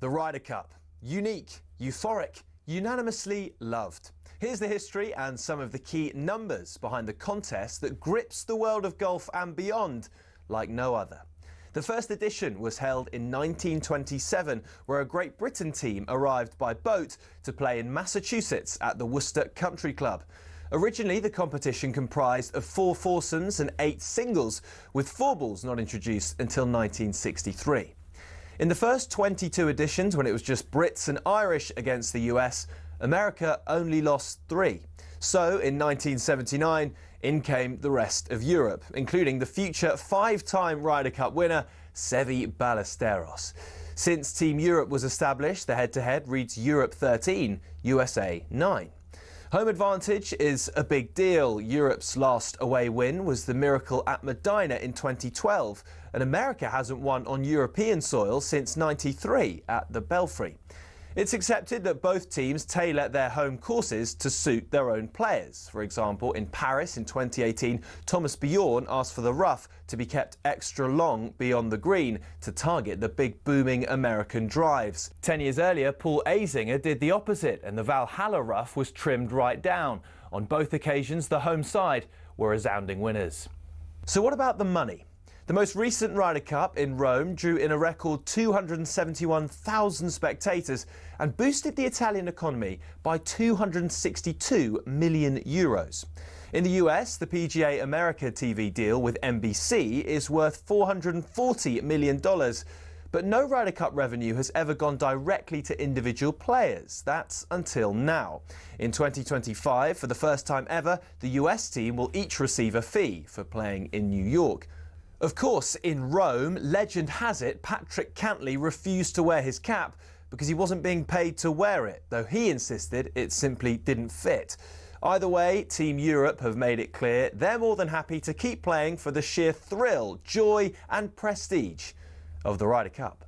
The Ryder Cup. Unique, euphoric, unanimously loved. Here's the history and some of the key numbers behind the contest that grips the world of golf and beyond like no other. The first edition was held in 1927, where a Great Britain team arrived by boat to play in Massachusetts at the Worcester Country Club. Originally, the competition comprised of 4 foursomes and 8 singles, with 4 balls not introduced until 1963. In the first 22 editions, when it was just Brits and Irish against the US, America only lost 3. So, in 1979, in came the rest of Europe, including the future 5-time Ryder Cup winner, Seve Ballesteros. Since Team Europe was established, the head-to-head reads Europe 13, USA 9. Home advantage is a big deal. Europe's last away win was the miracle at Medina in 2012, and America hasn't won on European soil since '93 at the Belfry. It's accepted that both teams tailor their home courses to suit their own players. For example, in Paris in 2018, Thomas Bjorn asked for the rough to be kept extra long beyond the green to target the big booming American drives. 10 years earlier, Paul Azinger did the opposite, and the Valhalla rough was trimmed right down. On both occasions, the home side were resounding winners. So what about the money? The most recent Ryder Cup in Rome drew in a record 271,000 spectators and boosted the Italian economy by €262 million. In the US, the PGA America TV deal with NBC is worth $440 million. But no Ryder Cup revenue has ever gone directly to individual players. That's until now. In 2025, for the first time ever, the US team will each receive a fee for playing in New York. Of course, in Rome, legend has it Patrick Cantley refused to wear his cap because he wasn't being paid to wear it, though he insisted it simply didn't fit. Either way, Team Europe have made it clear they're more than happy to keep playing for the sheer thrill, joy and prestige of the Ryder Cup.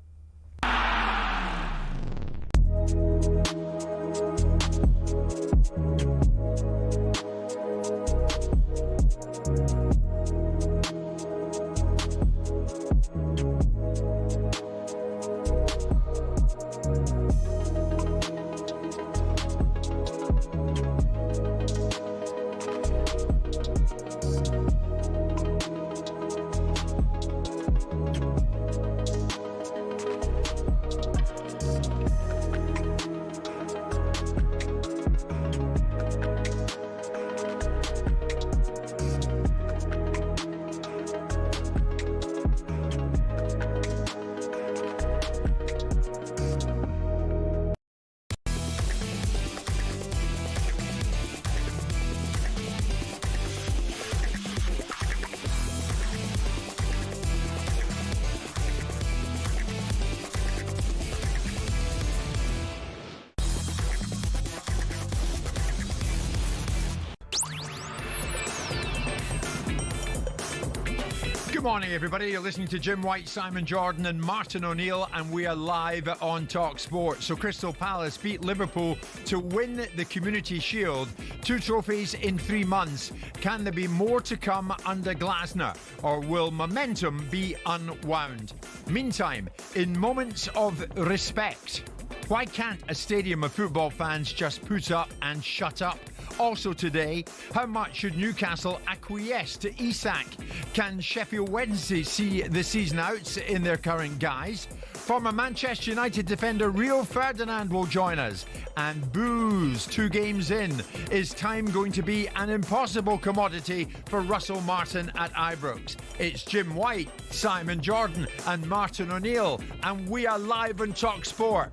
Good morning, everybody. You're listening to Jim White, Simon Jordan and Martin O'Neill, and we are live on talkSPORT. So Crystal Palace beat Liverpool to win the Community Shield. 2 trophies in 3 months. Can there be more to come under Glasner, or will momentum be unwound? Meantime, in moments of respect, why can't a stadium of football fans just put up and shut up? Also today, how much should Newcastle acquiesce to Isak? Can Sheffield Wednesday see the season out in their current guise? Former Manchester United defender Rio Ferdinand will join us. And booze, 2 games in. Is time going to be an impossible commodity for Russell Martin at Ibrox? It's Jim White, Simon Jordan and Martin O'Neill, and we are live on talkSPORT.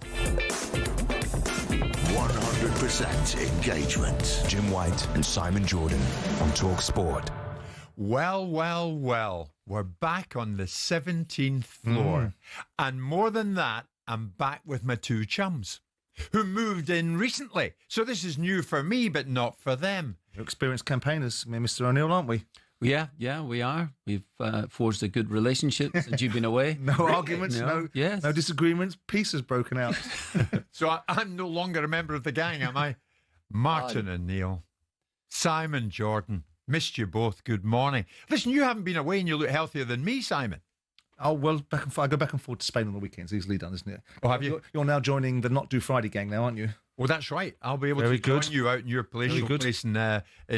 100% engagement. Jim White and Simon Jordan on talkSPORT. Well, well, well. We're back on the 17th floor. And more than that, I'm back with my 2 chums who moved in recently. So this is new for me, but not for them. You're experienced campaigners, me and Mr. O'Neill, aren't we? Yeah, we are. We've forged a good relationship since you've been away. No arguments, no disagreements. Peace has broken out. So I'm no longer a member of the gang, am I? Martin O'Neill, Simon Jordan. Missed you both. Good morning. Listen, you haven't been away and you look healthier than me, Simon. Oh, well, I go back and forth to Spain on the weekends. Easily done, isn't it? Oh, have you? You're now joining the Not Do Friday gang now, aren't you? Well, that's right. I'll be able to join you out in your palatial place in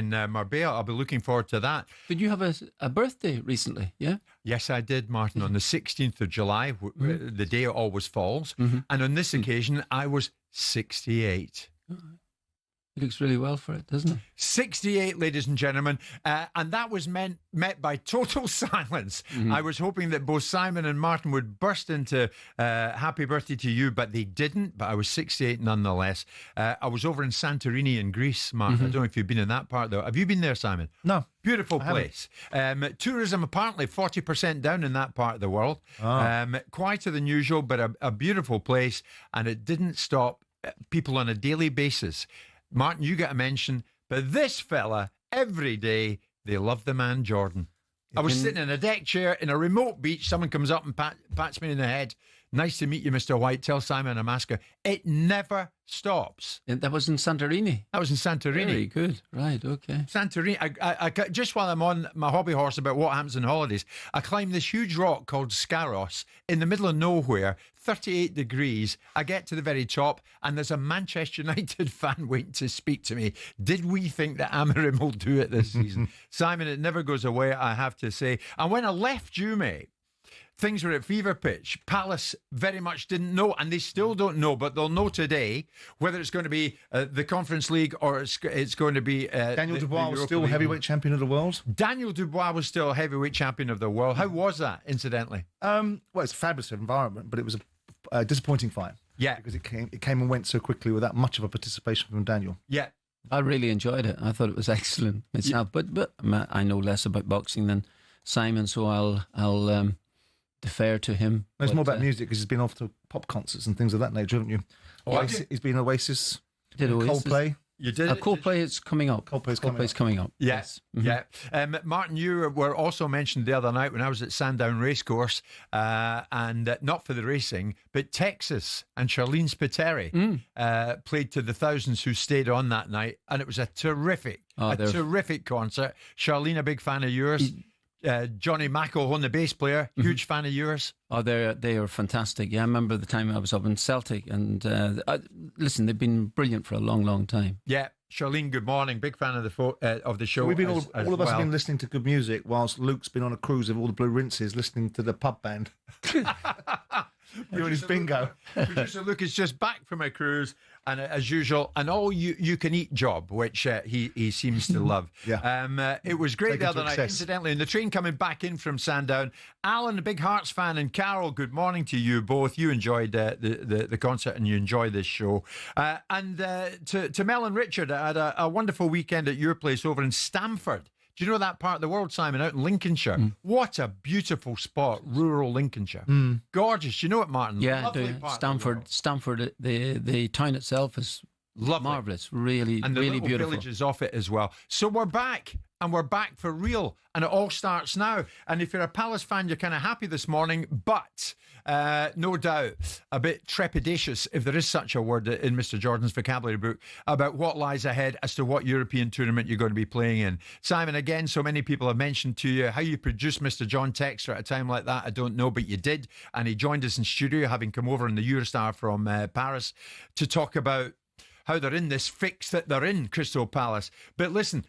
Marbella. I'll be looking forward to that. Did you have a birthday recently? Yeah. Yes, I did, Martin, on the 16th of July, the day it always falls. And on this occasion, I was 68. He looks really well for it, doesn't he? 68, ladies and gentlemen. And that was met by total silence. I was hoping that both Simon and Martin would burst into happy birthday to you, but they didn't. But I was 68 nonetheless. I was over in Santorini in Greece, Martin. I don't know if you've been in that part, though. Have you been there, Simon? No. Beautiful place. Tourism apparently 40% down in that part of the world. Quieter than usual, but a beautiful place. And it didn't stop people on a daily basis. Martin, you get a mention, but this fella, every day, they love the man Jordan. I was sitting in a deck chair in a remote beach. Someone comes up and pats me in the head. Nice to meet you, Mr. White. Tell Simon I'm Asker. It never stops. And that was in Santorini. That was in Santorini. Very good. Right, okay. Santorini. I just while I'm on my hobby horse about what happens on holidays, I climbed this huge rock called Scaros in the middle of nowhere, 38 degrees. I get to the very top, and there's a Manchester United fan waiting to speak to me. Did we think that Amorim will do it this season? Simon, it never goes away, I have to say. And when I left you, mate, things were at fever pitch. Palace very much didn't know, and they still don't know, but they'll know today whether it's going to be the Conference League or it's going to be... Daniel Dubois was still heavyweight champion of the world. Daniel Dubois was still heavyweight champion of the world. How was that, incidentally? Well, it's a fabulous environment, but it was a disappointing fight. Yeah. Because it came and went so quickly without much of a participation from Daniel. Yeah. I really enjoyed it. I thought it was excellent myself. Yeah. But I know less about boxing than Simon, so I'll defer to him. It's more about music because he's been off to pop concerts and things of that nature, haven't you? He's been Oasis, Coldplay. You did. Coldplay is coming up. Coldplay's coming up. Yes. Yeah. Martin, you were also mentioned the other night when I was at Sandown Racecourse, and not for the racing, but Texas and Charlene Spiteri played to the thousands who stayed on that night, and it was a terrific concert. Charlene, a big fan of yours. Johnny McElhone, the bass player, huge fan of yours. Oh, they are fantastic. Yeah, I remember the time I was up in Celtic, and listen, they've been brilliant for a long, long time. Yeah, Charlene, good morning. Big fan of the show. We've been all of us have been listening to good music, whilst Luke's been on a cruise of all the Blue Rinses, listening to the pub band. Doing his bingo. Producer Luke is just back from a cruise, and as usual, an all-you-can-eat job, which he seems to love. Yeah. It was great the other night, incidentally, in the train coming back in from Sandown. Alan, a big Hearts fan, and Carol, good morning to you both. You enjoyed the concert and you enjoy this show. And to Mel and Richard, I had a wonderful weekend at your place over in Stamford. Do you know that part of the world, Simon, out in Lincolnshire? What a beautiful spot, rural Lincolnshire. Gorgeous. Do you know it, Martin? Yeah, I do. Stamford, the town itself is lovely. Marvellous, really, and really beautiful. And the villages off it as well. So we're back, and we're back for real, and it all starts now. And if you're a Palace fan, you're kind of happy this morning, but no doubt a bit trepidatious, if there is such a word in Mr. Jordan's vocabulary book, about what lies ahead as to what European tournament you're going to be playing in. Simon, again, so many people have mentioned to you how you produced Mr. John Texter at a time like that. I don't know, but you did, and he joined us in studio, having come over in the Eurostar from Paris to talk about how they're in this fix that they're in, Crystal Palace. But listen,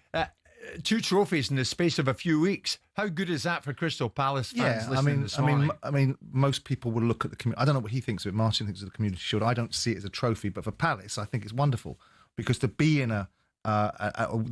2 trophies in the space of a few weeks. How good is that for Crystal Palace fans listening this morning? I mean, most people will look at the community. I don't know what he thinks of it. Martin thinks of the Community Shield. I don't see it as a trophy, but for Palace, I think it's wonderful because to be in the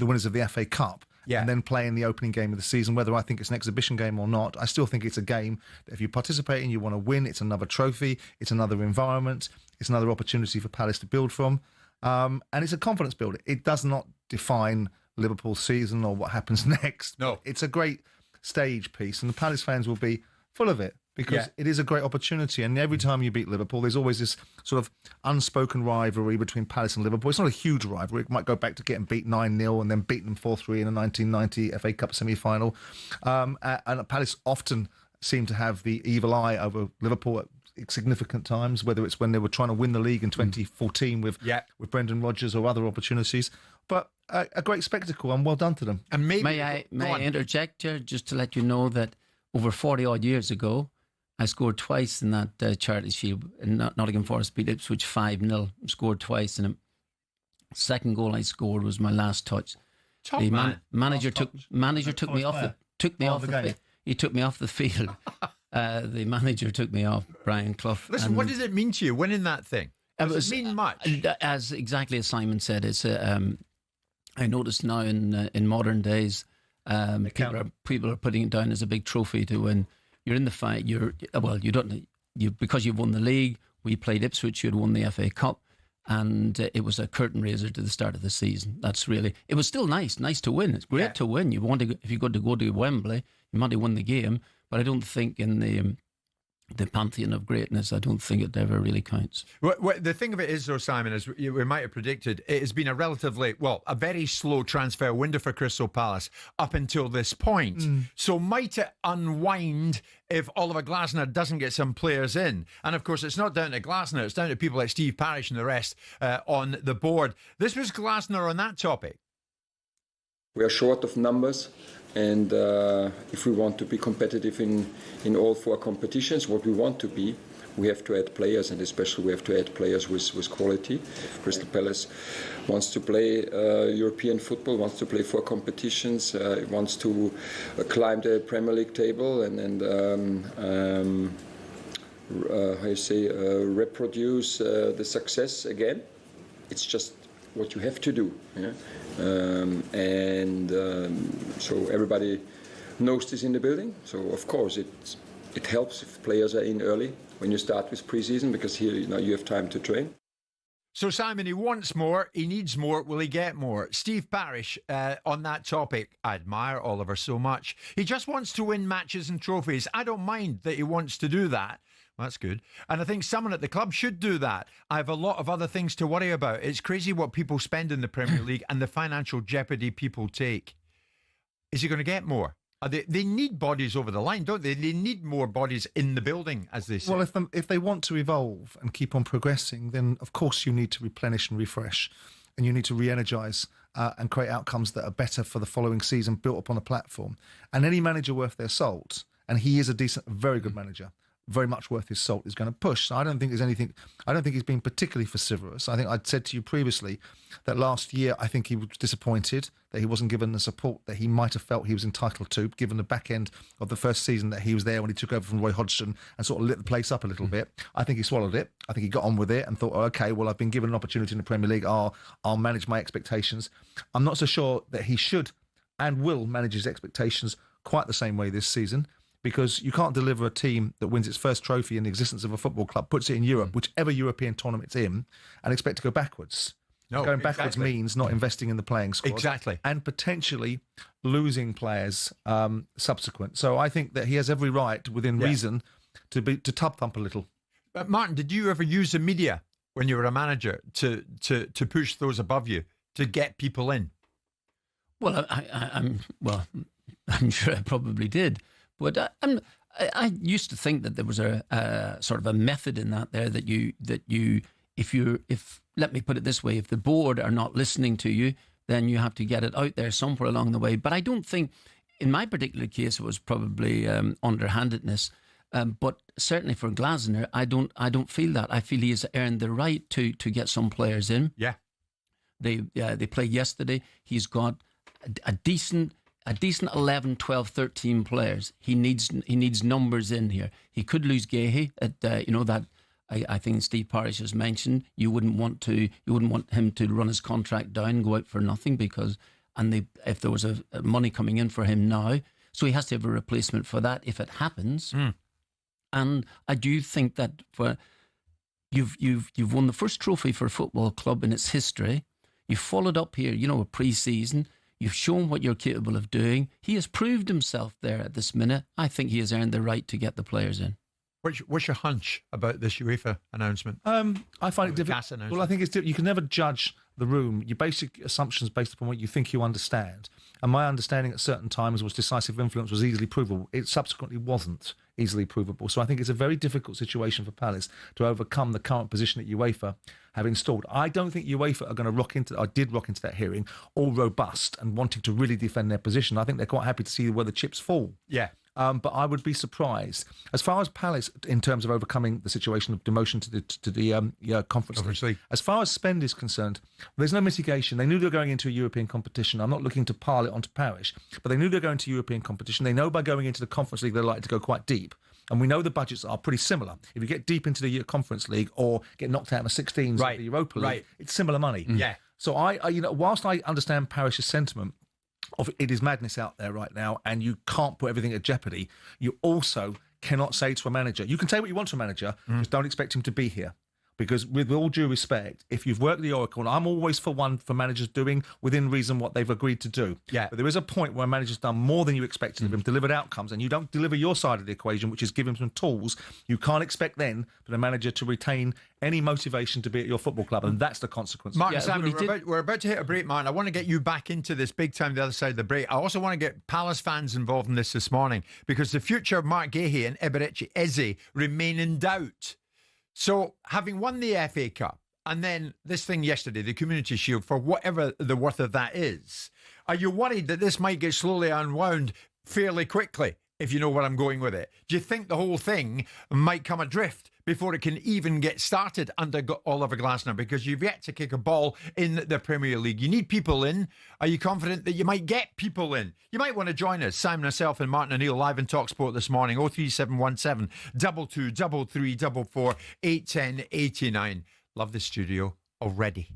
winners of the FA Cup and then play in the opening game of the season, whether I think it's an exhibition game or not, I still think it's a game that if you participate in, you want to win. It's another trophy. It's another environment. It's another opportunity for Palace to build from. And it's a confidence builder. It does not define Liverpool's season or what happens next. No. It's a great stage piece, and the Palace fans will be full of it because it is a great opportunity. And every time you beat Liverpool, there's always this sort of unspoken rivalry between Palace and Liverpool. It's not a huge rivalry. It might go back to getting beat 9-0 and then beating them 4-3 in a 1990 FA Cup semi-final. And Palace often seem to have the evil eye over Liverpool at significant times, whether it's when they were trying to win the league in 2014 with Brendan Rodgers or other opportunities, But a great spectacle, and well done to them. And maybe May I interject here just to let you know that over 40 odd years ago, I scored twice in that Charity Shield. In Nottingham Forest beat Ipswich 5-0. Scored twice, and the second goal I scored was my last touch. Top The man. manager took me off the field. He took me off the field. The manager took me off, Brian Clough. Listen, what does it mean to you winning that thing? Does it mean much? As exactly as Simon said, it's I noticed now in modern days, people are putting it down as a big trophy to win. You're in the fight. Because you've won the league. We played Ipswich. You'd won the FA Cup, and it was a curtain raiser to the start of the season. It was still nice to win. It's great to win. If you got to go to Wembley, you might have won the game, but I don't think in the pantheon of greatness, I don't think it ever really counts. Well, the thing of it is, though, Simon, as we might have predicted, it has been a very slow transfer window for Crystal Palace up until this point. So might it unwind if Oliver Glasner doesn't get some players in? And of course, it's not down to Glasner, it's down to people like Steve Parish and the rest on the board. This was Glasner on that topic. We are short of numbers. And if we want to be competitive in all 4 competitions, what we want to be, we have to add players, and especially we have to add players with quality. Crystal Palace wants to play European football, wants to play 4 competitions, wants to climb the Premier League table and reproduce the success again. It's just what you have to do. Yeah? So everybody knows this in the building. So of course it helps if players are in early when you start with pre-season, because here you have time to train. So Simon, he wants more, he needs more, will he get more? Steve Parish, on that topic, I admire Oliver so much. He just wants to win matches and trophies. I don't mind that he wants to do that. Well, that's good. And I think someone at the club should do that. I have a lot of other things to worry about. It's crazy what people spend in the Premier League and the financial jeopardy people take. Is he going to get more? They need bodies over the line, don't they? They need more bodies in the building, as they say. Well, if they want to evolve and keep on progressing, then of course you need to replenish and refresh, and you need to re-energise and create outcomes that are better for the following season, built upon a platform. And any manager worth their salt, and he is a very good manager, very much worth his salt, is going to push. So I don't think he's been particularly vociferous. I think I'd said to you previously that last year I think he was disappointed that he wasn't given the support that he might have felt he was entitled to, given the back end of the first season that he was there when he took over from Roy Hodgson and sort of lit the place up a little bit. I think he swallowed it. I think he got on with it and thought, okay, well, I've been given an opportunity in the Premier League. I'll manage my expectations. I'm not so sure that he should and will manage his expectations quite the same way this season, because you can't deliver a team that wins its first trophy in the existence of a football club, puts it in Europe, whichever European tournament it's in, and expect to go backwards. No, going backwards means not investing in the playing squad. Exactly. And potentially losing players subsequent. So I think that he has every right, within reason, to tub thump a little. But Martin, did you ever use the media when you were a manager to push those above you, to get people in? Well, I'm sure I probably did. But I used to think that there was a sort of a method in that there that you if let me put it this way, if the board are not listening to you, then you have to get it out there somewhere along the way. But I don't think, in my particular case, it was probably underhandedness. But certainly for Glasner, I don't feel that. I feel he has earned the right to get some players in. Yeah, they played yesterday. He's got a decent 11, 12, 13 players. He needs numbers in here. He could lose Gahey at that. I think Steve Parish has mentioned you wouldn't want him to run his contract down and go out for nothing, if there was a money coming in for him now, so he has to have a replacement for that if it happens. And I do think that for you've won the first trophy for a football club in its history. You've followed up here, a pre-season. You've shown what you're capable of doing. He has proved himself there at this minute. I think he has earned the right to get the players in. What's your hunch about this UEFA announcement? I find it difficult. Well, I think it's difficult. You can never judge the room. Your basic assumptions based upon what you think you understand. And my understanding at certain times was decisive influence was easily provable. It subsequently wasn't. easily provable. So I think it's a very difficult situation for Palace to overcome the current position that UEFA have installed. I don't think UEFA are going to rock into that hearing all robust and wanting to really defend their position. I think they're quite happy to see where the chips fall. Yeah. But I would be surprised. As far as Palace, in terms of overcoming the situation of demotion to the Conference League, as far as spend is concerned, there's no mitigation. They knew they were going into a European competition. I'm not looking to pile it onto Parish, but they knew they were going to European competition. They know by going into the Conference League, they're likely to go quite deep. And we know the budgets are pretty similar. If you get deep into the Conference League or get knocked out in the 16s of the Europa League, it's similar money. Yeah. So I whilst I understand Parish's sentiment, it is madness out there right now, and you can't put everything at jeopardy. You also cannot say to a manager, you can say what you want to a manager, just don't expect him to be here. Because with all due respect, if you've worked the Oracle, and I'm always for managers doing within reason what they've agreed to do. Yeah. But there is a point where a manager's done more than you expected of him, delivered outcomes, and you don't deliver your side of the equation, which is give him some tools. You can't expect then for the manager to retain any motivation to be at your football club, and that's the consequence. Martin, Simon, we're about to hit a break, Martin. I want to get you back into this big time the other side of the break. I also want to get Palace fans involved in this morning, because the future of Mark Gahey and Eberechi Eze remain in doubt. So, having won the FA Cup, and then this thing yesterday, the Community Shield, for whatever the worth of that is, are you worried that this might get slowly unwound fairly quickly, if you know where I'm going with it? Do you think the whole thing might come adrift before it can even get started under Oliver Glasner? Because you've yet to kick a ball in the Premier League. You need people in. Are you confident that you might get people in? You might want to join us, Simon, myself and Martin O'Neill, live in talkSPORT this morning, 03717 22 33 44 810 89. Love the studio already.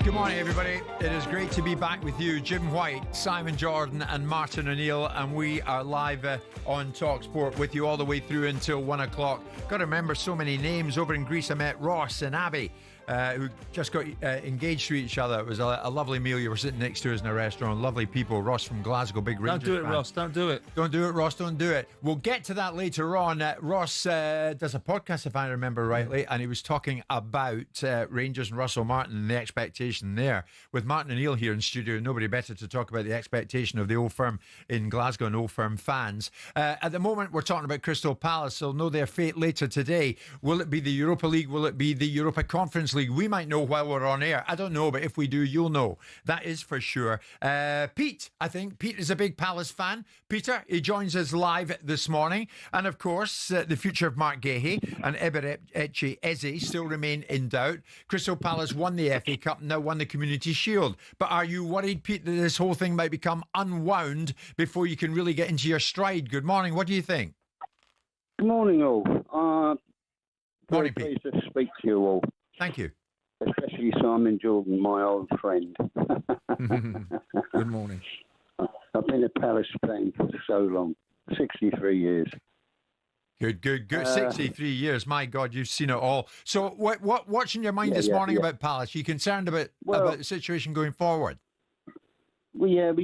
Good morning, everybody. It is great to be back with you. Jim White, Simon Jordan and Martin O'Neill, and we are live on talkSPORT with you all the way through until 1 o'clock. Got to remember so many names. Over in Greece, I met Ross and Abby, who just got engaged to each other. It was a lovely meal. You were sitting next to us in a restaurant. Lovely people. Ross from Glasgow, big Rangers Don't do it, fan. Ross. Don't do it. Don't do it, Ross. Don't do it. We'll get to that later on. Ross does a podcast, if I remember rightly, and he was talking about Rangers and Russell Martin and the expectation there. With Martin O'Neill here in studio, nobody better to talk about the expectation of the Old Firm in Glasgow and Old Firm fans. At the moment, we're talking about Crystal Palace. They'll know their fate later today. Will it be the Europa League? Will it be the Europa Conference League? We might know while we're on air. I don't know, but if we do, you'll know. That is for sure. Pete, I think. Pete is a big Palace fan. Peter, he joins us live this morning. And of course, the future of Mark Gahey and Eberechi Eze still remain in doubt. Crystal Palace won the FA Cup, now won the Community Shield. But are you worried, Pete, that this whole thing might become unwound before you can really get into your stride? Good morning. What do you think? Good morning, all. Morning, very Pete. pleased to speak to you all, Thank you. especially Simon Jordan, my old friend. Good morning. I've been a Palace fan for so long, 63 years. Good. 63 years. My God, you've seen it all. So what's in your mind this morning about Palace? Are you concerned about the situation going forward? Well,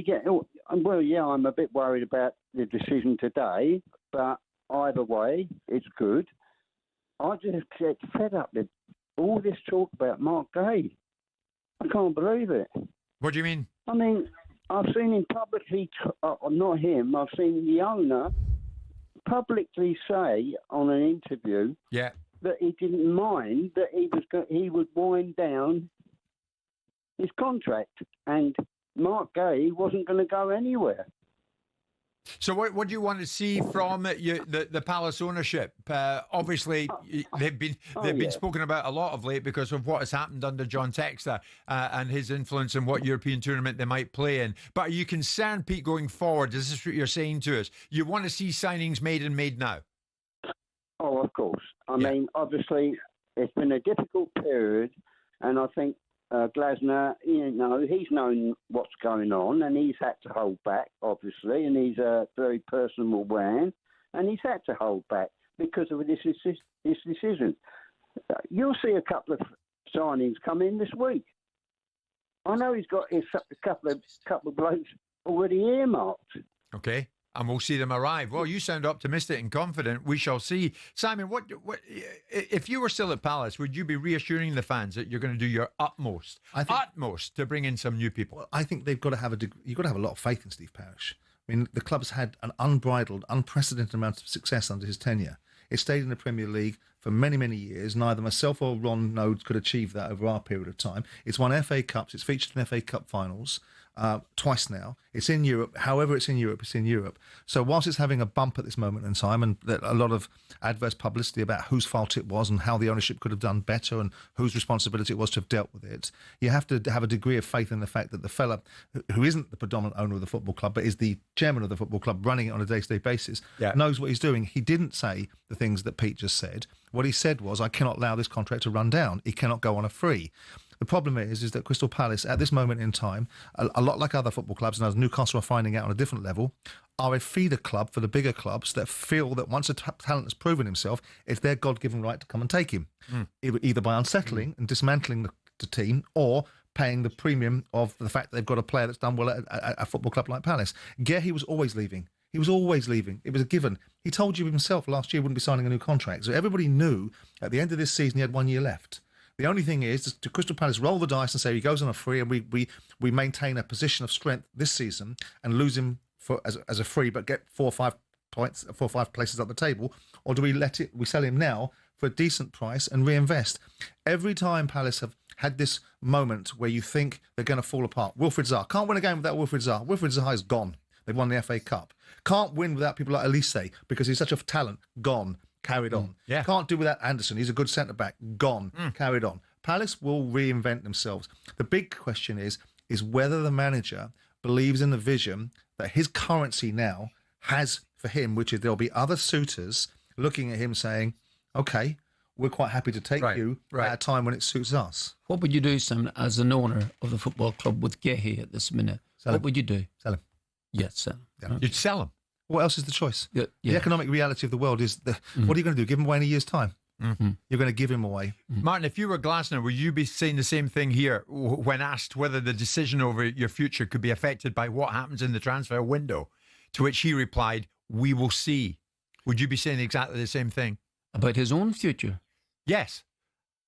I'm a bit worried about the decision today, but either way, it's good. I just get fed up with all this talk about Mark Gahey. I can't believe it. What do you mean? I mean, I've seen him publicly, not him, I've seen the owner publicly say on an interview that he didn't mind that he would wind down his contract and Mark Gahey wasn't going to go anywhere. So what do you want to see from the Palace ownership? Obviously, they've been spoken about a lot of late because of what has happened under John Textor and his influence in what European tournament they might play in. But are you concerned, Pete, going forward? Is this what you're saying to us? You want to see signings made now? Oh, of course. I mean, obviously, it's been a difficult period, and I think Glasner, he's known what's going on, and he's had to hold back, obviously, and he's a very personable man, and he's had to hold back because of this decision. You'll see a couple of signings come in this week. I know he's got a couple of blokes already earmarked. Okay. And we'll see them arrive. Well, you sound optimistic and confident. We shall see. Simon, what if you were still at Palace, would you be reassuring the fans that you're going to do your utmost to bring in some new people? Well, I think they've got to have you've got to have a lot of faith in Steve Parish. I mean, the club's had an unbridled, unprecedented amount of success under his tenure. It stayed in the Premier League for many, many years. Neither myself or Ron Nodes could achieve that over our period of time. It's won FA Cups. It's featured in FA Cup finals twice now. It's in Europe. However it's in Europe, it's in Europe. So whilst it's having a bump at this moment in time and a lot of adverse publicity about whose fault it was and how the ownership could have done better and whose responsibility it was to have dealt with it, you have to have a degree of faith in the fact that the fella who isn't the predominant owner of the football club but is the chairman of the football club running it on a day-to-day basis knows what he's doing. He didn't say the things that Pete just said. What he said was, I cannot allow this contract to run down. He cannot go on a free. The problem is that Crystal Palace, at this moment in time, a lot like other football clubs, and as Newcastle are finding out on a different level, are a feeder club for the bigger clubs that feel that once a talent has proven himself, it's their God-given right to come and take him, either by unsettling and dismantling the team or paying the premium of the fact that they've got a player that's done well at a football club like Palace. Gahey was always leaving. He was always leaving. It was a given. He told you himself last year he wouldn't be signing a new contract. So everybody knew at the end of this season he had 1 year left. The only thing is to Crystal Palace roll the dice and say he goes on a free and we maintain a position of strength this season and lose him as a free but get 4 or 5 points, 4 or 5 places up the table, or do we sell him now for a decent price and reinvest? Every time Palace have had this moment where you think they're going to fall apart. Wilfried Zaha can't win a game without Wilfried Zaha. Wilfried Zaha is gone. They've won the FA Cup. Can't win without people like Elise because he's such a talent. Gone. Carried on. Can't do without Anderson. He's a good centre-back. Gone. Carried on. Palace will reinvent themselves. The big question is whether the manager believes in the vision that his currency now has for him, which is there'll be other suitors looking at him saying, okay, we're quite happy to take you at a time when it suits us. What would you do, Sam, as an owner of the football club with Gehi at this minute? What would you do? Sell him. Yes, sell him. Yeah. You'd sell him. What else is the choice? Yeah. The economic reality of the world is, what are you going to do? Give him away in a year's time? Mm-hmm. You're going to give him away. Martin, if you were Glasner, would you be saying the same thing here when asked whether the decision over your future could be affected by what happens in the transfer window? To which he replied, "We will see." Would you be saying exactly the same thing? About his own future? Yes.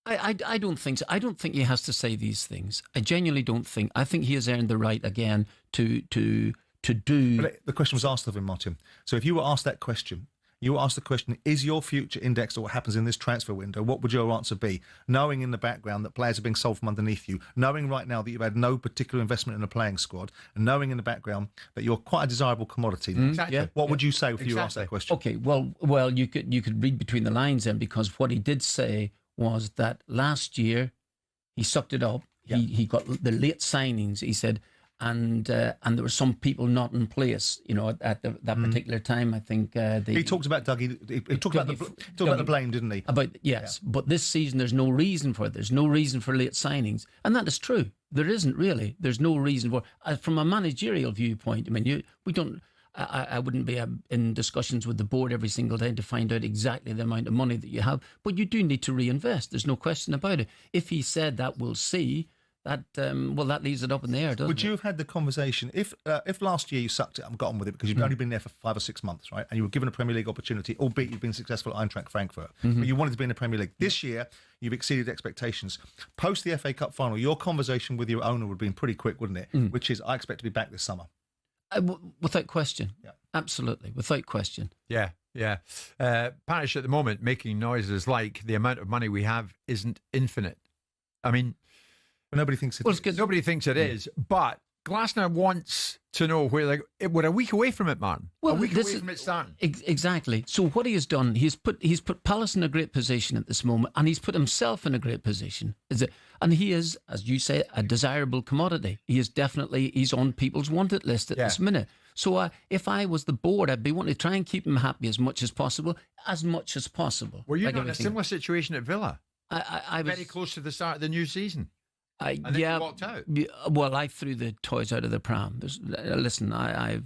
I don't think so. I don't think he has to say these things. I genuinely don't think. I think he has earned the right again to do. But the question was asked of him, Martin. So if you were asked that question, you were asked the question, is your future indexed to what happens in this transfer window? What would your answer be? Knowing in the background that players are being sold from underneath you, knowing right now that you've had no particular investment in a playing squad, and knowing in the background that you're quite a desirable commodity. Exactly. What would you say if you were asked that question? Okay, well, you could read between the lines then, because what he did say was that last year he sucked it up. He got the late signings, he said, and there were some people not in place, at that particular time. I think he talked about Dougie. He talked about the blame, didn't he? But this season there's no reason for it. There's no reason for late signings, and that is true. There isn't really. There's no reason for. From a managerial viewpoint, I mean, we don't. I wouldn't be in discussions with the board every single day to find out exactly the amount of money that you have, but you do need to reinvest. There's no question about it. If he said that, we'll see. That that leaves it up in the air, doesn't it? Would you have had the conversation if last year you sucked it and got on with it because you've only been there for 5 or 6 months, right? And you were given a Premier League opportunity, albeit you've been successful at Eintracht Frankfurt, but you wanted to be in the Premier League. This year, you've exceeded expectations. Post the FA Cup final, your conversation with your owner would have been pretty quick, wouldn't it? Which is, I expect to be back this summer. Without question. Yeah. Absolutely, without question. Yeah. Parish at the moment making noises like the amount of money we have isn't infinite. I mean, nobody thinks it is. Nobody thinks it is, but Glasner wants to know where we're a week away from it, Martin. Well, a week away from it starting. Exactly. So what he has done, he's put Palace in a great position at this moment, and he's put himself in a great position. And he is, as you say, a desirable commodity. He's on people's wanted list at this minute. So if I was the board, I'd be wanting to try and keep him happy as much as possible. Were you not in a similar situation at Villa? I was very close to the start of the new season. And then you walked out. Well, I threw the toys out of the pram. Listen, I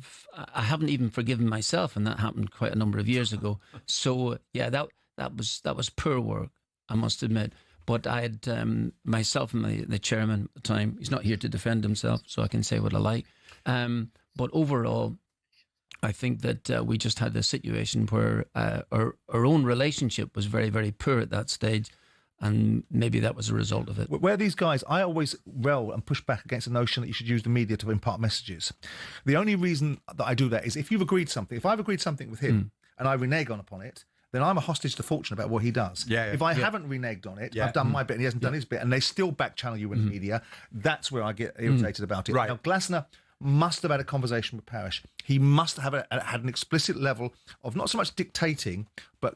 haven't even forgiven myself, and that happened quite a number of years ago. So yeah, that was poor work, I must admit. But I had myself and the chairman at the time. He's not here to defend himself, so I can say what I like. But overall, I think that we just had a situation where our own relationship was very, very poor at that stage. And maybe that was a result of it. Where these guys, I always rail and push back against the notion that you should use the media to impart messages. The only reason that I do that is if you've agreed something, if I've agreed something with him and I renege upon it, then I'm a hostage to fortune about what he does. If I haven't reneged on it, I've done my bit and he hasn't done his bit, and they still back channel you in the media, that's where I get irritated about it. Right. Now, Glasner must have had a conversation with Parish. He must have had an explicit level of not so much dictating, but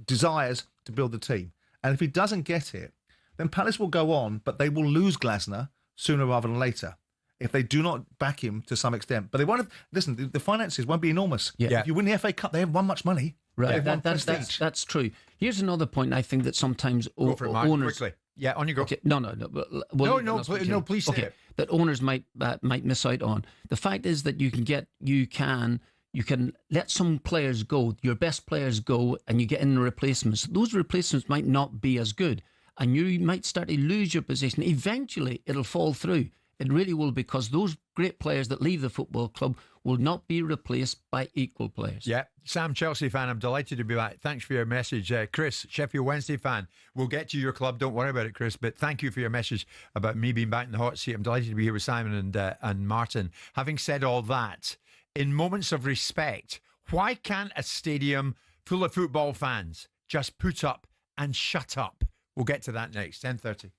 desires to build the team. And if he doesn't get it, then Palace will go on, but they will lose Glasner sooner rather than later if they do not back him to some extent. But they won't have, listen, the finances won't be enormous. Yeah. If you win the FA Cup, they haven't won much money. Right, that's true. Here's another point I think that sometimes owners... quickly. Yeah, on you go. Okay, no, please say it. That owners might miss out on. The fact is that you can let some players go, your best players go, and you get in the replacements. Those replacements might not be as good, and you might start to lose your position. Eventually, it'll fall through. It really will, because those great players that leave the football club will not be replaced by equal players. Yeah. Sam, Chelsea fan, I'm delighted to be back. Thanks for your message. Chris, Sheffield Wednesday fan, we'll get to your club. Don't worry about it, Chris. But thank you for your message about me being back in the hot seat. I'm delighted to be here with Simon and Martin. Having said all that, in moments of respect, why can't a stadium full of football fans just put up and shut up? We'll get to that next. 10:30.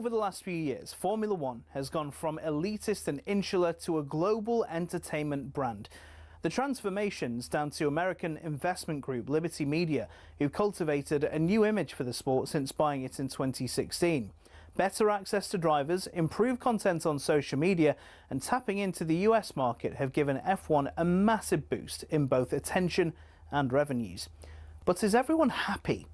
Over the last few years, Formula One has gone from elitist and insular to a global entertainment brand. The transformation's down to American investment group Liberty Media, who cultivated a new image for the sport since buying it in 2016. Better access to drivers, improved content on social media and tapping into the US market have given F1 a massive boost in both attention and revenues. But is everyone happy?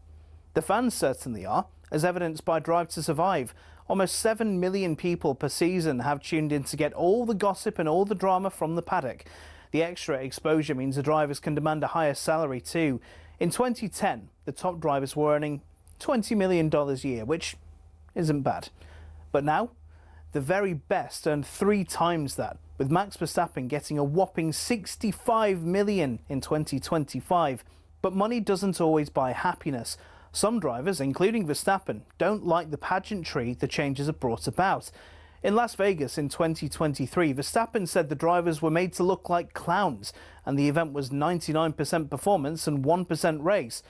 The fans certainly are, as evidenced by Drive to Survive. Almost 7 million people per season have tuned in to get all the gossip and all the drama from the paddock. The extra exposure means the drivers can demand a higher salary too. In 2010, the top drivers were earning $20 million a year, which isn't bad. But now, the very best earn 3 times that, with Max Verstappen getting a whopping $65 million in 2025. But money doesn't always buy happiness. Some drivers, including Verstappen, don't like the pageantry the changes have brought about. In Las Vegas in 2023, Verstappen said the drivers were made to look like clowns, and the event was 99% performance and 1% race.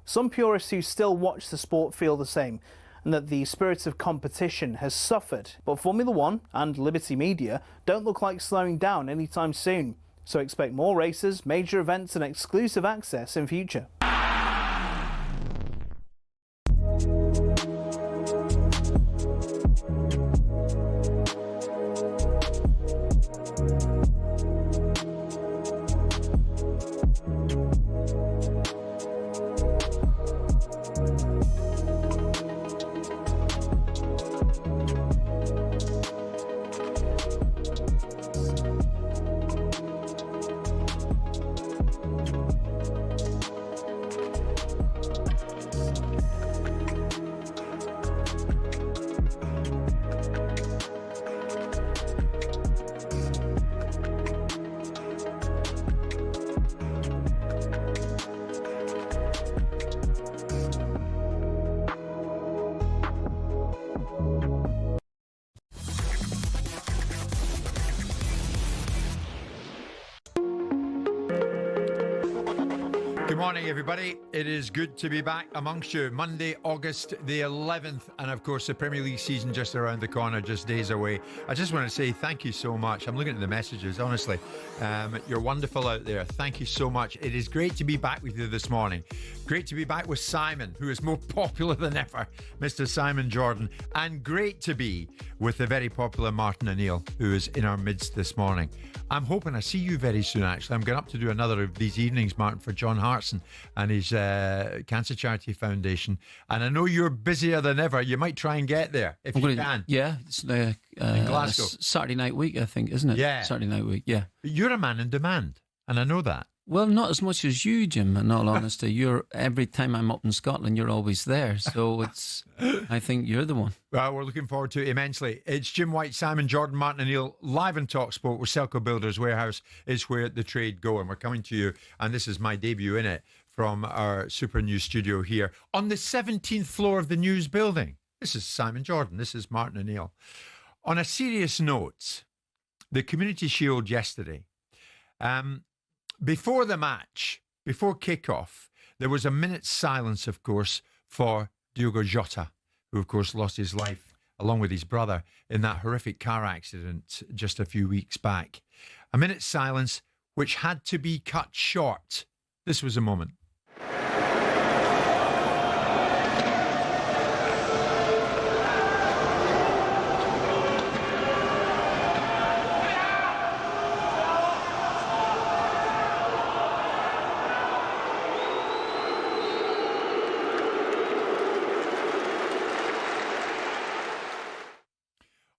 Some purists who still watch the sport feel the same, and that the spirit of competition has suffered. But Formula One and Liberty Media don't look like slowing down anytime soon. So expect more races, major events and exclusive access in future. Good morning, everybody. It is good to be back amongst you. Monday, August the 11th. And of course, the Premier League season just around the corner, just days away. I just want to say thank you so much. I'm looking at the messages, honestly. You're wonderful out there. Thank you so much. It is great to be back with you this morning. Great to be back with Simon, who is more popular than ever, Mr. Simon Jordan. And great to be with the very popular Martin O'Neill, who is in our midst this morning. I'm hoping I see you very soon, actually. I'm going up to do another of these evenings, Martin, for John Hartson and his Cancer Charity Foundation. And I know you're busier than ever. You might try and get there if you can. Yeah, it's in Glasgow. Saturday night week, I think, isn't it? Yeah. Saturday night week, yeah. But you're a man in demand, and I know that. Well, not as much as you, Jim, in all honesty. Every time I'm up in Scotland, you're always there. So I think you're the one. Well, we're looking forward to it immensely. It's Jim White, Simon Jordan, Martin O'Neill, live on talkSPORT, where Selco Builders Warehouse is where the trade go. And we're coming to you, and this is my debut in it, from our super news studio here on the 17th floor of the news building. This is Simon Jordan. This is Martin O'Neill. On a serious note, the Community Shield yesterday, before the match, before kickoff, there was a minute's silence, of course, for Diogo Jota, who, of course, lost his life along with his brother in that horrific car accident just a few weeks back. A minute's silence which had to be cut short. This was a moment.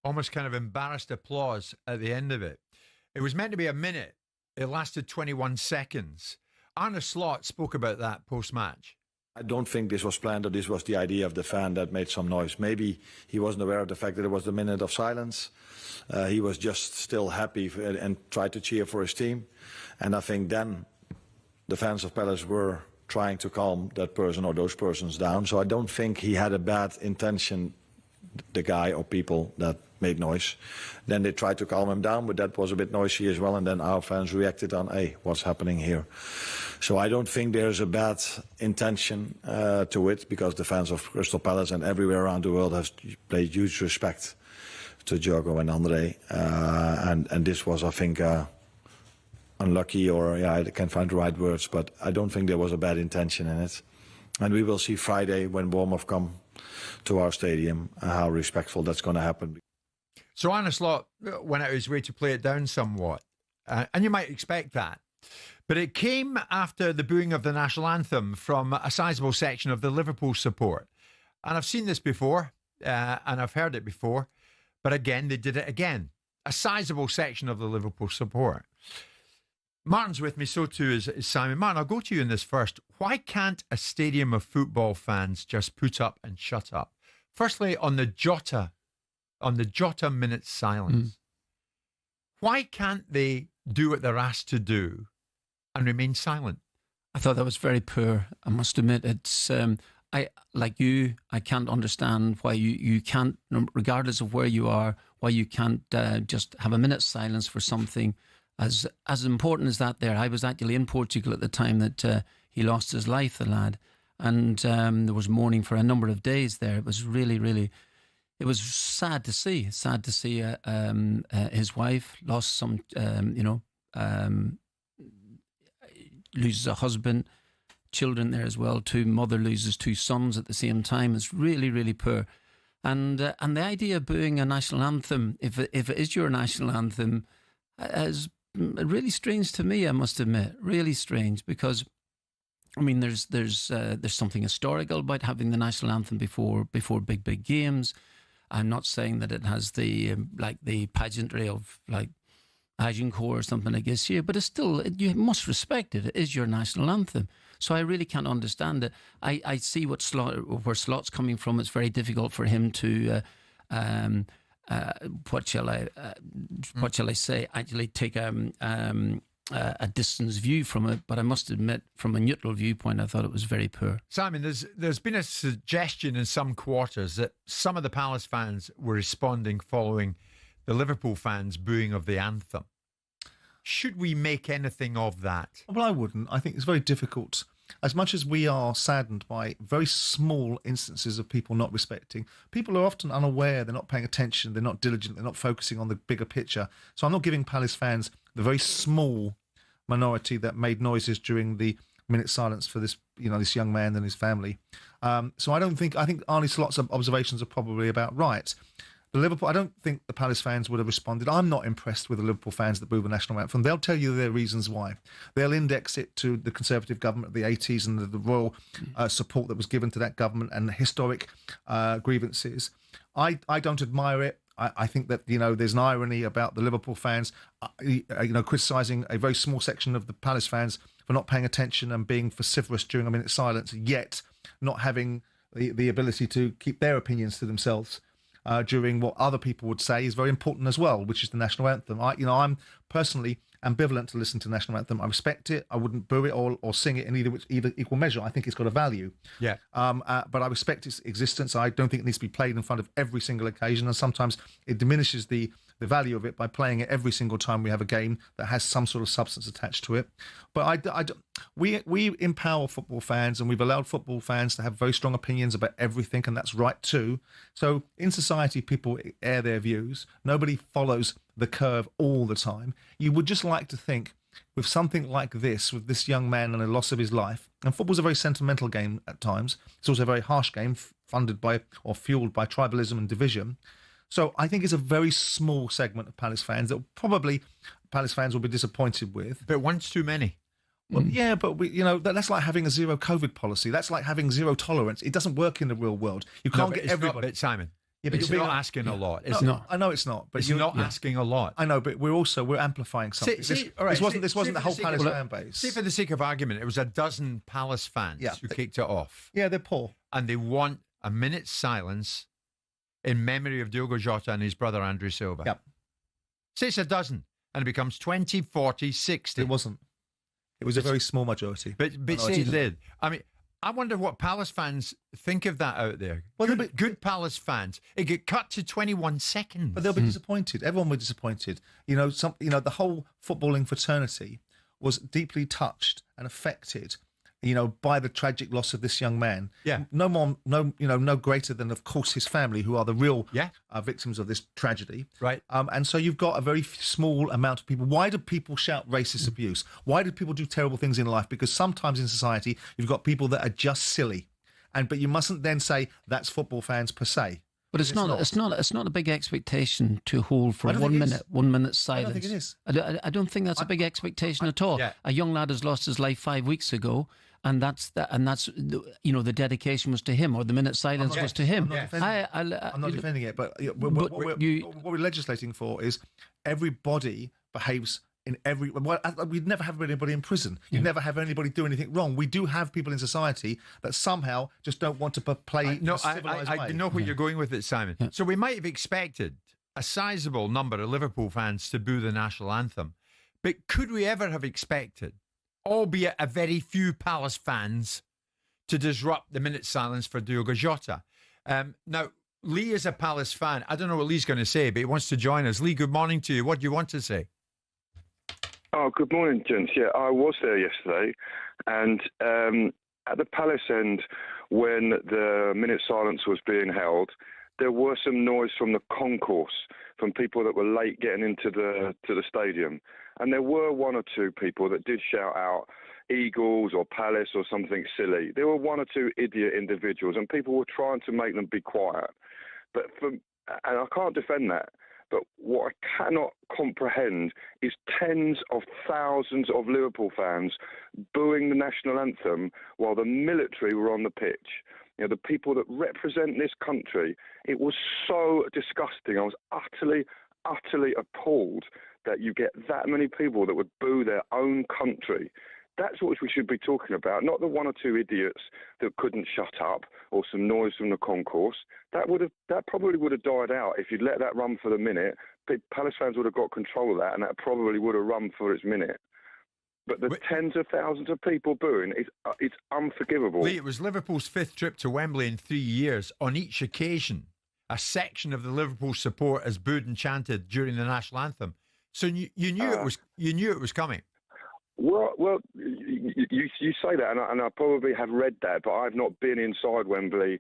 Almost kind of embarrassed applause at the end of it. It was meant to be a minute. It lasted 21 seconds. Arne Slot spoke about that post-match. I don't think this was planned, or this was the idea of the fan that made some noise. Maybe he wasn't aware of the fact that it was the minute of silence. He was just still happy and tried to cheer for his team. And I think then the fans of Palace were trying to calm that person or those persons down. So I don't think he had a bad intention, the guy or people that made noise. Then they tried to calm him down, but that was a bit noisy as well. And then our fans reacted on, hey, what's happening here? So I don't think there's a bad intention to it, because the fans of Crystal Palace and everywhere around the world have paid huge respect to Diogo and Andre. And this was, I think, unlucky, or I can't find the right words, but I don't think there was a bad intention in it. And we will see Friday when Bournemouth come to our stadium how respectful that's going to happen. So Arne Slot went out of his way to play it down somewhat, and you might expect that. But it came after the booing of the national anthem from a sizable section of the Liverpool support. And I've seen this before, and I've heard it before, but again, they did it again. A sizable section of the Liverpool support. Martin's with me, so too is Simon. Martin, I'll go to you in this first. Why can't a stadium of football fans just put up and shut up? Firstly, on the Jota minute silence. Why can't they do what they're asked to do and remain silent? I thought that was very poor. I must admit, it's I can't understand why you can't, regardless of where you are, why you can't just have a minute's silence for something as important as that. There, I was actually in Portugal at the time that he lost his life, the lad, and there was mourning for a number of days there. It was really, it was sad to see. Sad to see his wife lost some, loses a husband, children there as well too. Mother loses 2 sons at the same time. It's really poor. And the idea of booing a national anthem, if it is your national anthem, is really strange to me, I must admit. Really strange, because I mean, there's something historical about having the national anthem before big games. I'm not saying that it has the pageantry of like Agincourt or something like this here, but it's still, you must respect it. It is your national anthem. So I really can't understand it. I see where Slot's coming from. It's very difficult for him to what shall I say? Actually, take a distance view from it. But I must admit, from a neutral viewpoint, I thought it was very poor. Simon, there's been a suggestion in some quarters that some of the Palace fans were responding following the Liverpool fans' booing of the anthem. Should we make anything of that? Well, I wouldn't. I think it's very difficult. As much as we are saddened by very small instances of people not respecting, people are often unaware, they're not paying attention, they're not diligent, they're not focusing on the bigger picture. So I'm not giving Palace fans the very small minority that made noises during the minute silence for this, this young man and his family. So I think Arne Slot's observations are probably about right. I don't think the Palace fans would have responded. I'm not impressed with the Liverpool fans that boo the national anthem. They'll tell you their reasons why. They'll index it to the Conservative government of the 80s and the royal support that was given to that government and the historic grievances. I don't admire it. I think that, there's an irony about the Liverpool fans, criticising a very small section of the Palace fans for not paying attention and being vociferous during a minute's silence, yet not having the ability to keep their opinions to themselves. During what other people would say is very important as well, which is the national anthem. I'm personally ambivalent to listen to the national anthem. I respect it. I wouldn't boo it or sing it in either equal measure. I think it's got a value. Yeah. But I respect its existence. I don't think it needs to be played in front of every single occasion, and sometimes it diminishes the value of it by playing it every single time we have a game that has some sort of substance attached to it. But we empower football fans, and we've allowed football fans to have very strong opinions about everything, and that's right too. So in society, people air their views. Nobody follows the curve all the time. You would just like to think, with something like this, with this young man and the loss of his life, and football's a very sentimental game at times. It's also a very harsh game, funded by or fueled by tribalism and division. So I think it's a very small segment of Palace fans that probably Palace fans will be disappointed with. But one's too many. Well, yeah, but that's like having a zero COVID policy. That's like having zero tolerance. It doesn't work in the real world. You can't get everybody. But Simon, yeah, but it's not asking a lot. It's not. I know it's not. But it's not asking a lot. I know, but we're amplifying something. This wasn't the whole Palace fan base. See, for the sake of argument, it was a dozen Palace fans who kicked it off. Yeah, they're poor. And they want a minute's silence in memory of Diogo Jota and his brother Andrew Silva. Yep. Say it's a dozen, and it becomes 20, 40, 60. It wasn't. It was a very small majority. But say it did. I mean, I wonder what Palace fans think of that out there. Well, good Palace fans. It get cut to 21 seconds. But they'll be disappointed. Everyone will be disappointed. The whole footballing fraternity was deeply touched and affected, by the tragic loss of this young man. Yeah. No greater than, of course, his family, who are the real victims of this tragedy. Right. And so you've got a very small amount of people. Why do people shout racist abuse? Why do people do terrible things in life? Because sometimes in society, you've got people that are just silly. But you mustn't then say that's football fans per se. But it's not a big expectation to hold for 1 minute, 1 minute silence. I don't think it is. I don't think that's a big expectation at all. Yeah. A young lad has lost his life 5 weeks ago, and that's the dedication was to him, or the minute silence was to him. I'm not defending it, but what we're legislating for is everybody behaves in every. Well, we'd never have anybody in prison. You'd never have anybody do anything wrong. We do have people in society that somehow just don't want to play a civilised way. I know where you're going with it, Simon. Yeah. So we might have expected a sizable number of Liverpool fans to boo the national anthem, but could we ever have expected, albeit a very few Palace fans, to disrupt the minute silence for Diogo Jota? Now, Lee is a Palace fan. I don't know what Lee's going to say, but he wants to join us. Lee, good morning to you. What do you want to say? Oh, good morning, gents. Yeah, I was there yesterday, and at the Palace end, when the minute silence was being held, there were some noise from the concourse, from people that were late getting into the stadium, and there were one or two people that did shout out Eagles or Palace or something silly. There were one or two idiot individuals, and people were trying to make them be quiet. And I can't defend that. But what I cannot comprehend is tens of thousands of Liverpool fans booing the national anthem while the military were on the pitch. The people that represent this country, it was so disgusting. I was utterly, utterly appalled that you get that many people that would boo their own country. That's what we should be talking about, not the one or two idiots that couldn't shut up or some noise from the concourse. That probably would have died out if you'd let that run for the minute. Palace fans would have got control of that, and that probably would have run for its minute. But the tens of thousands of people booing, it's unforgivable. Lee, it was Liverpool's fifth trip to Wembley in 3 years. On each occasion, a section of the Liverpool support has booed and chanted during the national anthem. So you knew it was coming. Well, you say that, and I probably have read that, but I've not been inside Wembley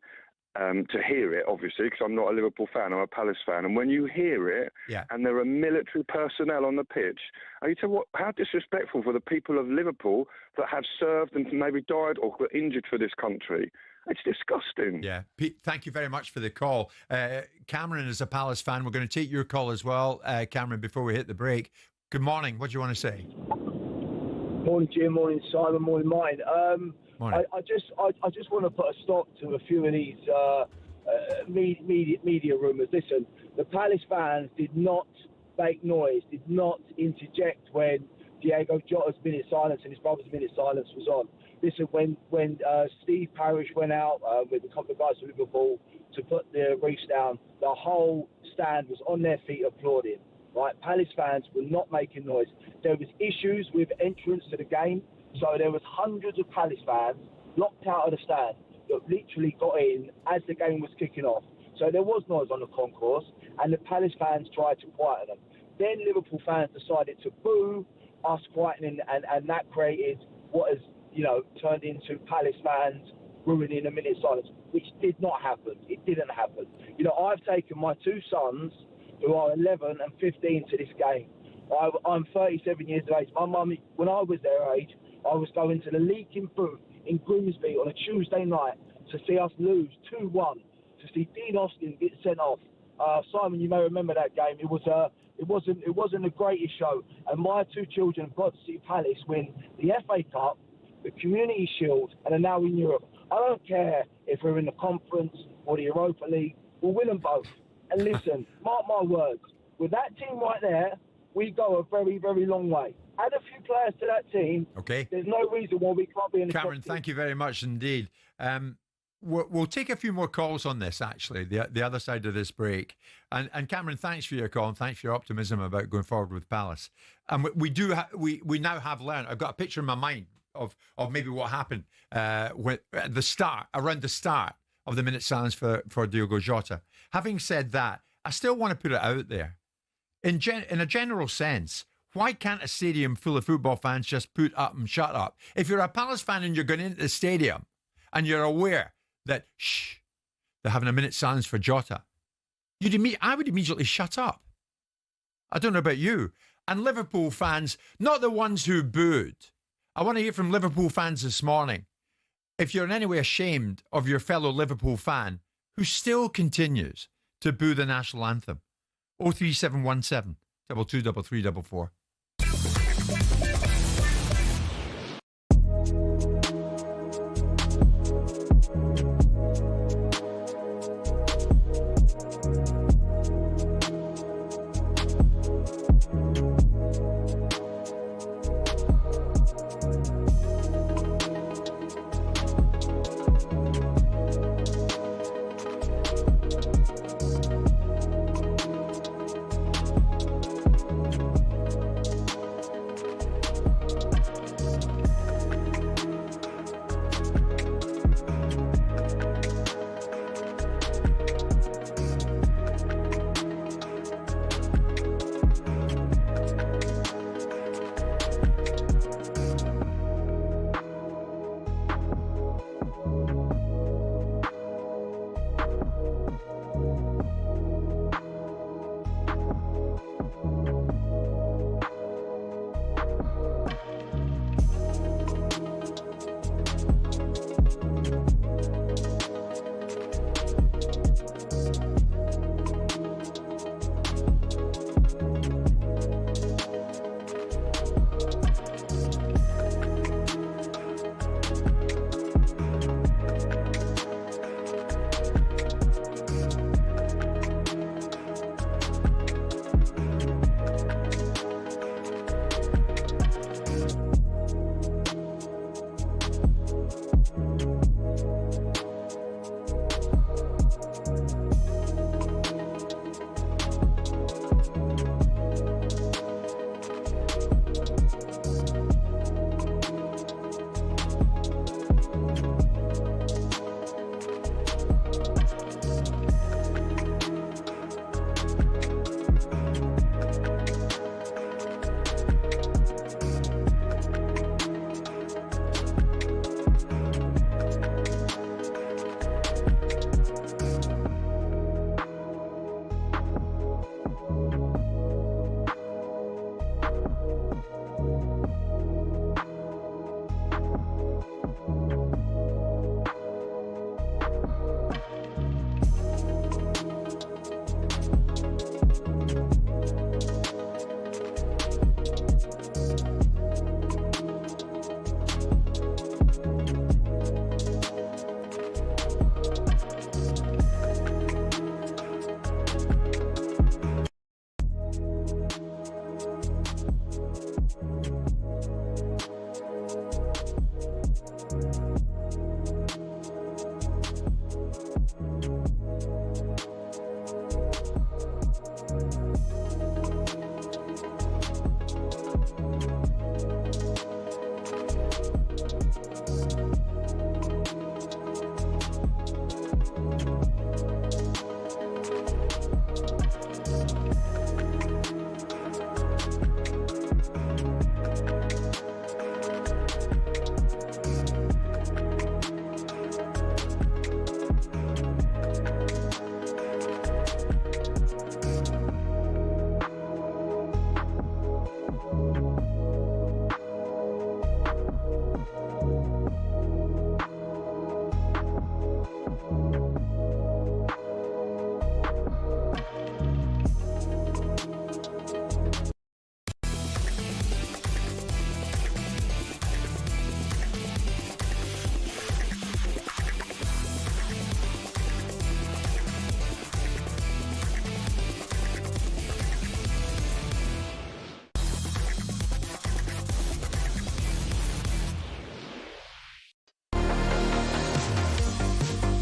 to hear it, obviously, because I'm not a Liverpool fan, I'm a Palace fan. And when you hear it, and there are military personnel on the pitch, you tell how disrespectful for the people of Liverpool that have served and maybe died or were injured for this country. It's disgusting. Yeah. Pete, thank you very much for the call. Cameron is a Palace fan. We're going to take your call as well, Cameron, before we hit the break. Good morning. What do you want to say? Morning, Jim. Morning, Simon. Morning, Martin. Morning. I just want to put a stop to a few of these media rumours. Listen, the Palace fans did not make noise, did not interject when Diogo Jota's minute silence and his brother's minute silence was on. Listen, when Steve Parish went out with a couple of guys from Liverpool to put the wreaths down, the whole stand was on their feet applauding. Right, Palace fans were not making noise. There was issues with entrance to the game, so there was hundreds of Palace fans locked out of the stand that literally got in as the game was kicking off. So there was noise on the concourse, and the Palace fans tried to quieten them. Then Liverpool fans decided to boo us quietening, and that created what has turned into Palace fans ruining a minute silence, which did not happen. It didn't happen. I've taken my two sons, who are 11 and 15, to this game. I'm 37 years of age. My mum, when I was their age, I was going to the Leaking booth in Grimsby on a Tuesday night to see us lose 2-1, to see Dean Austin get sent off. Simon, you may remember that game. It wasn't the greatest show. And my two children have got to see Palace win the FA Cup, the Community Shield, and are now in Europe. I don't care if we're in the Conference or the Europa League. We'll win them both. And listen, mark my words, with that team right there, we go a very, very long way. Add a few players to that team. Okay. There's no reason why we can't be in the Cameron, thank you very much indeed. We'll take a few more calls on this, actually, the other side of this break. And Cameron, thanks for your call and thanks for your optimism about going forward with Palace. And we now have learned, I've got a picture in my mind, of maybe what happened around the start of the minute silence for Diogo Jota. Having said that, I still want to put it out there. In a general sense, why can't a stadium full of football fans just put up and shut up? If you're a Palace fan and you're going into the stadium and you're aware that, they're having a minute silence for Jota, I would immediately shut up. I don't know about you. And Liverpool fans, not the ones who booed. I want to hear from Liverpool fans this morning. If you're in any way ashamed of your fellow Liverpool fan who still continues to boo the national anthem. 03717 223344.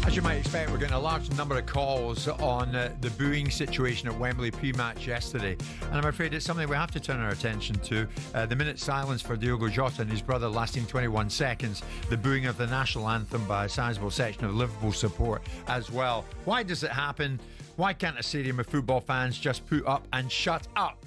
As you might expect, we're getting a large number of calls on the booing situation at Wembley pre-match yesterday, and I'm afraid it's something we have to turn our attention to. The minute silence for Diogo Jota and his brother lasting 21 seconds, the booing of the national anthem by a sizable section of Liverpool support as well. Why does it happen? Why can't a stadium of football fans just put up and shut up?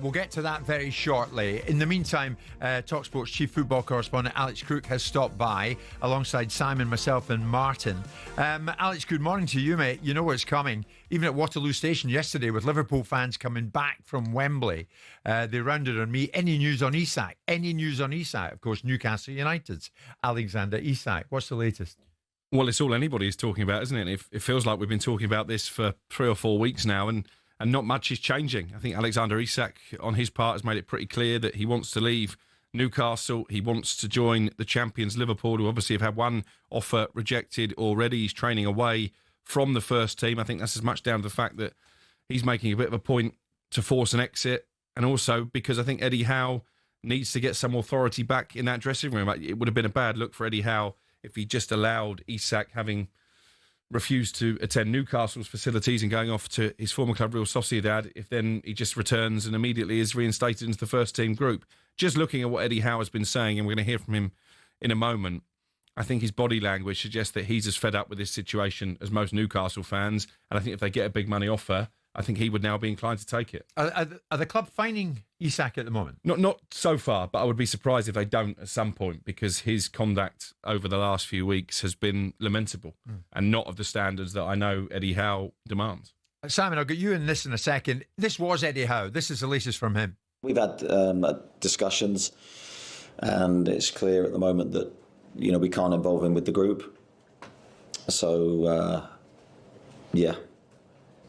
We'll get to that very shortly. In the meantime, talkSPORT's chief football correspondent Alex Crook has stopped by alongside Simon, myself and Martin. Alex, good morning to you, mate. You know what's coming. Even at Waterloo Station yesterday with Liverpool fans coming back from Wembley, they rounded on me. Any news on Isak? Any news on Isak? Of course, Newcastle United's Alexander Isak. What's the latest? Well, it's all anybody's talking about, isn't it? It feels like we've been talking about this for 3 or 4 weeks now, and not much is changing. I think Alexander Isak, on his part, has made it pretty clear that he wants to leave Newcastle. He wants to join the champions Liverpool, who obviously have had one offer rejected already. He's training away from the first team. I think that's as much down to the fact that he's making a bit of a point to force an exit, and also because I think Eddie Howe needs to get some authority back in that dressing room. It would have been a bad look for Eddie Howe if he just allowed Isak, having refused to attend Newcastle's facilities and going off to his former club Real Sociedad, if then he just returns and immediately is reinstated into the first team group. Just looking at what Eddie Howe has been saying, and we're going to hear from him in a moment, I think his body language suggests that he's as fed up with this situation as most Newcastle fans, and I think if they get a big money offer, I think he would now be inclined to take it. Are the club finding Isak at the moment? Not so far, but I would be surprised if they don't at some point, because his conduct over the last few weeks has been lamentable and not of the standards that I know Eddie Howe demands. Simon, I'll get you in this in a second. This was Eddie Howe. This is the latest from him. We've had discussions, and it's clear at the moment that we can't involve him with the group. So, yeah.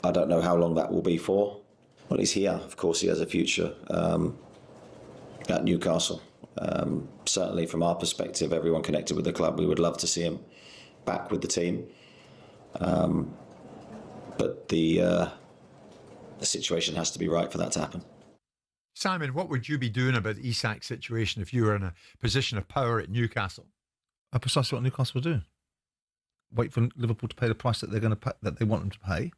I don't know how long that will be for. Well, he's here. Of course, he has a future at Newcastle. Certainly, from our perspective, everyone connected with the club, we would love to see him back with the team. But the situation has to be right for that to happen. Simon, what would you be doing about the Isak's situation if you were in a position of power at Newcastle? Precisely what Newcastle will do. Wait for Liverpool to pay the price that they're going to pay, that they want them to pay,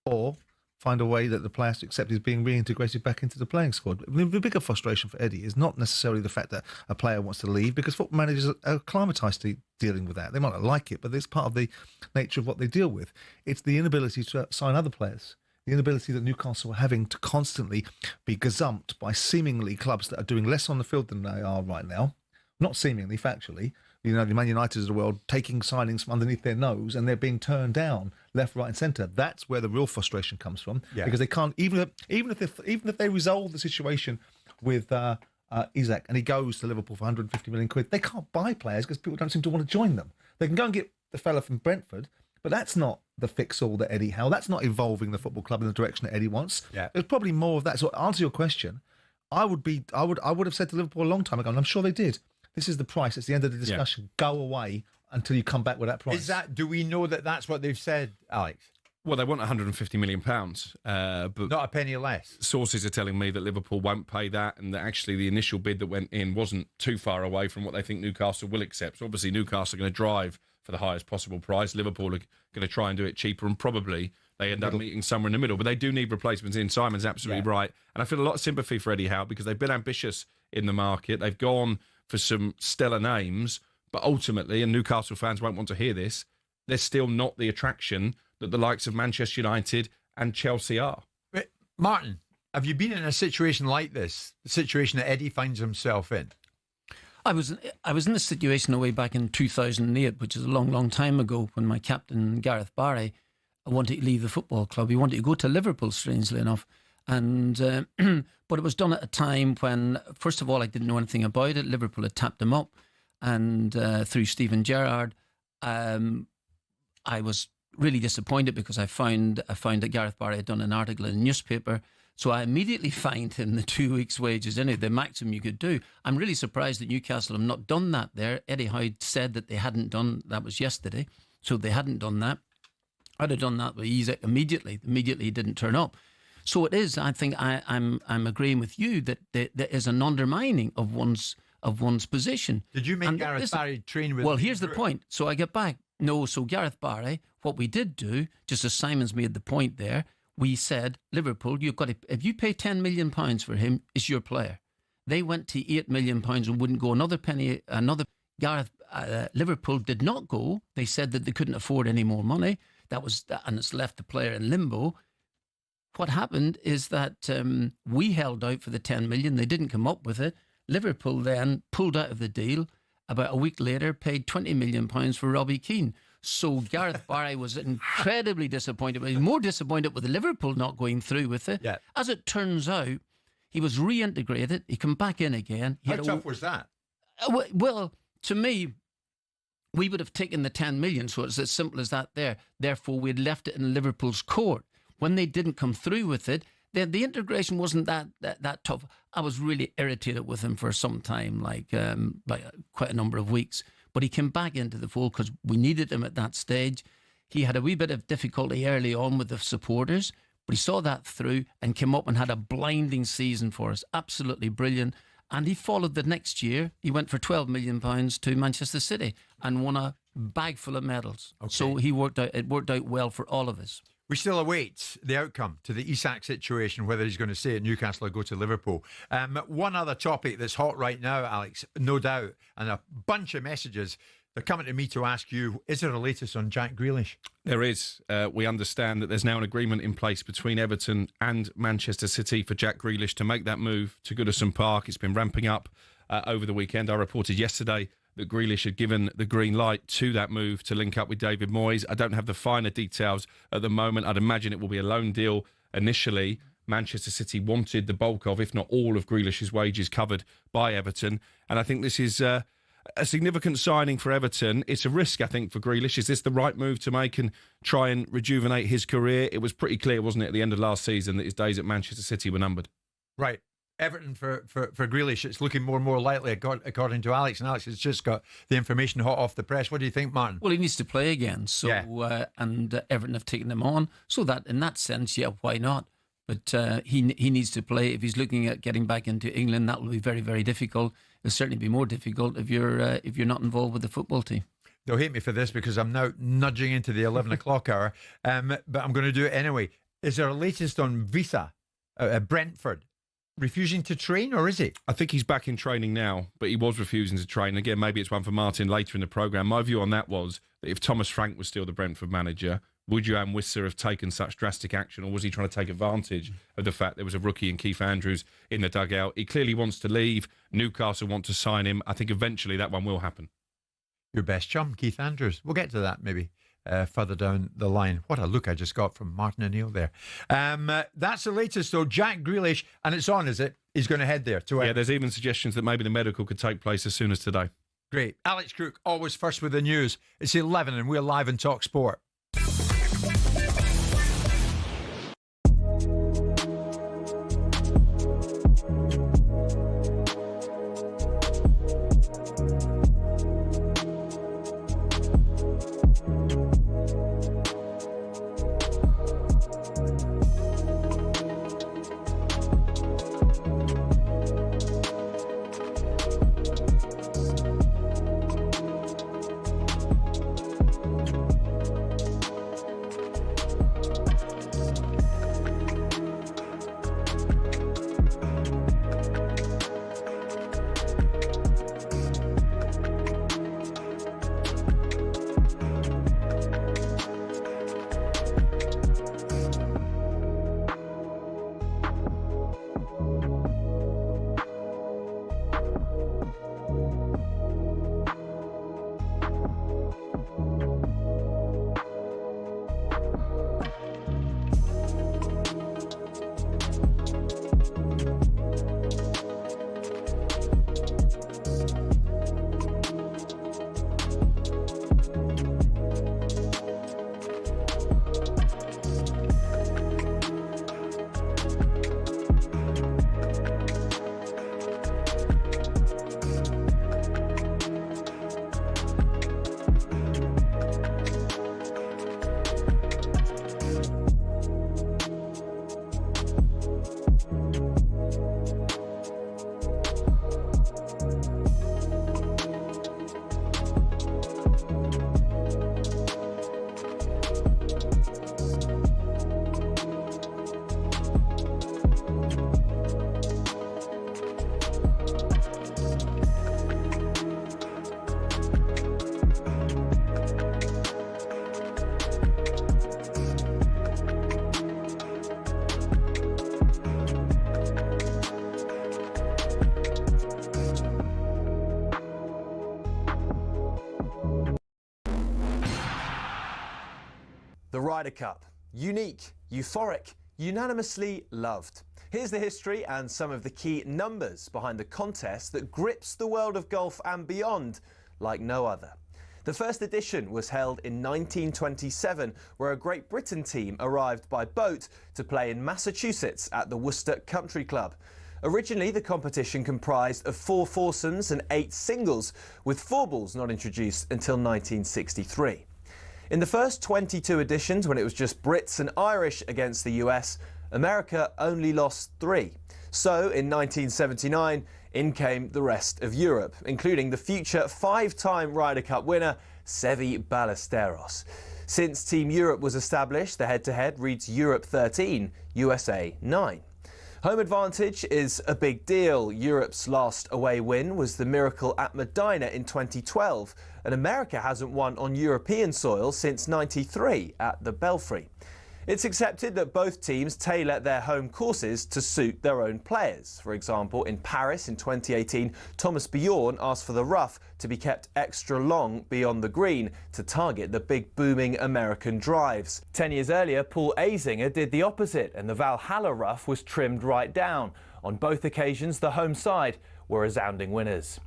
or find a way that the player has to accept is being reintegrated back into the playing squad. The bigger frustration for Eddie is not necessarily the fact that a player wants to leave, because football managers are acclimatised to dealing with that. They might not like it, but it's part of the nature of what they deal with. It's the inability to sign other players. The inability that Newcastle are having to constantly be gazumped by seemingly clubs that are doing less on the field than they are right now. Not seemingly, factually. The Man United of the world taking signings from underneath their nose, and they're being turned down left, right, and centre. That's where the real frustration comes from, because they can't even if they resolve the situation with Isak and he goes to Liverpool for 150 million quid, they can't buy players because people don't seem to want to join them. They can go and get the fella from Brentford, but that's not the fix-all that Eddie Howe. That's not evolving the football club in the direction that Eddie wants. Yeah. There's probably more of that. So to answer your question, I would have said to Liverpool a long time ago, and I'm sure they did, this is the price. It's the end of the discussion. Yeah. Go away until you come back with that price. Do we know that that's what they've said, Alex? Well, they want £150 million, but not a penny less. Sources are telling me that Liverpool won't pay that, and that actually the initial bid that went in wasn't too far away from what they think Newcastle will accept. So obviously Newcastle are going to drive for the highest possible price. Liverpool are going to try and do it cheaper, and probably they end up meeting somewhere in the middle. But they do need replacements in. Simon's absolutely right. And I feel a lot of sympathy for Eddie Howe, because they've been ambitious in the market. They've gone for some stellar names, but ultimately, and Newcastle fans won't want to hear this, they're still not the attraction that the likes of Manchester United and Chelsea are. But Martin, have you been in a situation like this, the situation that Eddie finds himself in? I was in a situation way back in 2008, which is a long, long time ago, when my captain, Gareth Barry, wanted to leave the football club. He wanted to go to Liverpool, strangely enough. And but it was done at a time when, first of all, I didn't know anything about it. Liverpool had tapped him up, and through Stephen Gerrard, I was really disappointed, because I found that Gareth Barry had done an article in a newspaper. So I immediately fined him the 2 weeks' wages, the maximum you could do. I'm really surprised that Newcastle have not done that there. Eddie Howe said that they hadn't done that. Was yesterday, so they hadn't done that. I'd have done that with Isak immediately. Immediately, he didn't turn up. So it is. I think I'm agreeing with you that there is an undermining of one's position. Did you make Gareth Barry train with? Well, here's the point. So I get back. No, so Gareth Barry, what we did do, just as Simon's made the point there, we said, Liverpool, you've got to, if you pay £10 million for him, it's your player. They went to £8 million and wouldn't go another penny. Liverpool did not go. They said that they couldn't afford any more money. And it's left the player in limbo. What happened is that we held out for the 10 million. They didn't come up with it. Liverpool then pulled out of the deal. About a week later, paid £20 million for Robbie Keane. So Gareth Barry was incredibly disappointed. But he was more disappointed with Liverpool not going through with it. Yeah. As it turns out, he was reintegrated. He came back in again. How tough was that? Well, to me, we would have taken the 10 million. So it's as simple as that there. Therefore, we had left it in Liverpool's court. When they didn't come through with it, the integration wasn't that tough. I was really irritated with him for some time, like quite a number of weeks. But he came back into the fold because we needed him at that stage. He had a wee bit of difficulty early on with the supporters, but he saw that through and came up and had a blinding season for us. Absolutely brilliant. And he followed the next year. He went for £12 million to Manchester City and won a bag full of medals. Okay. So it worked out well for all of us. We still await the outcome to the Isak situation, whether he's going to stay at Newcastle or go to Liverpool. One other topic that's hot right now, Alex, no doubt, and a bunch of messages. They're coming to me to ask you, is there a latest on Jack Grealish? There is. We understand that there's now an agreement in place between Everton and Manchester City for Jack Grealish to make that move to Goodison Park. It's been ramping up over the weekend. I reported yesterday that Grealish had given the green light to that move to link up with David Moyes. I don't have the finer details at the moment. I'd imagine it will be a loan deal initially. Manchester City wanted the bulk of, if not all, of Grealish's wages covered by Everton. And I think this is a significant signing for Everton. It's a risk, I think, for Grealish. Is this the right move to make and try and rejuvenate his career? It was pretty clear, wasn't it, at the end of last season that his days at Manchester City were numbered. Right. Everton for Grealish, it's looking more and more likely, according to Alex. And Alex has just got the information hot off the press. What do you think, Martin? Well, he needs to play again. So, yeah. And Everton have taken him on. So that, in that sense, yeah, why not? But he needs to play. If he's looking at getting back into England, that will be very, very difficult. It'll certainly be more difficult if you're not involved with the football team. They'll hate me for this because I'm now nudging into the 11 o'clock hour, but I'm going to do it anyway. Is there a latest on Vita at Brentford? Refusing to train, or is he? I think he's back in training now, but he was refusing to train. Again, maybe it's one for Martin later in the programme. My view on that was that if Thomas Frank was still the Brentford manager, would Johan Wissa have taken such drastic action, or was he trying to take advantage of the fact there was a rookie in Keith Andrews in the dugout? He clearly wants to leave. Newcastle want to sign him. I think eventually that one will happen. Your best chum, Keith Andrews. We'll get to that maybe further down the line. What a look I just got from Martin O'Neill there. That's the latest, though. Jack Grealish, and it's on, is it? He's going to head there. Yeah, there's even suggestions that maybe the medical could take place as soon as today. Great. Alex Crook, always first with the news. It's 11 and we're live on talkSPORT. Ryder Cup. Unique, euphoric, unanimously loved. Here's the history and some of the key numbers behind the contest that grips the world of golf and beyond like no other. The first edition was held in 1927, where a Great Britain team arrived by boat to play in Massachusetts at the Worcester Country Club. Originally, the competition comprised of 4 foursomes and 8 singles, with 4 balls not introduced until 1963. In the first 22 editions, when it was just Brits and Irish against the US, America only lost 3. So, in 1979, in came the rest of Europe, including the future 5-time Ryder Cup winner, Seve Ballesteros. Since Team Europe was established, the head-to-head reads Europe 13, USA 9. Home advantage is a big deal. Europe's last away win was the miracle at Medina in 2012, and America hasn't won on European soil since '93 at the Belfry. It's accepted that both teams tailor their home courses to suit their own players. For example, in Paris in 2018, Thomas Bjorn asked for the rough to be kept extra long beyond the green to target the big booming American drives. 10 years earlier, Paul Azinger did the opposite, and the Valhalla rough was trimmed right down. On both occasions, the home side were resounding winners.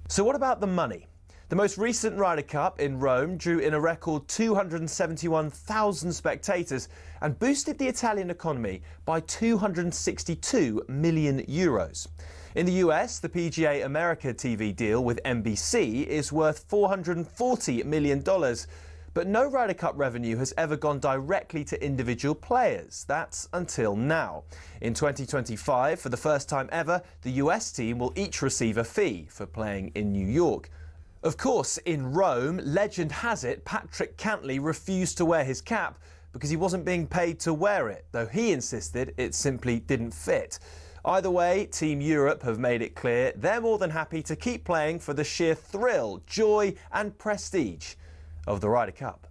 So what about the money? The most recent Ryder Cup in Rome drew in a record 271,000 spectators and boosted the Italian economy by €262 million. In the US, the PGA America TV deal with NBC is worth $440 million. But no Ryder Cup revenue has ever gone directly to individual players. That's until now. In 2025, for the first time ever, the US team will each receive a fee for playing in New York. Of course, in Rome, legend has it Patrick Cantley refused to wear his cap because he wasn't being paid to wear it, though he insisted it simply didn't fit. Either way, Team Europe have made it clear they're more than happy to keep playing for the sheer thrill, joy and prestige of the Ryder Cup.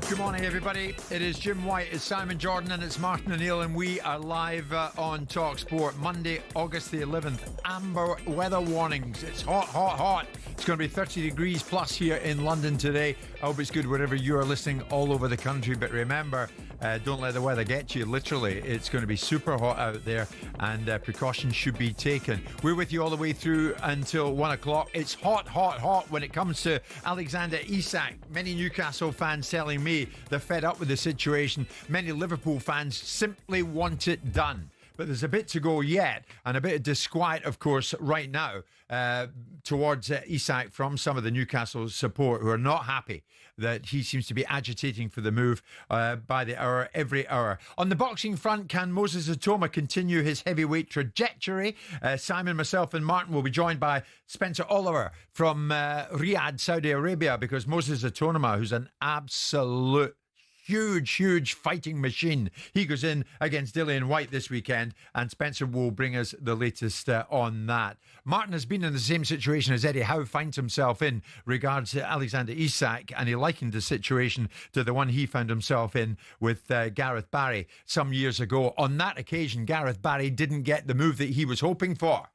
Good morning, everybody. It is Jim White, it's Simon Jordan, and it's Martin O'Neill, and we are live on talkSPORT. Monday, August the 11th. Amber weather warnings. It's hot, hot, hot. It's going to be 30 degrees plus here in London today. I hope it's good wherever you are listening all over the country. But remember, don't let the weather get you. Literally, it's going to be super hot out there, and precautions should be taken. We're with you all the way through until 1 o'clock. It's hot, hot, hot when it comes to Alexander Isak. Many Newcastle fans telling me they're fed up with the situation. Many Liverpool fans simply want it done. But there's a bit to go yet, and a bit of disquiet, of course, right now towards Isak from some of the Newcastle support who are not happy that he seems to be agitating for the move by the hour, every hour. On the boxing front, can Moses Atoma continue his heavyweight trajectory? Simon, myself and Martin will be joined by Spencer Oliver from Riyadh, Saudi Arabia, because Moses Atoma, who's an absolute huge fighting machine. He goes in against Dillian White this weekend, and Spencer will bring us the latest on that. Martin has been in the same situation as Eddie Howe finds himself in regards to Alexander Isak, and he likened the situation to the one he found himself in with Gareth Barry some years ago. On that occasion, Gareth Barry didn't get the move that he was hoping for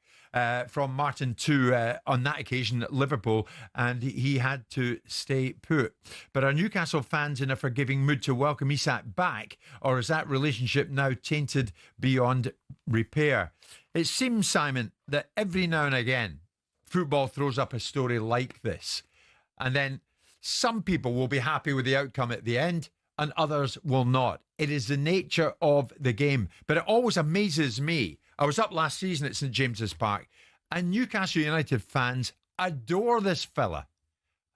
from Martin to, on that occasion, Liverpool, and he had to stay put. But are Newcastle fans in a forgiving mood to welcome Isak back, or is that relationship now tainted beyond repair? It seems, Simon, that every now and again, football throws up a story like this, and then some people will be happy with the outcome at the end and others will not. It is the nature of the game. But it always amazes me. I was up last season at St James's Park, and Newcastle United fans adore this fella.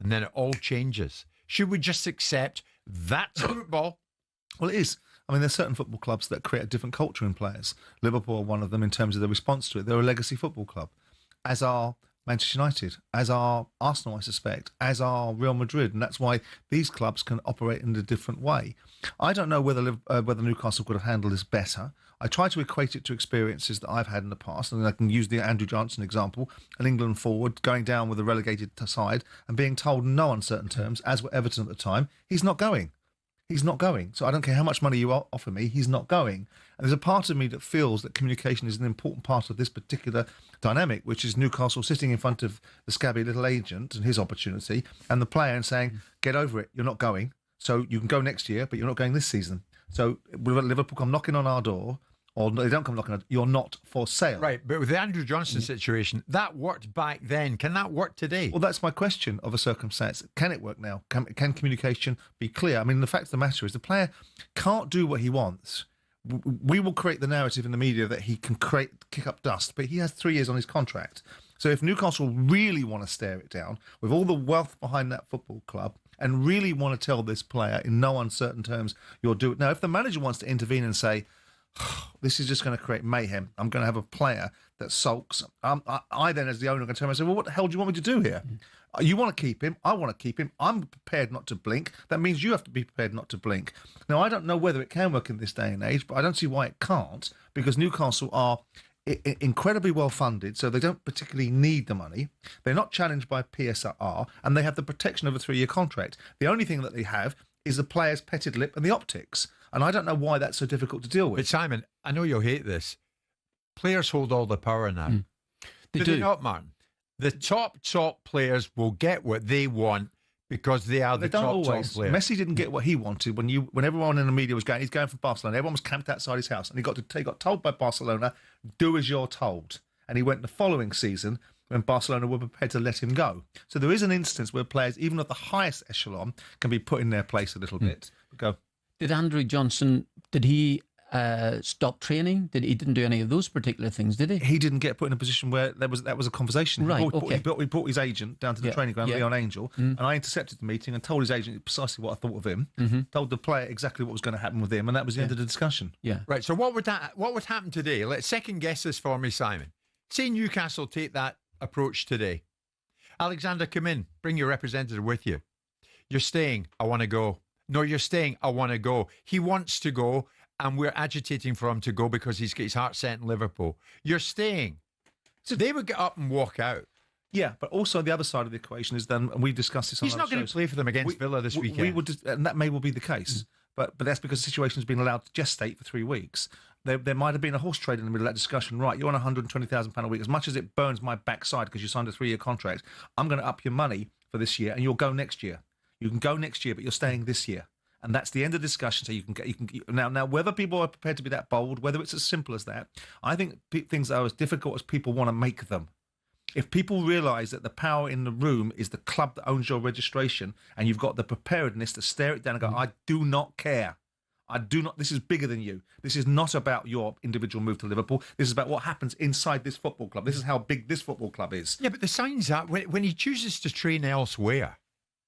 And then it all changes. Should we just accept that's football? Well, it is. I mean, there's certain football clubs that create a different culture in players. Liverpool are one of them in terms of the response to it. They're a legacy football club, as are Manchester United, as are Arsenal, I suspect, as are Real Madrid, and that's why these clubs can operate in a different way. I don't know whether Newcastle could have handled this better. I try to equate it to experiences that I've had in the past, and I can use the Andrew Johnson example, an England forward going down with a relegated side and being told in no uncertain terms, as were Everton at the time, he's not going. He's not going. So I don't care how much money you offer me, he's not going. And there's a part of me that feels that communication is an important part of this particular dynamic, which is Newcastle sitting in front of the scabby little agent and his opportunity, and the player and saying, get over it, you're not going. So you can go next year, but you're not going this season. So will Liverpool come knocking on our door, or they don't come knocking on, you're not for sale. Right, but with the Andrew Johnson situation, that worked back then. Can that work today? Well, that's my question of a circumstance. Can it work now? Can communication be clear? I mean, the fact of the matter is the player can't do what he wants. We will create the narrative in the media that he can kick up dust, but he has 3 years on his contract. So if Newcastle really want to stare it down, with all the wealth behind that football club, and really want to tell this player in no uncertain terms, you'll do it. Now, if the manager wants to intervene and say, this is just going to create mayhem, I'm going to have a player that sulks, I then, as the owner, are going to turn around and say, well, what the hell do you want me to do here? You want to keep him, I want to keep him, I'm prepared not to blink. That means you have to be prepared not to blink. Now, I don't know whether it can work in this day and age, but I don't see why it can't, because Newcastle are incredibly well funded, so they don't particularly need the money. They're not challenged by PSR, and they have the protection of a 3-year contract. The only thing that they have is the player's petted lip and the optics, and I don't know why that's so difficult to deal with. But Simon, I know you'll hate this. Players hold all the power now. They do they not, Martin? The top players will get what they want because they are the top players. Messi didn't get what he wanted when everyone in the media was going, he's going for Barcelona. Everyone was camped outside his house, and he got told by Barcelona, do as you're told. And he went the following season when Barcelona were prepared to let him go. So there is an instance where players, even at the highest echelon, can be put in their place a little bit. Go. Did Andrew Johnson, did he stop training? He didn't do any of those particular things, did he? He didn't get put in a position where that was a conversation. Right, He brought his agent down to the training ground, Leon Angel, and I intercepted the meeting and told his agent precisely what I thought of him, told the player exactly what was going to happen with him, and that was the end of the discussion. Yeah. Right, so what would happen today? Let's second guess this for me, Simon. Say Newcastle take that approach today. Alexander, come in. Bring your representative with you. You're staying. I want to go. No, you're staying. I want to go. He wants to go, and we're agitating for him to go because he's got his heart set in Liverpool. You're staying. So they would get up and walk out. Yeah, but also the other side of the equation is then, and we discussed this on He's not going to play for them against Villa this weekend. And that may well be the case. But that's because the situation has been allowed to gestate for 3 weeks. There might have been a horse trade in the middle of that discussion. Right, you're on £120,000 a week. As much as it burns my backside because you signed a 3-year contract, I'm going to up your money for this year, and you'll go next year. You can go next year, but you're staying this year. And that's the end of the discussion. So you can now whether people are prepared to be that bold, whether it's as simple as that, I think things are as difficult as people want to make them. If people realise that the power in the room is the club that owns your registration, and you've got the preparedness to stare it down and go, I do not care. I do not. This is bigger than you. This is not about your individual move to Liverpool. This is about what happens inside this football club. This is how big this football club is. Yeah, but the signs are when he chooses to train elsewhere.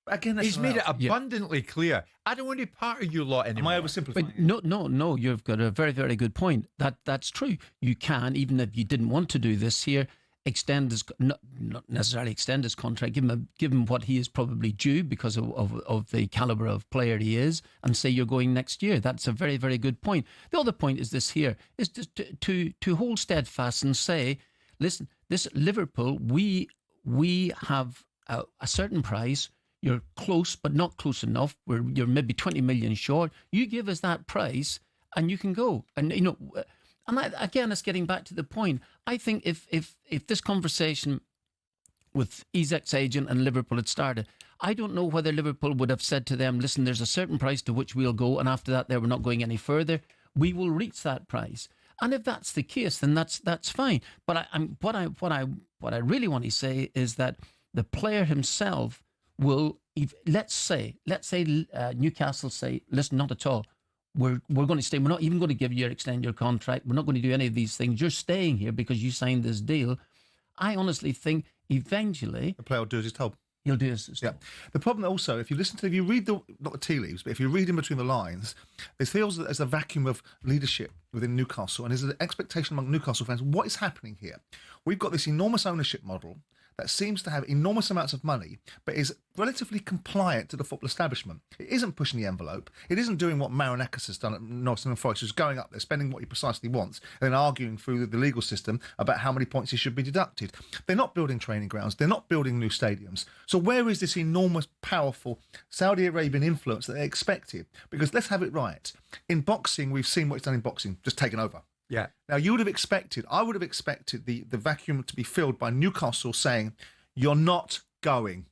Again, he's made it abundantly clear. I don't want to be part of you lot anymore. Am I oversimplifying? But no. You've got a very, very good point. That's true. You can, even if you didn't want to do this here, extend his, not necessarily extend his contract, give him what he is probably due because of the calibre of player he is, and say you're going next year. That's a very, very good point. The other point is this here, is just to hold steadfast and say, listen, this Liverpool, we have a certain price. You're close, but not close enough. You're maybe 20 million short. You give us that price and you can go. And, you know, and again, it's getting back to the point. I think if this conversation with Isak's agent and Liverpool had started, I don't know whether Liverpool would have said to them, listen, there's a certain price to which we'll go, and after that, we're not going any further. We will reach that price. And if that's the case, then that's fine. But what I really want to say is that the player himself will, let's say Newcastle say, listen, not at all. We're going to stay. We're not even going to extend your contract. We're not going to do any of these things. You're staying here because you signed this deal. I honestly think eventually the player will do as he's told. He'll do as he's told. Yeah. The problem also, if you read not the tea leaves, but if you read in between the lines, it feels that there's a vacuum of leadership within Newcastle, and there's an expectation among Newcastle fans. What is happening here? We've got this enormous ownership model that seems to have enormous amounts of money, but is relatively compliant to the football establishment. It isn't pushing the envelope. It isn't doing what Marinakis has done at Nottingham Forest, who's going up there, spending what he precisely wants, and then arguing through the legal system about how many points he should be deducted. They're not building training grounds. They're not building new stadiums. So where is this enormous, powerful Saudi Arabian influence that they expected? Because let's have it right. In boxing, we've seen what it's done in boxing, just taken over. Yeah. Now, I would have expected the vacuum to be filled by Newcastle saying, you're not going.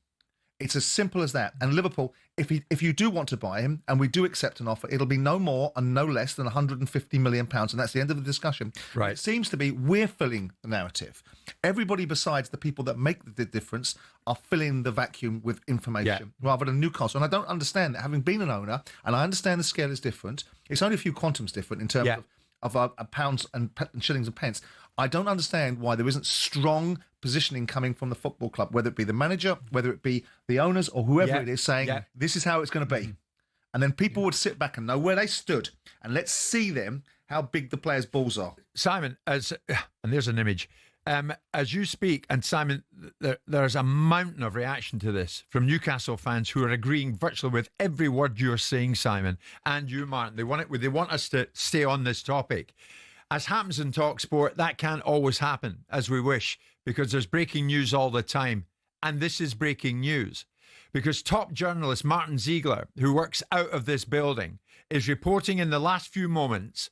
It's as simple as that. And Liverpool, if you do want to buy him, and we do accept an offer, it'll be no more and no less than £150 million, and that's the end of the discussion. Right. It seems to be we're filling the narrative. Everybody besides the people that make the difference are filling the vacuum with information rather than Newcastle. And I don't understand that. Having been an owner, and I understand the scale is different, it's only a few quantums different in terms of pounds and shillings and pence. I don't understand why there isn't strong positioning coming from the football club, whether it be the manager, whether it be the owners or whoever it is saying, this is how it's going to be. And then people would sit back and know where they stood, and let's see them, how big the players' balls are. Simon, and there's an image. As you speak, and Simon, there's a mountain of reaction to this from Newcastle fans who are agreeing virtually with every word you're saying, Simon, and you, Martin. They want us to stay on this topic. As happens in talkSPORT, that can't always happen as we wish, because there's breaking news all the time. And this is breaking news, because top journalist Martin Ziegler, who works out of this building, is reporting in the last few moments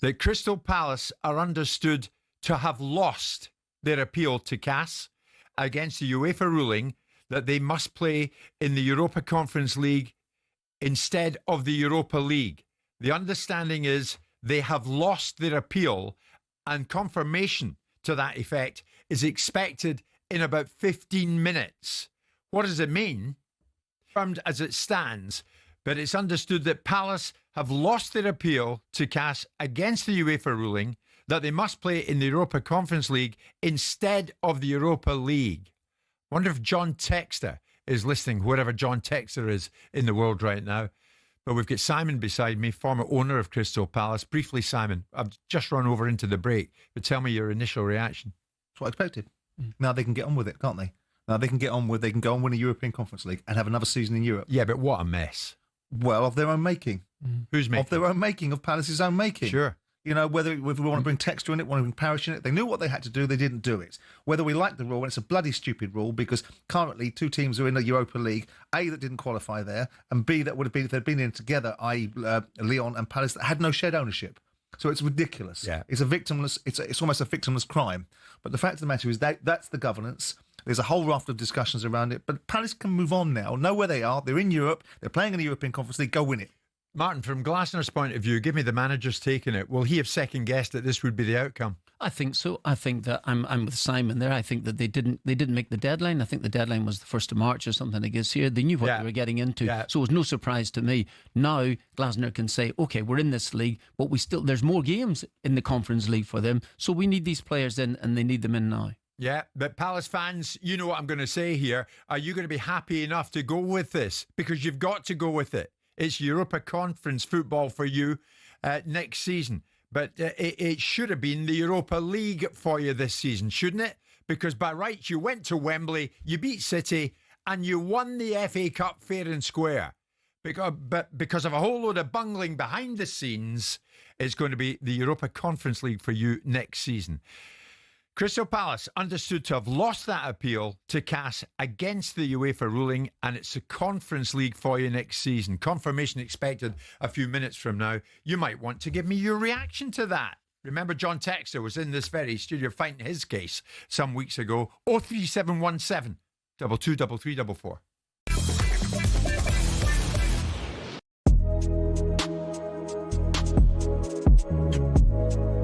that Crystal Palace are understood to have lost their appeal to CAS against the UEFA ruling that they must play in the Europa Conference League instead of the Europa League. The understanding is they have lost their appeal, and confirmation to that effect is expected in about 15 minutes. What does it mean? Confirmed as it stands, but it's understood that Palace have lost their appeal to CAS against the UEFA ruling that they must play in the Europa Conference League instead of the Europa League. Wonder if John Texter is listening, wherever John Texter is in the world right now. But we've got Simon beside me, former owner of Crystal Palace. Briefly, Simon, I've just run over into the break, but tell me your initial reaction. That's what I expected. Now they can get on with it, can't they? Now they can go and win a European Conference League and have another season in Europe. Yeah, but what a mess. Well, of their own making. Who's making? Of their own making, of Palace's own making. Sure. You know, whether we want to bring Texture in it, want to bring Parish in it, they knew what they had to do, they didn't do it. Whether we like the rule, and it's a bloody stupid rule, because currently two teams are in the Europa League, A, that didn't qualify there, and B, that would have been, if they'd been in together, i.e. Lyon and Palace, that had no shared ownership. So it's ridiculous. Yeah. It's a victimless, it's almost a victimless crime. But the fact of the matter is that's the governance. There's a whole raft of discussions around it, but Palace can move on now, know where they are, they're in Europe, they're playing in the European Conference League, go win it. Martin, from Glasner's point of view, give me the manager's take on it. Will he have second-guessed that this would be the outcome? I think so. I think that I'm with Simon there. I think that they didn't make the deadline. I think the deadline was the 1st of March or something, I guess, here. They knew what they were getting into. Yeah. So it was no surprise to me. Now Glasner can say, OK, we're in this league, but there's more games in the Conference League for them. So we need these players in, and they need them in now. Yeah, but Palace fans, you know what I'm going to say here. Are you going to be happy enough to go with this? Because you've got to go with it. It's Europa Conference football for you next season. But it should have been the Europa League for you this season, shouldn't it? Because by rights, you went to Wembley, you beat City, and you won the FA Cup fair and square. Because of a whole load of bungling behind the scenes, it's going to be the Europa Conference League for you next season. Crystal Palace understood to have lost that appeal to CAS against the UEFA ruling, and it's a Conference League for you next season. Confirmation expected a few minutes from now. You might want to give me your reaction to that. Remember, John Texter was in this very studio fighting his case some weeks ago. 03717 223344.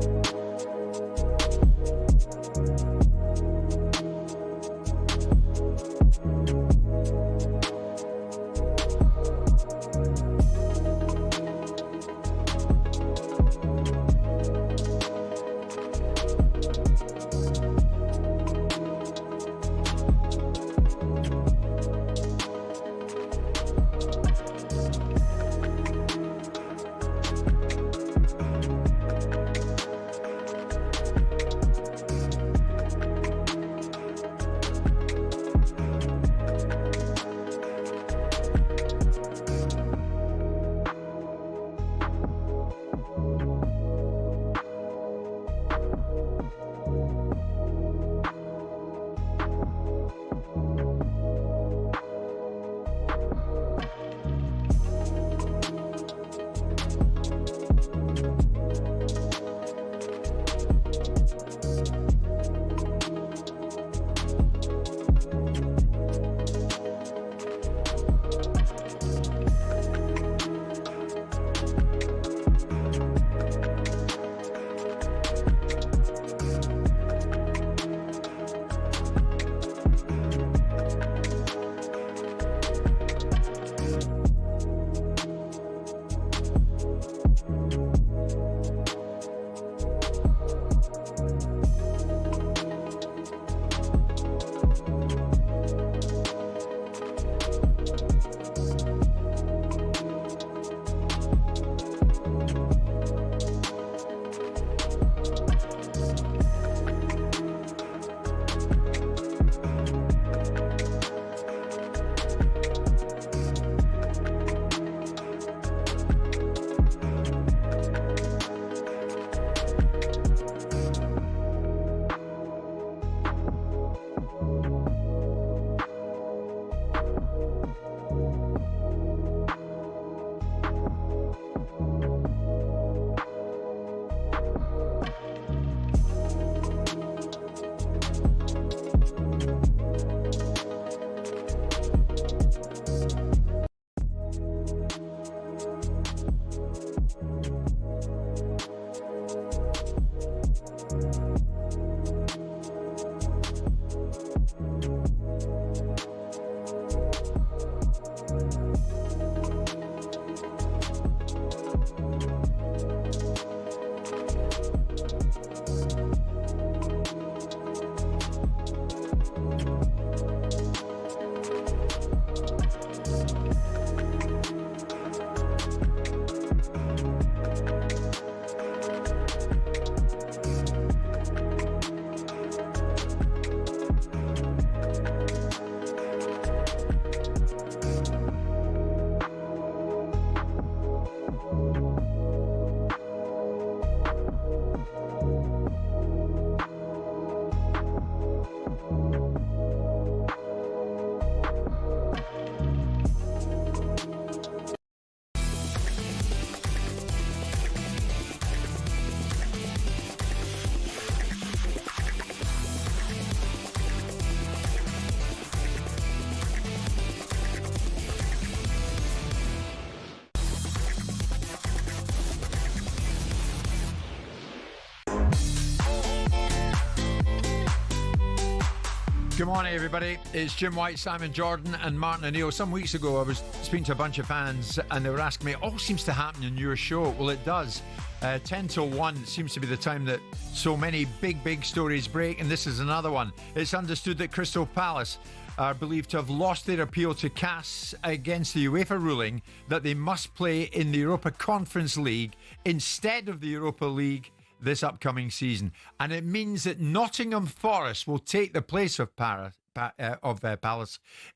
Good morning, everybody. It's Jim White, Simon Jordan and Martin O'Neill. Some weeks ago, I was speaking to a bunch of fans and they were asking me, it all seems to happen in your show. Well, it does. 10 till 1 seems to be the time that so many big stories break, and this is another one. It's understood that Crystal Palace are believed to have lost their appeal to CAS against the UEFA ruling that they must play in the Europa Conference League instead of the Europa League this upcoming season. And it means that Nottingham Forest will take the place of Palace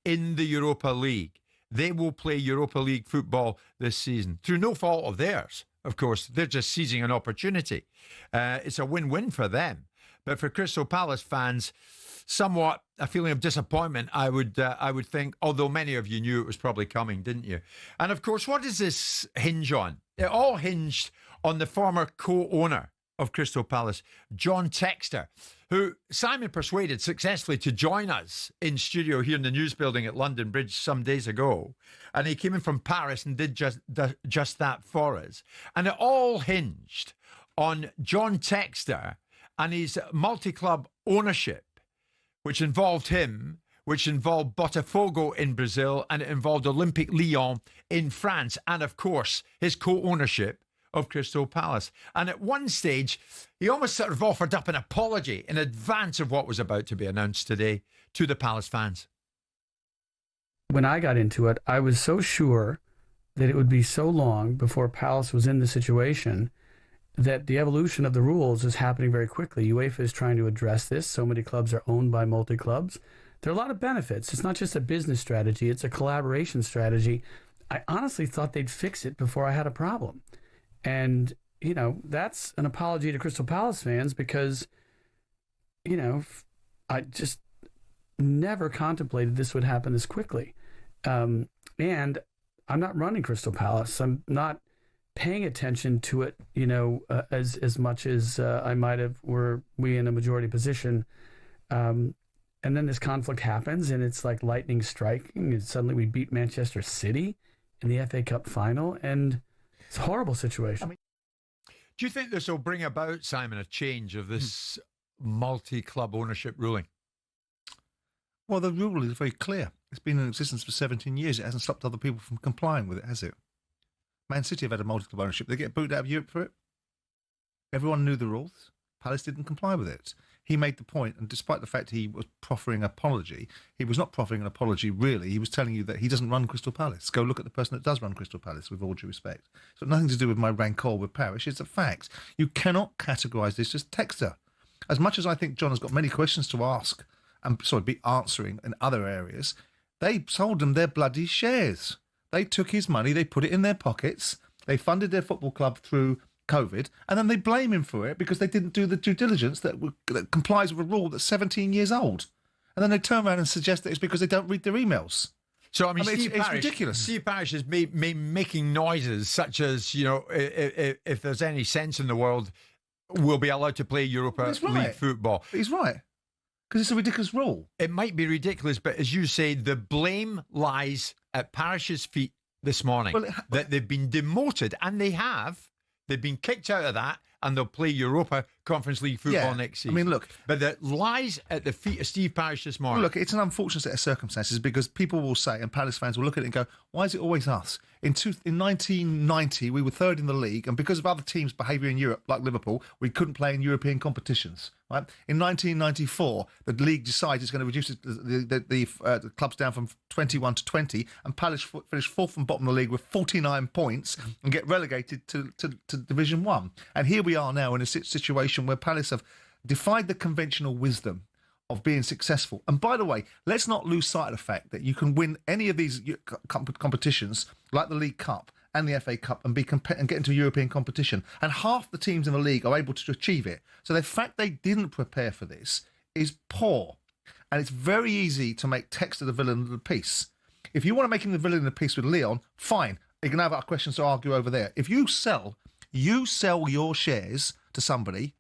in the Europa League. They will play Europa League football this season through no fault of theirs. Of course, they're just seizing an opportunity. It's a win-win for them. But for Crystal Palace fans, somewhat a feeling of disappointment, I would think, although many of you knew it was probably coming, didn't you? And of course, what does this hinge on? It all hinged on the former co-owner of Crystal Palace, John Textor, who Simon persuaded successfully to join us in studio here in the news building at London Bridge some days ago. And he came in from Paris and did just that for us. And it all hinged on John Textor and his multi-club ownership, which involved him, which involved Botafogo in Brazil, and it involved Olympique Lyon in France, and of course, his co-ownership of Crystal Palace. And at one stage, he almost sort of offered up an apology in advance of what was about to be announced today to the Palace fans. When I got into it, I was so sure that it would be so long before Palace was in the situation that the evolution of the rules is happening very quickly. UEFA is trying to address this. So many clubs are owned by multi-clubs. There are a lot of benefits. It's not just a business strategy, it's a collaboration strategy. I honestly thought they'd fix it before I had a problem. And, you know, that's an apology to Crystal Palace fans because, you know, I just never contemplated this would happen this quickly. And I'm not running Crystal Palace. I'm not paying attention to it, you know, as much as I might have were we in a majority position. And then this conflict happens and it's like lightning striking. And suddenly we beat Manchester City in the FA Cup final. And it's a horrible situation. Do you think this will bring about, Simon, a change of this multi-club ownership ruling? Well, the rule is very clear. It's been in existence for 17 years. It hasn't stopped other people from complying with it, has it? Man City have had a multi-club ownership. They get booted out of Europe for it. Everyone knew the rules. Palace didn't comply with it. He made the point, and despite the fact he was proffering an apology, he was not proffering an apology, really. He was telling you that he doesn't run Crystal Palace. Go look at the person that does run Crystal Palace, with all due respect. It's got nothing to do with my rancor with Parish. It's a fact. You cannot categorise this as Textor. As much as I think John has got many questions to ask, and be answering in other areas, they sold them their bloody shares. They took his money, they put it in their pockets, they funded their football club through COVID, and then they blame him for it because they didn't do the due diligence that complies with a rule that's 17 years old. And then they turn around and suggest that it's because they don't read their emails. So, I mean, it's ridiculous. Steve Parish is making noises such as, you know, if there's any sense in the world, we'll be allowed to play Europa League football. But he's right. Because it's a ridiculous rule. It might be ridiculous, but as you say, the blame lies at Parish's feet this morning. That they've been demoted, and they have. They've been kicked out of that, and they'll play Europa Conference League football next season. I mean, look. But that lies at the feet of Steve Parish this morning. Look, it's an unfortunate set of circumstances because people will say, and Palace fans will look at it and go, why is it always us? In 1990, we were third in the league, and because of other teams' behaviour in Europe, like Liverpool, we couldn't play in European competitions. Right? In 1994, the league decided it's going to reduce the clubs down from 21 to 20, and Palace finished fourth from bottom of the league with 49 points and get relegated to Division 1. And here we are now in a situation where Palace have defied the conventional wisdom of being successful. And by the way, let's not lose sight of the fact that you can win any of these competitions, like the League Cup and the FA Cup, and get into European competition. And half the teams in the league are able to achieve it. So the fact they didn't prepare for this is poor. And it's very easy to make Textor the villain of the piece. If you want to make him the villain of the piece with Leon, fine. You can have our questions to argue over there. If you sell your shares to somebody,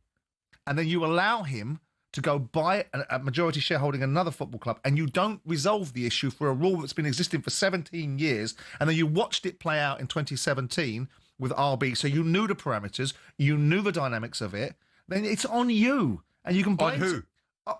and then you allow him to go buy a majority shareholding in another football club, and you don't resolve the issue for a rule that's been existing for 17 years, and then you watched it play out in 2017 with RB, so you knew the parameters, you knew the dynamics of it, then it's on you. And you can blame... On who?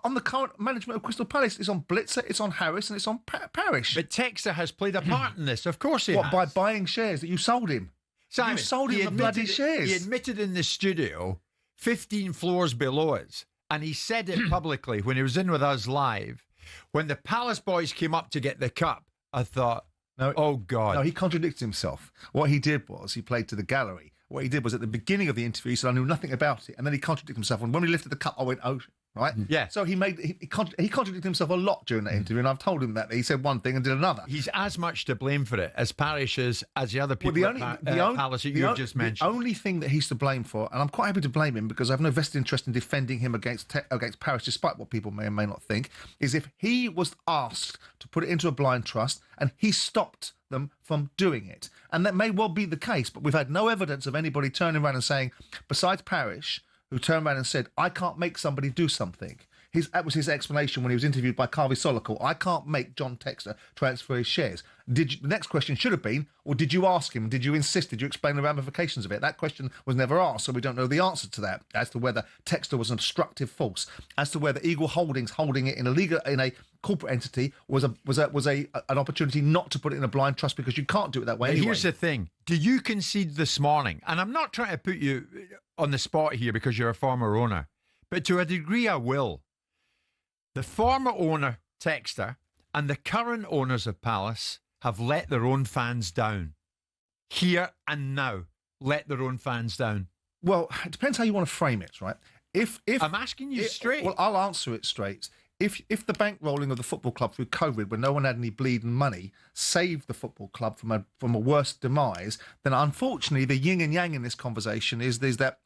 on the current management of Crystal Palace. It's on Blitzer, it's on Harris, and it's on Parish. But Textor has played a part in this. Of course he has. By buying shares that you sold him? Simon, you sold him the bloody shares. He admitted in the studio, 15 floors below us, and he said it publicly when he was in with us live. When the Palace boys came up to get the cup, I thought, oh, God. No, he contradicted himself. What he did was he played to the gallery. What he did was at the beginning of the interview, he said, I knew nothing about it. And then he contradicted himself. And when we lifted the cup, I went, oh, right? Yeah. So he contradicted himself a lot during that interview. And I've told him that he said one thing and did another. He's as much to blame for it as Parish is, as the other people at Palace that you've just mentioned. The only thing that he's to blame for, and I'm quite happy to blame him because I have no vested interest in defending him against Parish, despite what people may or may not think, is if he was asked to put it into a blind trust and he stopped them from doing it. And that may well be the case, but we've had no evidence of anybody turning around and saying, besides Parish, who turned around and said, I can't make somebody do something. That was his explanation when he was interviewed by Carvey Solokal. I can't make John Textor transfer his shares. The next question should have been, or did you ask him? Did you insist? Did you explain the ramifications of it? That question was never asked, so we don't know the answer to that, as to whether Textor was an obstructive force, as to whether Eagle Holdings holding it in a corporate entity was an opportunity not to put it in a blind trust, because you can't do it that way anyway. Here's the thing. Do you concede this morning, and I'm not trying to put you on the spot here because you're a former owner, but to a degree I will. The former owner, Textor, and the current owners of Palace have let their own fans down. Here and now, let their own fans down. Well, it depends how you want to frame it, right? If I'm asking you straight. Well, I'll answer it straight. If the bankrolling of the football club through COVID, when no one had any bleeding money, saved the football club from a worse demise, then unfortunately the yin and yang in this conversation is there's that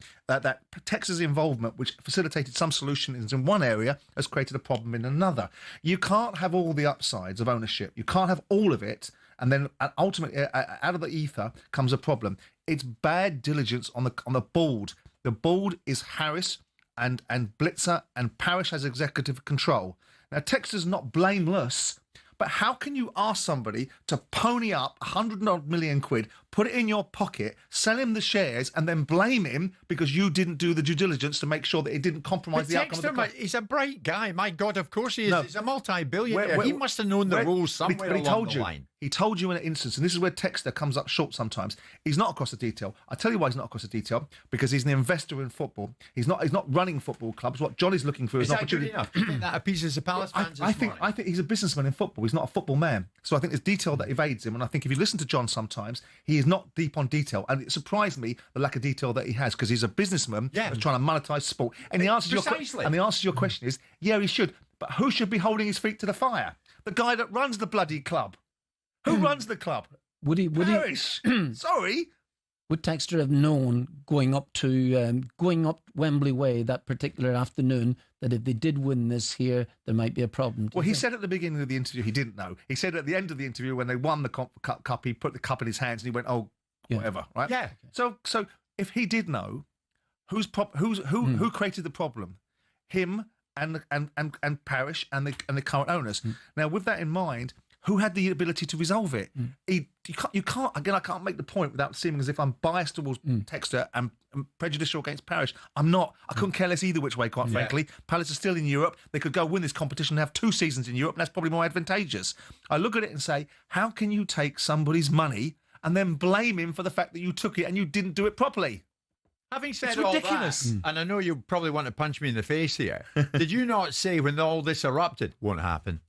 Texas involvement, which facilitated some solutions in one area, has created a problem in another. You can't have all the upsides of ownership. You can't have all of it, and then ultimately out of the ether comes a problem. It's bad diligence on the board. The board is Harris and Blitzer, and Parish has executive control. Now, Textor's not blameless, but how can you ask somebody to pony up 100 million quid, put it in your pocket, sell him the shares, and then blame him because you didn't do the due diligence to make sure that it didn't compromise the outcome of the club? He's a bright guy. My God, of course he is. No. He's a multi-billionaire. He must have known the rules somewhere along the line. He told you in an instance, and this is where Textor comes up short sometimes. He's not across the detail. I'll tell you why he's not across the detail, because he's an investor in football. He's not running football clubs. What John is looking for is an opportunity. Enough? Do you think that appeases the Palace fans? I think he's a businessman in football. He's not a football man. So I think there's detail that evades him. And I think if you listen to John sometimes, he is not deep on detail. And it surprised me the lack of detail that he has, because he's a businessman who's trying to monetize sport. And the answer to your question is, yeah, he should. But who should be holding his feet to the fire? The guy that runs the bloody club. Who runs the club? Would he? Sorry. Would Textor have known going up Wembley Way that particular afternoon that if they did win this here, there might be a problem? Well, he said at the beginning of the interview he didn't know. He said at the end of the interview when they won the cup, he put the cup in his hands and he went, "Oh, whatever." Right? Yeah. So if he did know, who created the problem? Him and Parish and the current owners. Now, with that in mind, who had the ability to resolve it? You can't. Again, I can't make the point without seeming as if I'm biased towards Textor and prejudicial against Parish. I'm not. I couldn't care less either which way, quite frankly. Palace are still in Europe. They could go win this competition and have 2 seasons in Europe, and that's probably more advantageous. I look at it and say, how can you take somebody's money and then blame him for the fact that you took it and you didn't do it properly? Having said it's all ridiculous. That, and I know you probably want to punch me in the face here, did you not say when all this erupted, won't happen?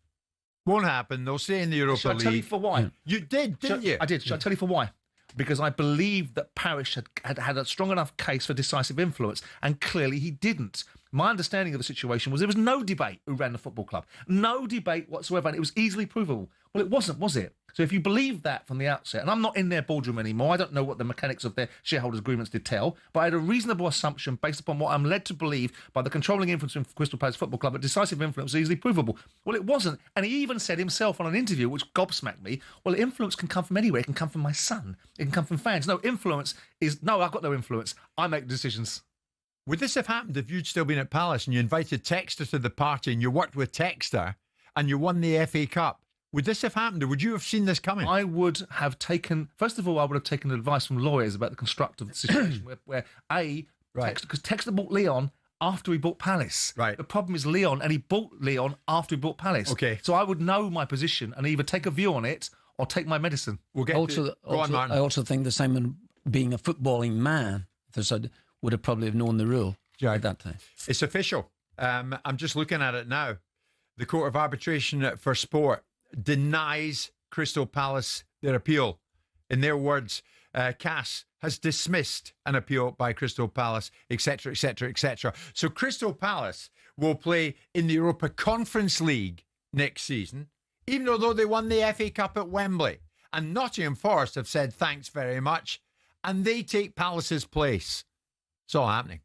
Won't happen. They'll stay in the Europa League. Shall I tell you for why? You did, didn't you? I did. Shall I tell you for why? Because I believe that Parish had a strong enough case for decisive influence, and clearly he didn't. My understanding of the situation was there was no debate who ran the football club. No debate whatsoever, and it was easily provable. Well, it wasn't, was it? So if you believe that from the outset, and I'm not in their boardroom anymore, I don't know what the mechanics of their shareholders' agreements did tell, but I had a reasonable assumption based upon what I'm led to believe by the controlling influence of Crystal Palace Football Club that decisive influence was easily provable. Well, it wasn't. And he even said himself on an interview, which gobsmacked me, well, influence can come from anywhere. It can come from my son. It can come from fans. No, influence is, no, I've got no influence. I make decisions. Would this have happened if you'd still been at Palace and you invited Textor to the party and you worked with Textor and you won the FA Cup? Would this have happened, or would you have seen this coming? I would have taken, first of all, I would have taken advice from lawyers about the construct of the situation where because Textor bought Leon after he bought Palace. Right. The problem is Leon, and he bought Leon after he bought Palace. Okay. So I would know my position and either take a view on it or take my medicine. We'll get I also think that Simon, being a footballing man, would have probably have known the rule at that time. It's official. I'm just looking at it now. The Court of Arbitration for Sport denies Crystal Palace their appeal. In their words, CAS has dismissed an appeal by Crystal Palace, etc., etc., etc. So Crystal Palace will play in the Europa Conference League next season, even though they won the FA Cup at Wembley. And Nottingham Forest have said thanks very much, and they take Palace's place. It's all happening.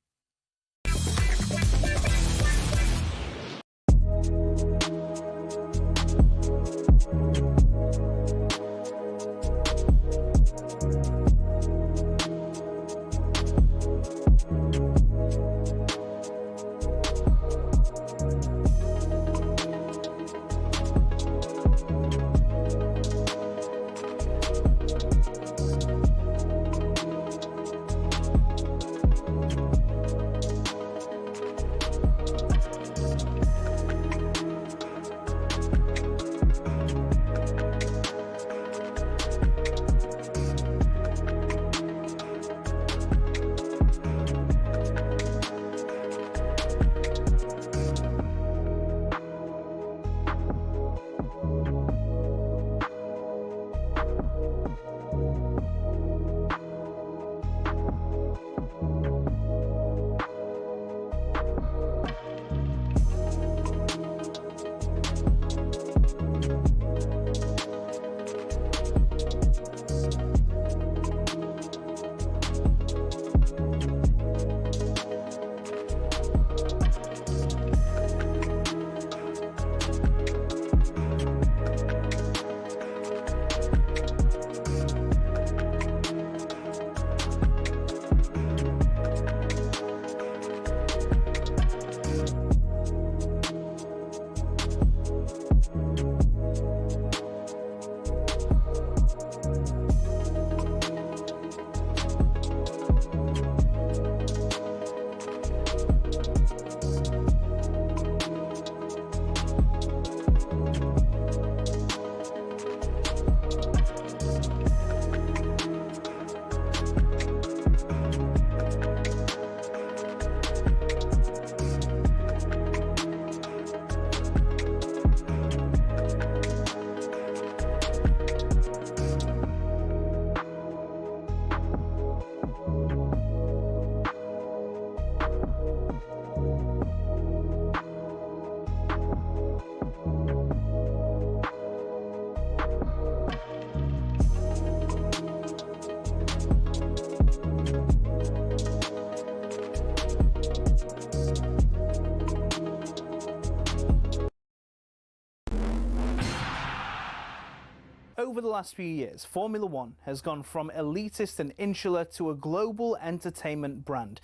Over the last few years, Formula One has gone from elitist and insular to a global entertainment brand.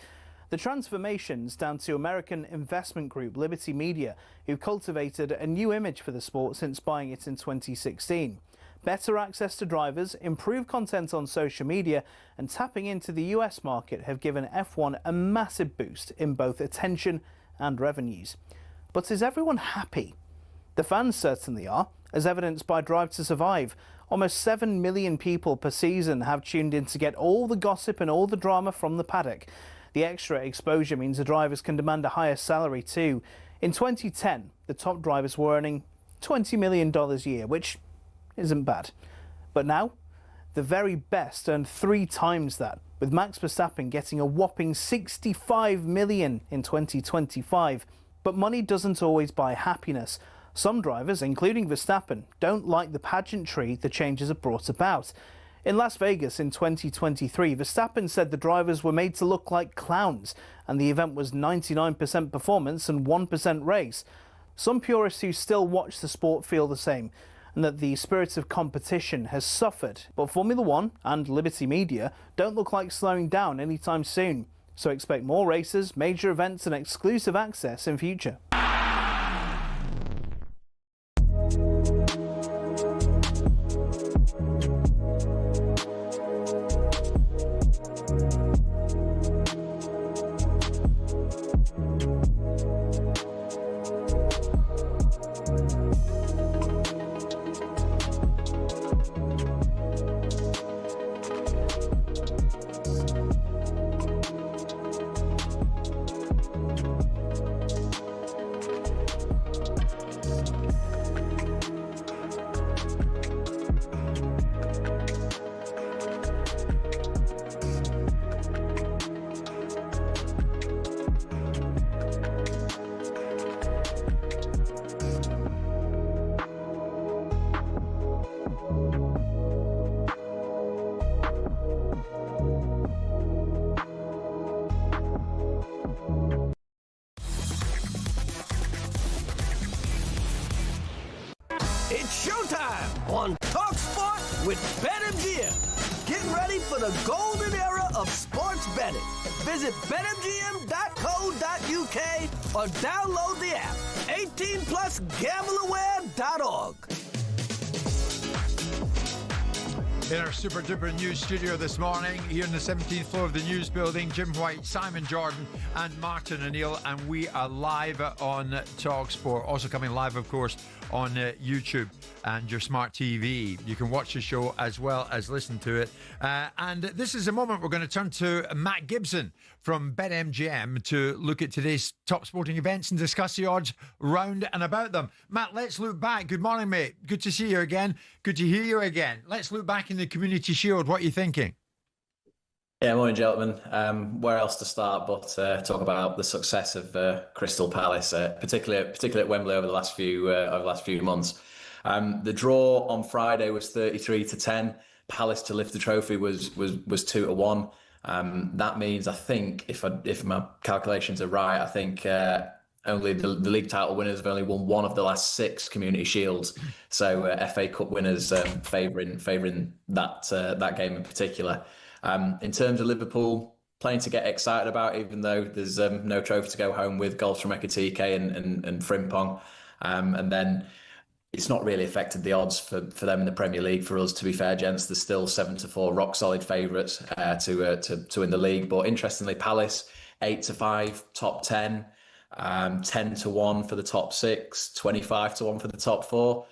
The transformation's down to American investment group Liberty Media, who cultivated a new image for the sport since buying it in 2016. Better access to drivers, improved content on social media, and tapping into the US market have given F1 a massive boost in both attention and revenues. But is everyone happy? The fans certainly are, as evidenced by Drive to Survive. Almost 7 million people per season have tuned in to get all the gossip and all the drama from the paddock. The extra exposure means the drivers can demand a higher salary too. In 2010, the top drivers were earning $20 million a year, which isn't bad. But now, the very best earn 3 times that, with Max Verstappen getting a whopping $65 million in 2025. But money doesn't always buy happiness. Some drivers, including Verstappen, don't like the pageantry the changes have brought about. In Las Vegas in 2023, Verstappen said the drivers were made to look like clowns, and the event was 99% performance and 1% race. Some purists who still watch the sport feel the same, and that the spirit of competition has suffered. But Formula One and Liberty Media don't look like slowing down anytime soon. So expect more races, major events and exclusive access in future. It's showtime on talkSPORT with BetMGM. Get ready for the golden era of sports betting. Visit betmgm.co.uk or download the app. 18 plus gambleaware.org. In our super duper news studio this morning, here in the 17th floor of the news building, Jim White, Simon Jordan and Martin O'Neill, and we are live on talkSPORT. Also coming live, of course, on YouTube and your smart TV. You can watch the show as well as listen to it. And this is a moment we're going to turn to Matt Gibson from BetMGM to look at today's top sporting events and discuss the odds round and about them. Matt, let's look back. Good morning, mate. Good to see you again. Good to hear you again. Let's look back in the Community Shield. What are you thinking? Yeah, morning, gentlemen. Where else to start but talk about the success of Crystal Palace, particularly at Wembley over the last few months. The draw on Friday was 33-10. Palace to lift the trophy was 2-1. That means, I think, if my calculations are right, I think only the league title winners have only won one of the last 6 Community Shields. So FA Cup winners favouring that game in particular. In terms of Liverpool, plenty to get excited about, even though there's no trophy to go home with, goals from Ekitike and Frimpong. And then it's not really affected the odds for them in the Premier League. For us, to be fair, gents, there's still 7-4 rock solid favourites to win the league. But interestingly, Palace 8-5 top 10, 10-1 for the top 6, 25-1 for the top 4.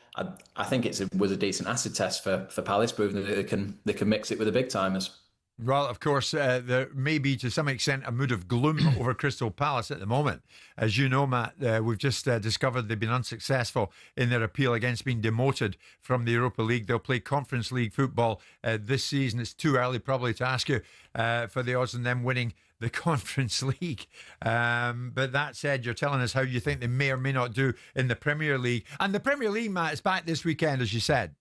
I think it was a decent acid test for Palace, proving that they can mix it with the big timers. Well, of course, there may be, to some extent, a mood of gloom over Crystal Palace at the moment. As you know, Matt, we've just discovered they've been unsuccessful in their appeal against being demoted from the Europa League. They'll play Conference League football this season. It's too early probably to ask you for the odds on them winning the Conference League. But that said, you're telling us how you think they may or may not do in the Premier League. And the Premier League, Matt, is back this weekend, as you said.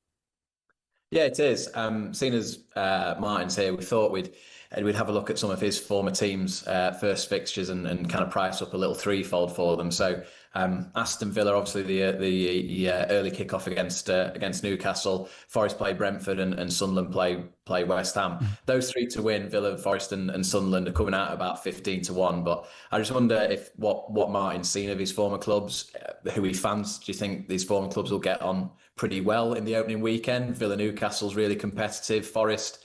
Yeah, it is. Seeing as Martin's here, we thought we'd have a look at some of his former teams' first fixtures and kind of price up a little threefold for them. So Aston Villa, obviously the early kickoff against Newcastle. Forest play Brentford and Sunderland play West Ham. Those 3 to win, Villa, Forest and Sunderland, are coming out about 15-1. But I just wonder if what Martin's seen of his former clubs, who he fans, do you think these former clubs will get on pretty well in the opening weekend? Villa, Newcastle's really competitive. Forest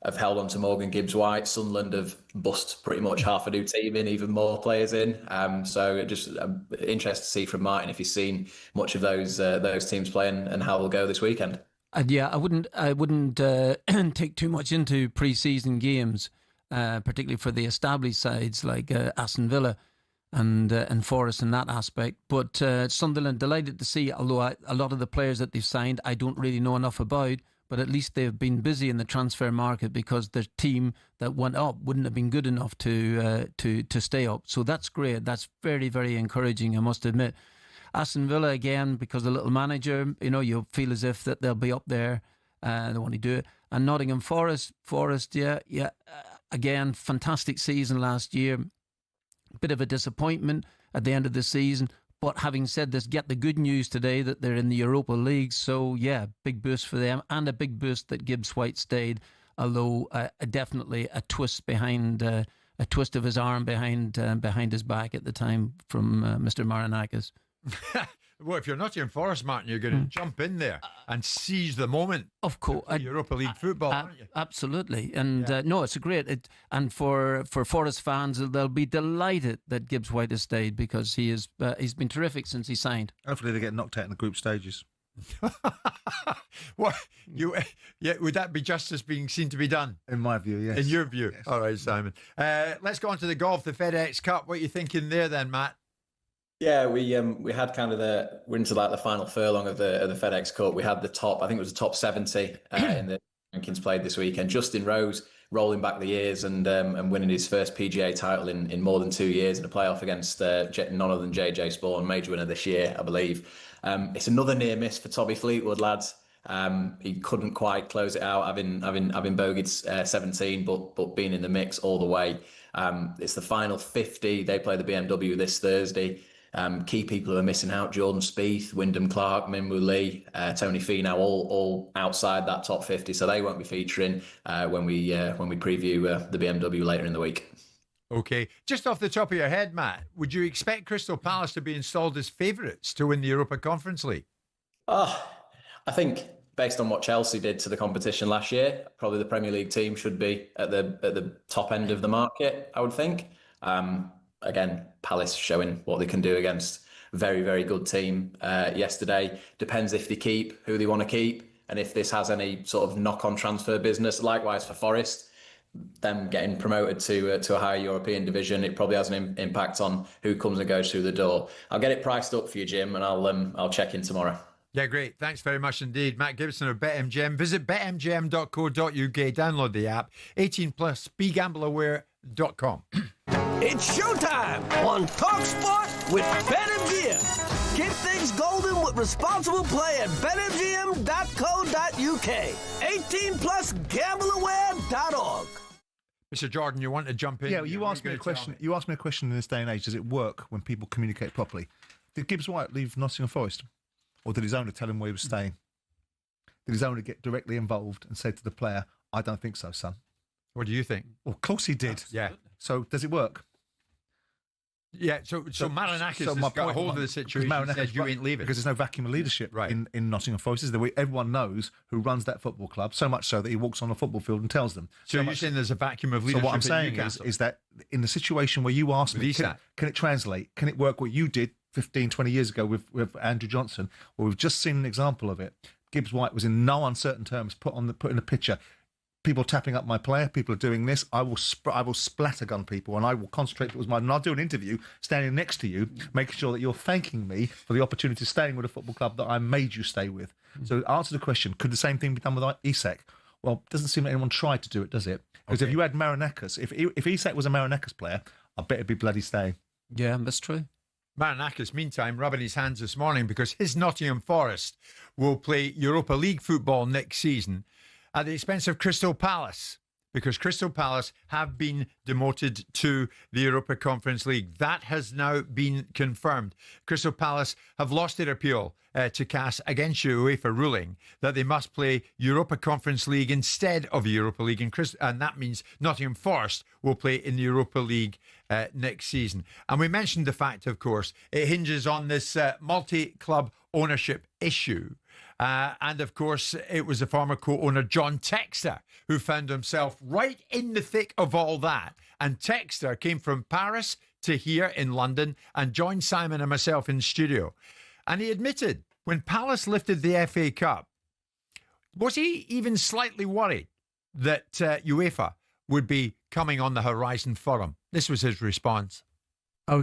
have held on to Morgan Gibbs-White. Sunderland have bust pretty much half a new team in, even more players in. So just interested to see from Martin if he's seen much of those teams playing and how they'll go this weekend. Yeah, I wouldn't take too much into pre-season games, particularly for the established sides like Aston Villa and Forest in that aspect. But Sunderland, delighted to see, although a lot of the players that they've signed I don't really know enough about, but at least they've been busy in the transfer market, because the team that went up wouldn't have been good enough to stay up. So that's great. That's very, very encouraging, I must admit. Aston Villa, again, because the little manager, you feel as if that they'll be up there. They want to do it. And Nottingham Forest, again, fantastic season last year. Bit of a disappointment at the end of the season. But having said this, get the good news today that they're in the Europa League. So, yeah, big boost for them, and a big boost that Gibbs-White stayed, although definitely a twist of his arm behind his back at the time from Mr. Marinakis. Well, if you're Nottingham Forest, Martin, you're going to jump in there and seize the moment. Of course. Europa League football, aren't you? Absolutely. And no, it's a great... and for Forest fans, they'll be delighted that Gibbs-White has stayed, because he's been terrific since he signed. Hopefully they get knocked out in the group stages. What would that be justice being seen to be done? In my view, yes. In your view? Yes. All right, Simon. Let's go on to the golf, the FedEx Cup. What are you thinking there then, Matt? Yeah, we had kind of we're into like the final furlong of the FedEx Cup. We had the top, I think it was the top 70 in the rankings played this weekend. Justin Rose rolling back the years and winning his first PGA title in more than 2 years in a playoff against none other than JJ Spawn, major winner this year, I believe. It's another near miss for Tommy Fleetwood, lads. He couldn't quite close it out, having bogeyed 17, but being in the mix all the way. It's the final 50. They play the BMW this Thursday. Key people who are missing out: Jordan Spieth, Wyndham Clark, Minwoo Lee, Tony Finau, all outside that top 50. So they won't be featuring when we preview the BMW later in the week. Okay. Just off the top of your head, Matt, would you expect Crystal Palace to be installed as favourites to win the Europa Conference League? I think based on what Chelsea did to the competition last year, probably the Premier League team should be at the top end of the market, I would think. Again, Palace showing what they can do against a very, very good team yesterday. Depends if they keep who they want to keep and if this has any sort of knock-on transfer business. Likewise for Forest, them getting promoted to a higher European division, it probably has an impact on who comes and goes through the door. I'll get it priced up for you, Jim, and I'll check in tomorrow. Yeah, great. Thanks very much indeed. Matt Gibson of BetMGM. Visit betmgm.co.uk. Download the app. 18 plus. BeGambleAware.com. It's showtime on talkSPORT with BetMGM. Keep things golden with responsible play at betmgm.co.uk. 18 plus. GambleAware.org. Mr. Jordan, you want to jump in? Yeah, you asked me a question. You asked me a question in this day and age. Does it work when people communicate properly? Did Gibbs White leave Nottingham Forest? Or did his owner tell him where he was staying? Did his owner get directly involved and say to the player, I don't think so, son? What do you think? Well, of course he did. Yeah. So does it work? Yeah, so Marinakis has got a hold of the situation and said you ain't leaving. Because there's no vacuum of leadership in Nottingham Forest. Is there? Everyone knows who runs that football club, so much so that he walks on a football field and tells them. So you're saying there's a vacuum of leadership. So what I'm saying is that in the situation where you asked me, can it translate? Can it work what you did 15, 20 years ago with Andrew Johnson? Well, we've just seen an example of it. Gibbs White was in no uncertain terms put in the picture. People tapping up my player. People are doing this. I will splattergun people, and I will concentrate. And I'll do an interview standing next to you, making sure that you're thanking me for the opportunity of staying with a football club that I made you stay with. So answer the question: could the same thing be done with Isak? Well, it doesn't seem like anyone tried to do it, does it? Because if you had Marinakis, if Isak was a Marinakis player, I bet it'd be bloody staying. Yeah, that's true. Marinakis, meantime, rubbing his hands this morning because his Nottingham Forest will play Europa League football next season at the expense of Crystal Palace, because Crystal Palace have been demoted to the Europa Conference League. That has now been confirmed. Crystal Palace have lost their appeal to CAS against the UEFA ruling that they must play Europa Conference League instead of the Europa League, and that means Nottingham Forest will play in the Europa League next season. And we mentioned the fact, of course, it hinges on this multi-club ownership issue. And of course, it was the former co-owner John Textor who found himself right in the thick of all that. And Textor came from Paris to here in London and joined Simon and myself in studio. And he admitted when Palace lifted the FA Cup, was he even slightly worried that UEFA would be coming on the horizon for him? This was his response. Oh,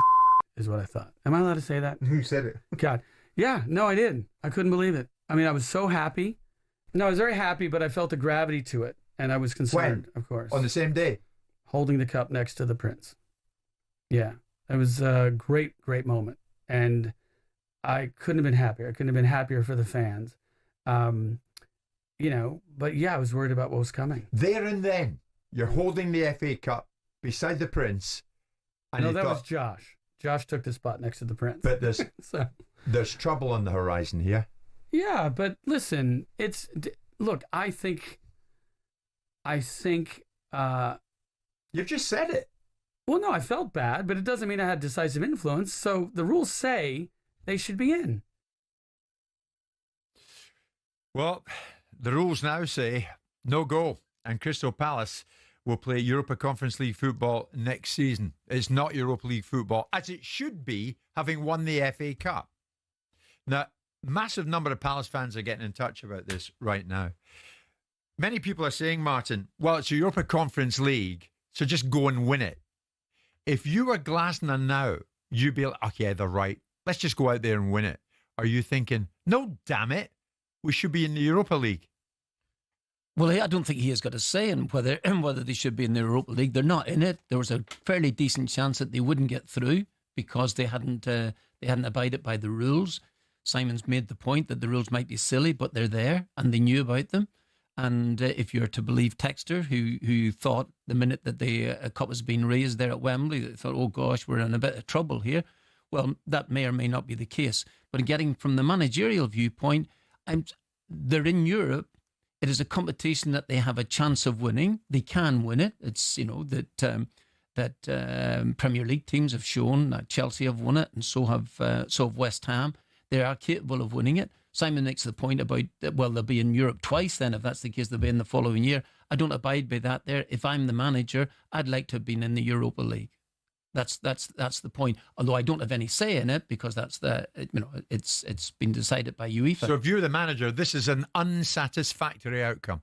is what I thought. Am I allowed to say that? Who said it? God. Yeah, no, I didn't. I couldn't believe it. I mean, I was so happy. No, I was very happy, but I felt a gravity to it. And I was concerned, of course. On the same day? Holding the cup next to the Prince. Yeah, it was a great, great moment. And I couldn't have been happier. I couldn't have been happier for the fans. But yeah, I was worried about what was coming. There and then, you're holding the FA Cup beside the Prince. And no, that was Josh. Josh took the spot next to the Prince. But there's trouble on the horizon here. Yeah, but listen, look, I think you've just said it. Well, no, I felt bad, but it doesn't mean I had decisive influence. So the rules say they should be in. Well, the rules now say no go, and Crystal Palace will play Europa Conference League football next season. It's not Europa League football, as it should be, having won the FA Cup. Now, massive number of Palace fans are getting in touch about this right now. Many people are saying, Martin, well, it's a Europa Conference League, so just go and win it. If you were Glasner now, you'd be like, oh, yeah, they're right. Let's just go out there and win it. Are you thinking, no, damn it, we should be in the Europa League? Well, I don't think he has got a say in whether they should be in the Europa League. They're not in it. There was a fairly decent chance that they wouldn't get through because they hadn't abided by the rules. Simon's made the point that the rules might be silly, but they're there and they knew about them. And if you're to believe Textor, who thought the minute that the cup was being raised there at Wembley, they thought, oh gosh, we're in a bit of trouble here. Well, that may or may not be the case. But getting from the managerial viewpoint, they're in Europe. It is a competition that they have a chance of winning. They can win it. It's, that Premier League teams have shown that Chelsea have won it, and so have West Ham. They are capable of winning it. Simon makes the point about, well, they'll be in Europe twice then. If that's the case, they'll be in the following year. I don't abide by that there. If I'm the manager, I'd like to have been in the Europa League. That's the point. Although I don't have any say in it, because it's been decided by UEFA. So if you're the manager, this is an unsatisfactory outcome.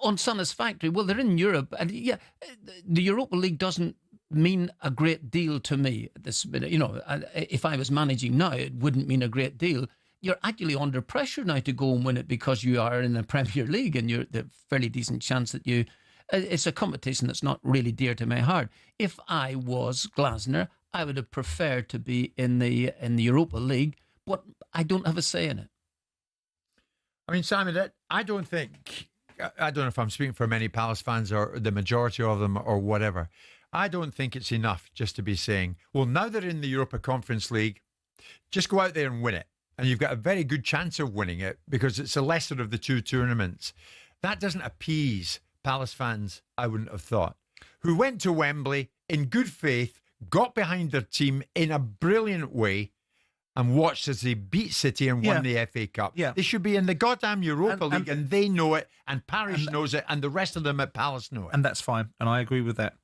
Unsatisfactory. Well, they're in Europe, and the Europa League doesn't mean a great deal to me at this minute. If I was managing now, it wouldn't mean a great deal. You're actually under pressure now to go and win it because you are in the Premier League, and you're the fairly decent chance that you. It's a competition that's not really dear to my heart. If I was Glasner, I would have preferred to be in the Europa League, but I don't have a say in it. I mean, Simon, I don't know if I'm speaking for many Palace fans or the majority of them or whatever. I don't think it's enough just to be saying, well, now they're in the Europa Conference League, just go out there and win it. And you've got a very good chance of winning it because it's the lesser of the two tournaments. That doesn't appease Palace fans, I wouldn't have thought, who went to Wembley in good faith, got behind their team in a brilliant way, and watched as they beat City and won the FA Cup. Yeah. They should be in the goddamn Europa League, and they know it, and Parish knows it, and the rest of them at Palace know it. And that's fine, and I agree with that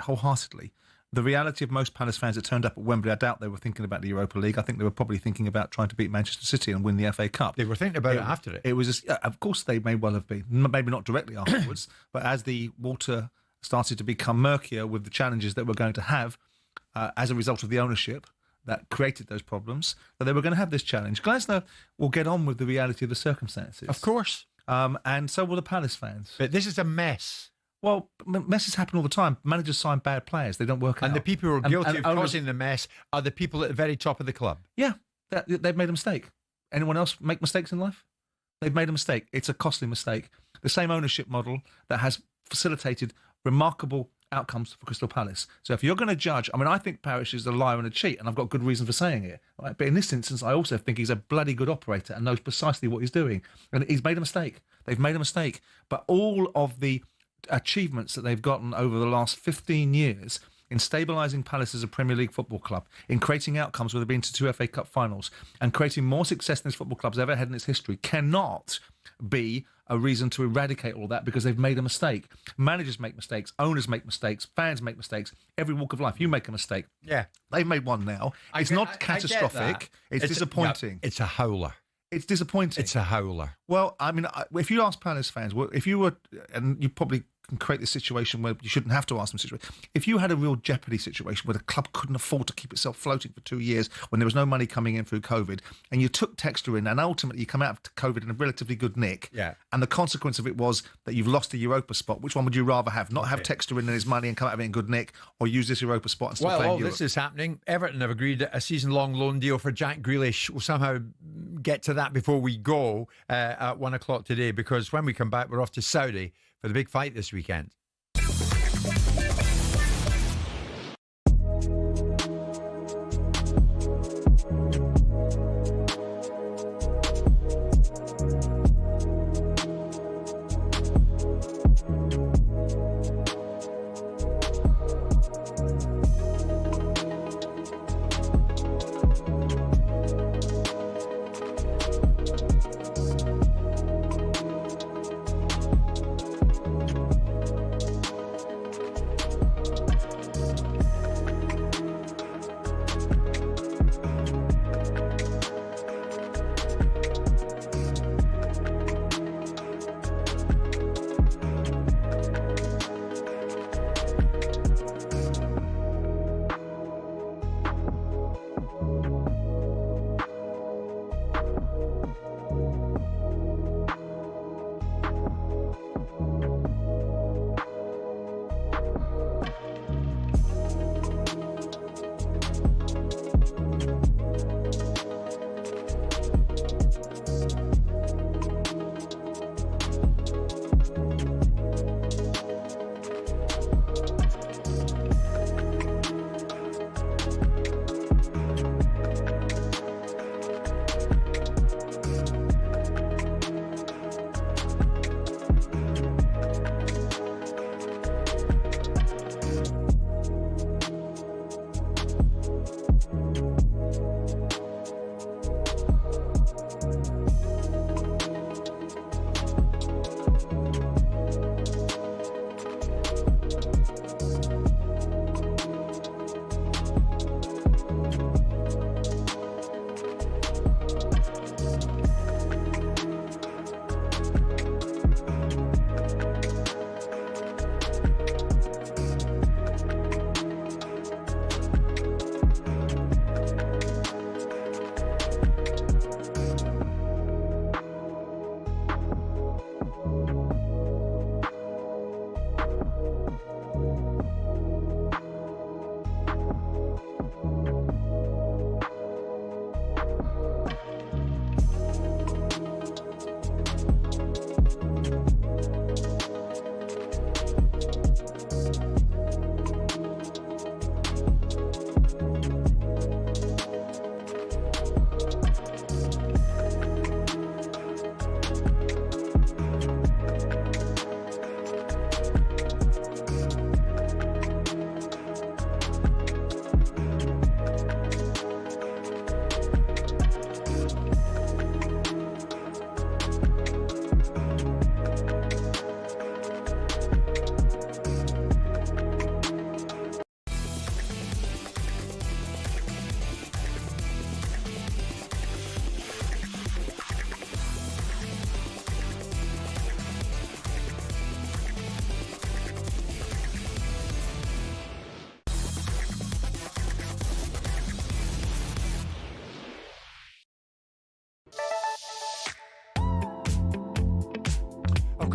wholeheartedly. The reality of most Palace fans that turned up at Wembley, I doubt they were thinking about the Europa League. I think they were probably thinking about trying to beat Manchester City and win the FA Cup. They were thinking about it after it. It was, of course, they may well have been. Maybe not directly afterwards, but as the water started to become murkier with the challenges that we're going to have as a result of the ownership that created those problems, that they were going to have this challenge. Glasner will get on with the reality of the circumstances. Of course. And so will the Palace fans. But this is a mess. Well, messes happen all the time. Managers sign bad players. They don't work out. And the people who are guilty of causing the mess are the people at the very top of the club. Yeah, they've made a mistake. Anyone else make mistakes in life? They've made a mistake. It's a costly mistake. The same ownership model that has facilitated remarkable outcomes for Crystal Palace. So if you're going to judge, I mean, I think Parish is a liar and a cheat, and I've got good reason for saying it. Right? But in this instance, I also think he's a bloody good operator and knows precisely what he's doing. And he's made a mistake. They've made a mistake. But all of the achievements that they've gotten over the last 15 years in stabilising Palace as a Premier League football club, in creating outcomes where they've been to 2 FA Cup finals, and creating more success than this football club's ever had in its history, cannot be a reason to eradicate all that, because they've made a mistake. Managers make mistakes, owners make mistakes, fans make mistakes, every walk of life. You make a mistake. Yeah. They've made one now. It's not catastrophic. It's disappointing. It's a howler. It's disappointing. It's a howler. Well, I mean, if you ask Palace fans, if you were, and you probably can create this situation where you shouldn't have to ask them situation. If you had a real jeopardy situation where the club couldn't afford to keep itself floating for 2 years, when there was no money coming in through COVID, and you took Textor in, and ultimately you come out of COVID in a relatively good nick, and the consequence of it was that you've lost the Europa spot, which one would you rather have? Not have Textor in and his money and come out of it in good nick, or use this Europa spot and still play in Europe? Well, all this is happening. Everton have agreed a season-long loan deal for Jack Grealish. We'll somehow get to that before we go at 1 o'clock today, because when we come back, we're off to Saudi for the big fight this weekend.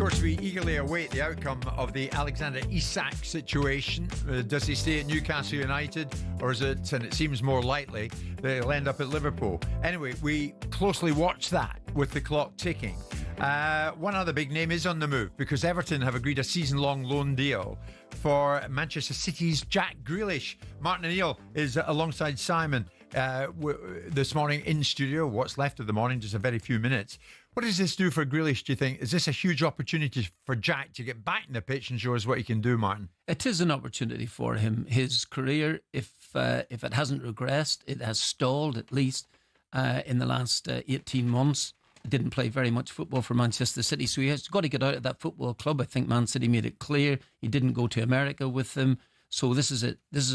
course, we eagerly await the outcome of the Alexander Isak situation. Does he stay at Newcastle United, or is it, and it seems more likely, that he'll end up at Liverpool? Anyway, we closely watch that with the clock ticking. One other big name is on the move, because Everton have agreed a season-long loan deal for Manchester City's Jack Grealish. Martin O'Neill is alongside Simon this morning in studio. What's left of the morning, just a very few minutes. What does this do for Grealish, do you think? Is this a huge opportunity for Jack to get back in the pitch and show us what he can do, Martin? It is an opportunity for him. His career, if it hasn't regressed, it has stalled at least in the last 18 months. Didn't play very much football for Manchester City, so he has got to get out of that football club. I think Man City made it clear he didn't go to America with them. So this is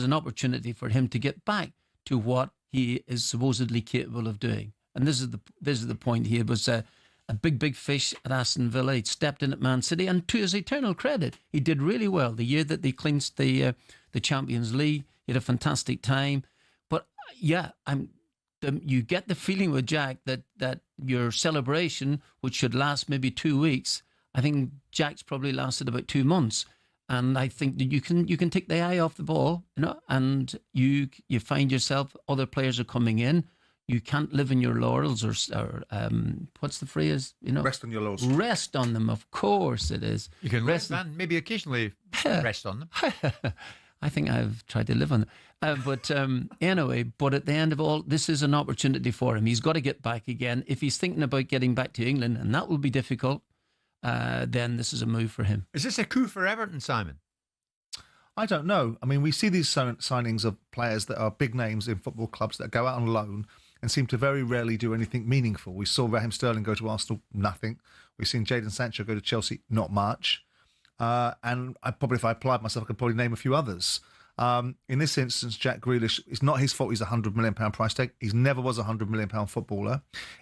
an opportunity for him to get back to what he is supposedly capable of doing. And this is the point here. Was a big fish at Aston Villa. He stepped in at Man City, and to his eternal credit, he did really well. The year that they clinched the Champions League, he had a fantastic time. But yeah, you get the feeling with Jack that your celebration, which should last maybe 2 weeks, I think Jack's probably lasted about 2 months. And I think that you can take the eye off the ball, and you find yourself, other players are coming in. You can't live in your laurels, or what's the phrase? Rest on your laurels. Rest on them, of course it is. You can rest and maybe occasionally rest on them. I think I've tried to live on them. But anyway, but at the end of all, this is an opportunity for him. He's got to get back again. If he's thinking about getting back to England, and that will be difficult, then this is a move for him. Is this a coup for Everton, Simon? I don't know. I mean, we see these signings of players that are big names in football clubs that go out on loan and seem to very rarely do anything meaningful. We saw Raheem Sterling go to Arsenal, nothing. We've seen Jadon Sancho go to Chelsea, not much. And if I applied myself, I could probably name a few others. In this instance, Jack Grealish, it's not his fault he's a £100 million price tag. He never was a £100 million footballer.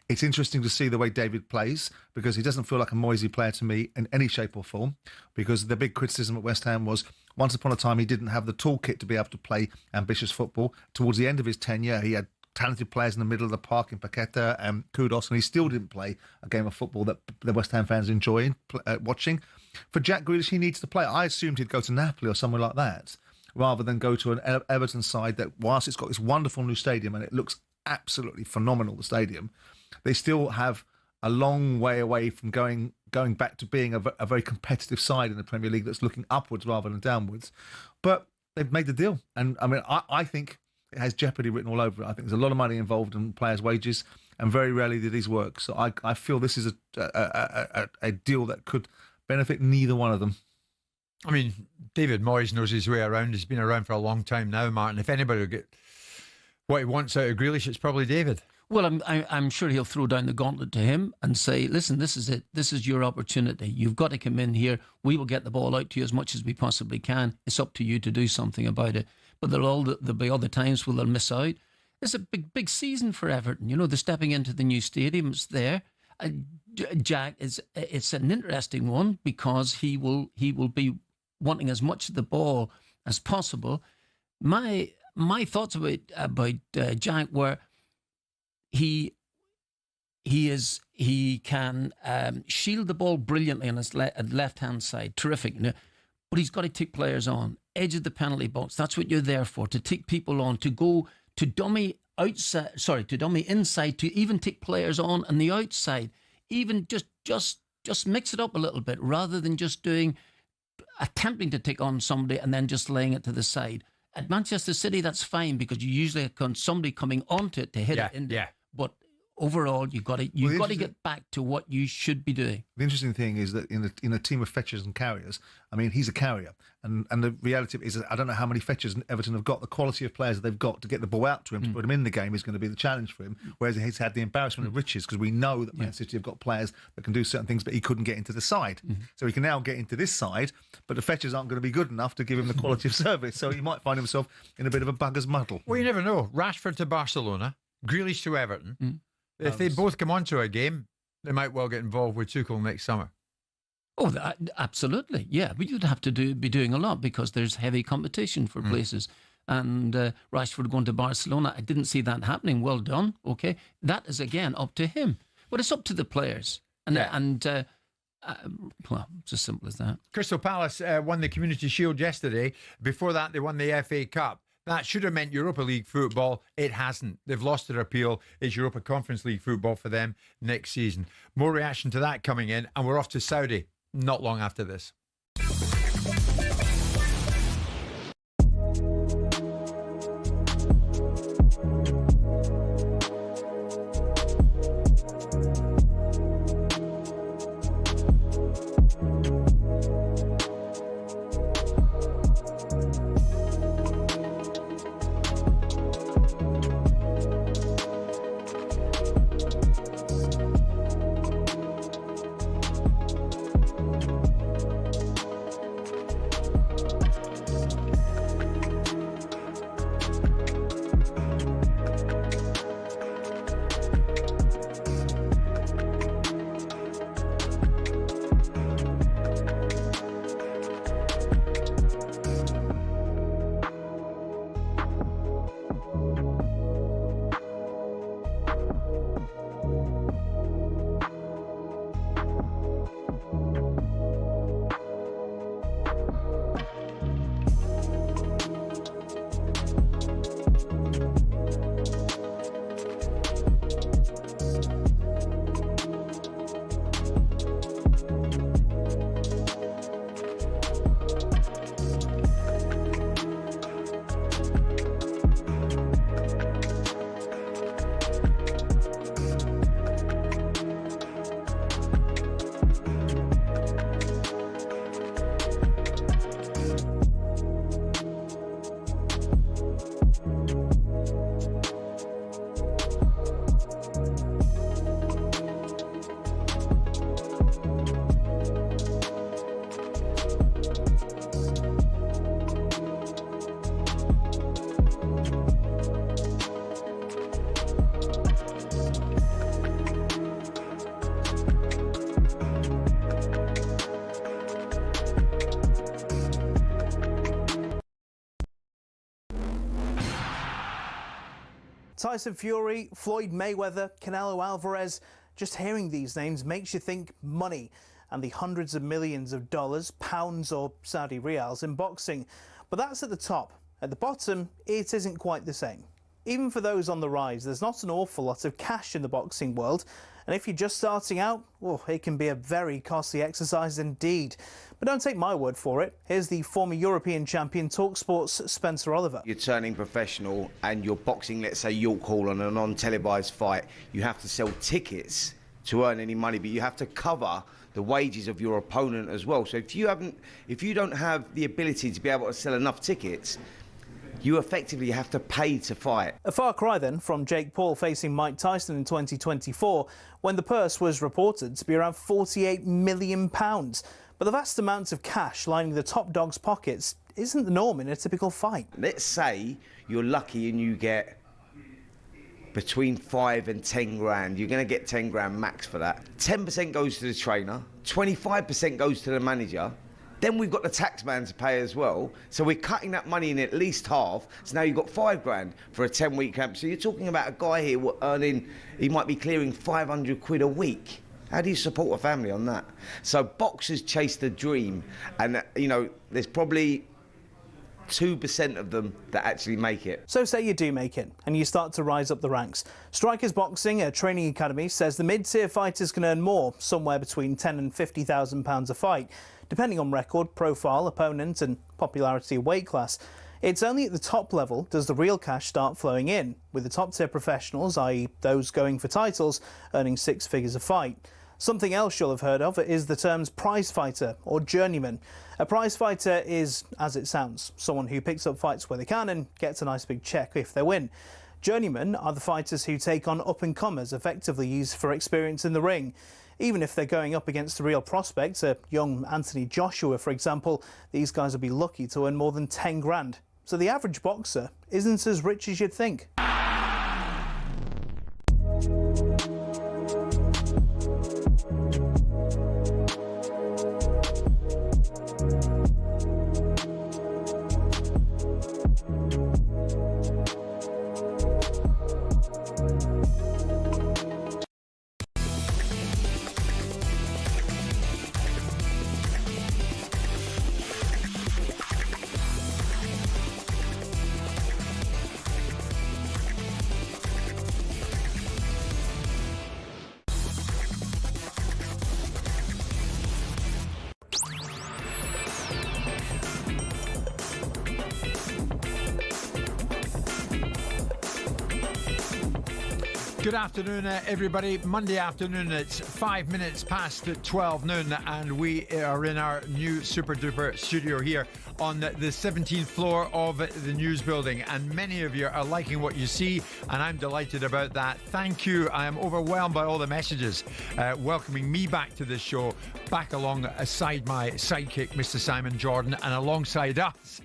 It's interesting to see the way David plays, because he doesn't feel like a Moisey player to me in any shape or form, because the big criticism at West Ham was once upon a time he didn't have the toolkit to be able to play ambitious football. Towards the end of his tenure, he had talented players in the middle of the park in Paqueta and Kudos, and he still didn't play a game of football that the West Ham fans enjoy watching. For Jack Grealish, he needs to play. I assumed he'd go to Napoli or somewhere like that, rather than go to an Everton side that, whilst it's got this wonderful new stadium and it looks absolutely phenomenal, the stadium, they still have a long way away from going back to being a very competitive side in the Premier League that's looking upwards rather than downwards. But they've made the deal. And I mean, I think it has jeopardy written all over it. I think there's a lot of money involved in players' wages, and very rarely do these work. So I feel this is a deal that could benefit neither one of them. I mean, David Moyes knows his way around. He's been around for a long time now, Martin. If anybody will get what he wants out of Grealish, it's probably David. Well, I'm sure he'll throw down the gauntlet to him and say, listen, this is it. This is your opportunity. You've got to come in here. We will get the ball out to you as much as we possibly can. It's up to you to do something about it. But there'll be other times where they'll miss out. It's a big season for Everton. They're stepping into the new stadium. It's there. Jack, it's an interesting one, because he will be wanting as much of the ball as possible. My thoughts about Jack were he can shield the ball brilliantly on his left hand side, terrific. But he's got to take players on edge of the penalty box. That's what you're there for, to take people on, to go to dummy outside. Sorry, to dummy inside, to even take players on the outside. Even just mix it up a little bit, rather than just attempting to take on somebody and then just laying it to the side. At Manchester City, that's fine, because you usually have somebody coming onto it to hit it in there. Yeah. But overall, you've got to get back to what you should be doing. The interesting thing is that in a team of fetchers and carriers, I mean, he's a carrier, and the reality is that I don't know how many fetchers Everton have got. The quality of players that they've got to get the ball out to him, to put him in the game, is going to be the challenge for him. Whereas he's had the embarrassment of riches, because we know that Man City have got players that can do certain things, but he couldn't get into the side. So he can now get into this side, but the fetchers aren't going to be good enough to give him the quality of service. So he might find himself in a bit of a bugger's muddle. Well, you never know. Rashford to Barcelona, Grealish to Everton. If they both come onto a game, they might well get involved with Tuchel next summer. Oh, absolutely, yeah. But you'd have to be doing a lot, because there's heavy competition for places. And Rashford going to Barcelona, I didn't see that happening. Well done, okay. That is, again, up to him. But it's up to the players. And Well, it's as simple as that. Crystal Palace won the Community Shield yesterday. Before that, they won the FA Cup. That should have meant Europa League football. It hasn't. They've lost their appeal. It's Europa Conference League football for them next season. More reaction to that coming in, and we're off to Saudi not long after this. Tyson Fury, Floyd Mayweather, Canelo Alvarez. Just hearing these names makes you think money and the hundreds of millions of dollars, pounds or Saudi riyals in boxing. But that's at the top. At the bottom, it isn't quite the same. Even for those on the rise, there's not an awful lot of cash in the boxing world. And if you're just starting out, well, it can be a very costly exercise indeed. But don't take my word for it. Here's the former European champion, talkSPORT's Spencer Oliver. You're turning professional and you're boxing, let's say, York Hall on a non-televised fight. You have to sell tickets to earn any money, but you have to cover the wages of your opponent as well. So if you don't have the ability to be able to sell enough tickets, you effectively have to pay to fight. A far cry then from Jake Paul facing Mike Tyson in 2024, when the purse was reported to be around £48 million. But the vast amounts of cash lining the top dog's pockets isn't the norm in a typical fight. Let's say you're lucky and you get between 5 and 10 grand. You're going to get 10 grand max for that. 10% goes to the trainer, 25% goes to the manager. Then we've got the tax man to pay as well. So we're cutting that money in at least half. So now you've got 5 grand for a 10-week camp. So you're talking about a guy here earning, he might be clearing 500 quid a week. How do you support a family on that? So boxers chase the dream. And, you know, there's probably 2% of them that actually make it. So say you do make it and you start to rise up the ranks. Strikers Boxing, a training academy, says the mid-tier fighters can earn more, somewhere between £10,000 and £50,000 a fight, depending on record, profile, opponent and popularity of weight class. It's only at the top level does the real cash start flowing in, with the top-tier professionals, i.e. those going for titles, earning 6 figures a fight. Something else you'll have heard of is the terms prize fighter or journeyman. A prize fighter is, as it sounds, someone who picks up fights where they can and gets a nice big check if they win. Journeymen are the fighters who take on up-and-comers, effectively used for experience in the ring. Even if they're going up against a real prospect, a young Anthony Joshua, for example, these guys will be lucky to earn more than 10 grand. So the average boxer isn't as rich as you'd think. Good afternoon, everybody. Monday afternoon, it's 5 minutes past 12 noon, and we are in our new super duper studio here on the 17th floor of the news building. And many of you are liking what you see, and I'm delighted about that. Thank you. I am overwhelmed by all the messages welcoming me back to this show, back alongside my sidekick, Mr. Simon Jordan, and alongside us,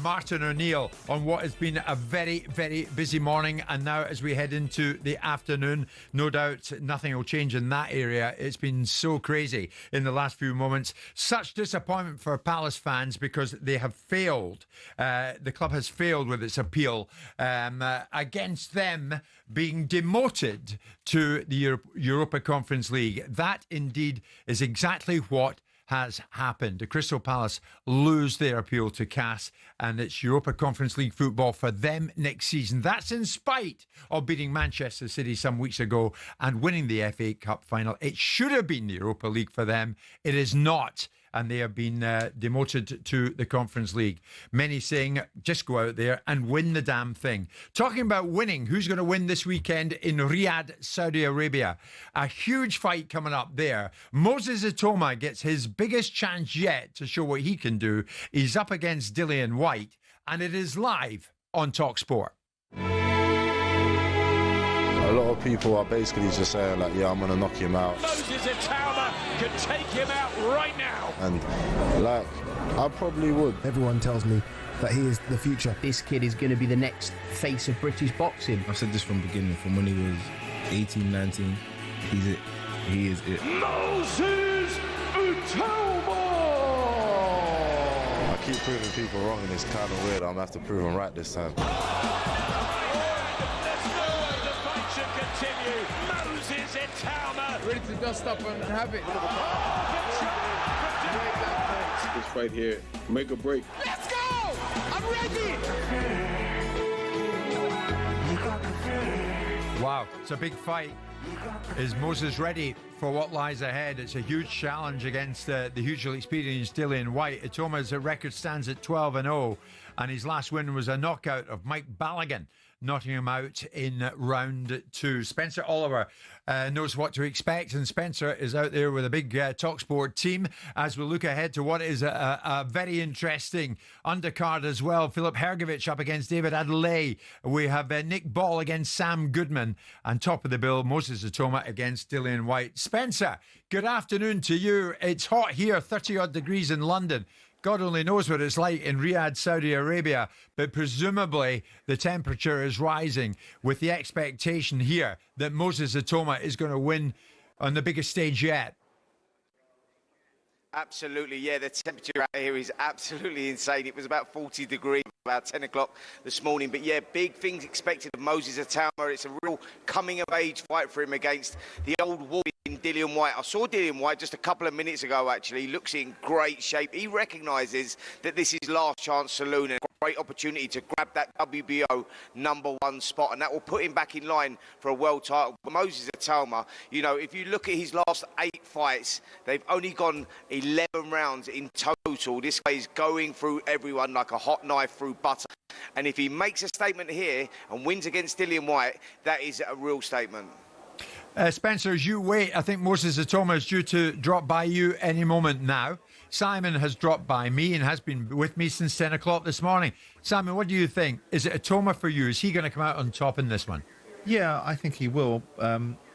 Martin O'Neill, on what has been a very, very busy morning. And now as we head into the afternoon, no doubt nothing will change in that area. It's been so crazy in the last few moments. Such disappointment for Palace fans because they have failed. The club has failed with its appeal against them being demoted to the Europa Conference League. That indeed is exactly what has happened. The Crystal Palace lose their appeal to CAS, and it's Europa Conference League football for them next season. That's in spite of beating Manchester City some weeks ago and winning the FA Cup final. It should have been the Europa League for them. It is not, and they have been demoted to the Conference League. Many saying, just go out there and win the damn thing. Talking about winning, who's going to win this weekend in Riyadh, Saudi Arabia? A huge fight coming up there. Moses Atoma gets his biggest chance yet to show what he can do. He's up against Dillian White, and it is live on talkSPORT. A lot of people are basically just saying, like, yeah, I'm going to knock him out. Moses Atoma can take him out right now. And, like, I probably would. Everyone tells me that he is the future. This kid is going to be the next face of British boxing. I've said this from the beginning, from when he was 18, 19. He's it. He is it. Moses Atoma! I keep proving people wrong, and it's kind of weird. I'm going to have to prove them right this time. Continue. Moses Atoma ready to dust up and have it. This fight here, make a break. Let's go! I'm ready! Wow, it's a big fight. Is Moses ready for what lies ahead? It's a huge challenge against the hugely experienced Dillian White. Atoma's record stands at 12-0, and his last win was a knockout of Mike Balogun, knocking him out in round 2. Spencer Oliver knows what to expect, and Spencer is out there with a big talkSPORT team as we look ahead to what is a very interesting undercard as well. Filip Hrgović up against David Adeleye. We have Nick Ball against Sam Goodman, and top of the bill, Moses Atoma against Dillian White. Spencer, good afternoon to you. It's hot here, 30-odd degrees in London. God only knows what it's like in Riyadh, Saudi Arabia, but presumably the temperature is rising with the expectation here that Moses Atoma is going to win on the biggest stage yet. Absolutely, yeah, the temperature out here is absolutely insane. It was about 40 degrees about 10 o'clock this morning. But yeah, big things expected of Moses Atoma. It's a real coming-of-age fight for him against the old warrior Dillian White. I saw Dillian White just a couple of minutes ago, actually. He looks in great shape. He recognises that this is last chance saloon and a great opportunity to grab that WBO #1 spot, and that will put him back in line for a world title. But Moses Atoma, you know, if you look at his last 8 fights, they've only gone 11 rounds in total. This guy is going through everyone like a hot knife through butter. And if he makes a statement here and wins against Dillian White, that is a real statement. Spencer, as you wait, I think Moses Atoma is due to drop by you any moment now. Simon has dropped by me and has been with me since 10 o'clock this morning. Simon, what do you think? Is it Atoma for you? Is he going to come out on top in this one? Yeah, I think he will.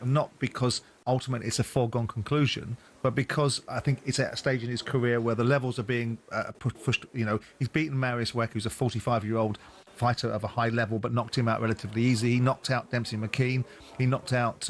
Not because ultimately it's a foregone conclusion, but because I think it's at a stage in his career where the levels are being pushed. You know, he's beaten Marius Weck, who's a 45-year-old fighter of a high level, but knocked him out relatively easy. He knocked out Dempsey McKean. He knocked out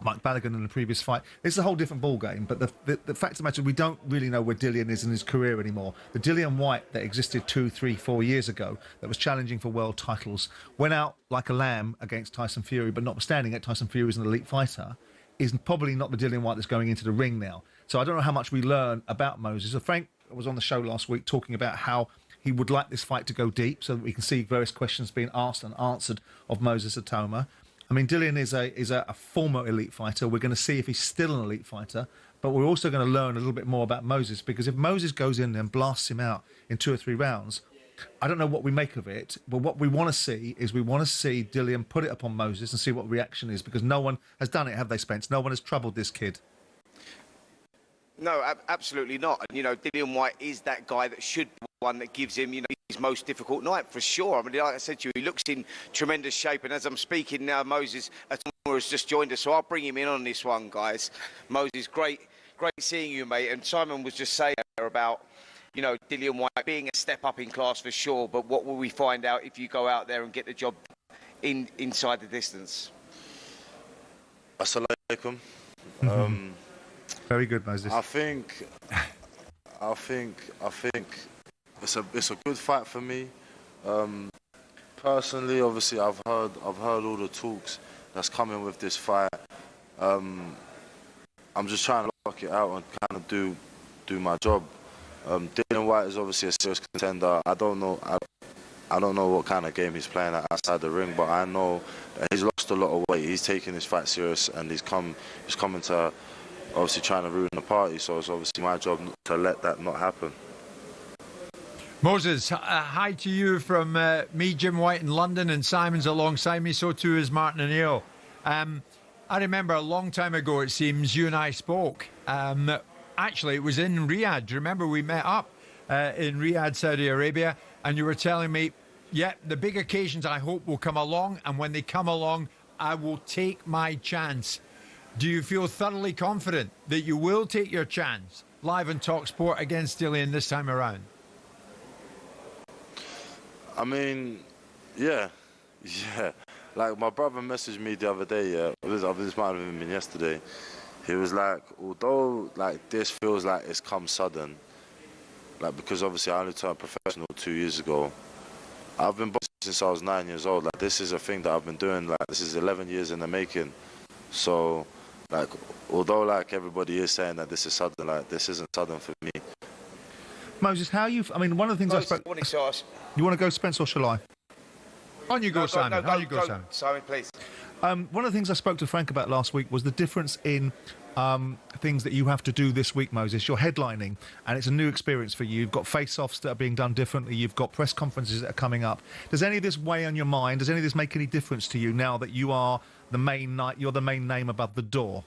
Mike Balogun in the previous fight. It's a whole different ballgame, but the fact of the matter, we don't really know where Dillian is in his career anymore. The Dillian White that existed 2, 3, 4 years ago, that was challenging for world titles, went out like a lamb against Tyson Fury, but notwithstanding it, Tyson Fury is an elite fighter, is probably not the Dillian White that's going into the ring now. So I don't know how much we learn about Moses. So Frank was on the show last week talking about how he would like this fight to go deep so that we can see various questions being asked and answered of Moses Atoma. I mean, Dillian is a former elite fighter. We're going to see if he's still an elite fighter, but we're also going to learn a little bit more about Moses, because if Moses goes in there and blasts him out in 2 or 3 rounds, I don't know what we make of it, but what we want to see is Dillian put it upon Moses and see what reaction is, because no one has done it, have they, Spence? No one has troubled this kid. No, absolutely not. And, Dillian Whyte is that guy that should be one that gives him, his most difficult night, for sure. I mean, like I said to you, he looks in tremendous shape. And as I'm speaking now, Moses has just joined us, so I'll bring him in on this one, guys. Moses, great seeing you, mate. And Simon was just saying about, Dillian Whyte being a step up in class for sure. But what will we find out if you go out there and get the job inside the distance? Assalamu alaikum. Very good, Moses. I think it's a good fight for me. Personally, obviously, I've heard all the talks that's coming with this fight. I'm just trying to lock it out and kind of do my job. Dillian Whyte is obviously a serious contender. I don't know what kind of game he's playing outside the ring, but I know that he's lost a lot of weight. He's taking his fight serious, and he's coming to obviously trying to ruin the party. So it's obviously my job to let that not happen. Moses, hi to you from me, Jim White in London, and Simon's alongside me, so too is Martin O'Neill. I remember a long time ago, it seems, you and I spoke. Actually, it was in Riyadh. Do you remember we met up in Riyadh, Saudi Arabia, and you were telling me, yeah, the big occasions I hope will come along, and when they come along, I will take my chance. Do you feel thoroughly confident that you will take your chance live on talkSPORT against Dillian this time around? I mean, yeah. Like, my brother messaged me the other day, this might have even been yesterday. He was like, although, like, this feels like it's come sudden, like, because obviously I only turned professional 2 years ago. I've been boxing since I was 9 years old. Like, this is a thing that I've been doing, like, this is 11 years in the making. So, like, although, like, everybody is saying that this is sudden, like, this isn't sudden for me. Moses, how you... I mean, one of the things Moses, I spoke... You want to go, Spence, or shall I? On you go, Simon. Go, Simon. Simon, please. One of the things I spoke to Frank about last week was the difference in things that you have to do this week, Moses. You're headlining, and it's a new experience for you. You've got face-offs that are being done differently. You've got press conferences that are coming up. Does any of this weigh on your mind? Does any of this make any difference to you now that you are you're the main name above the door?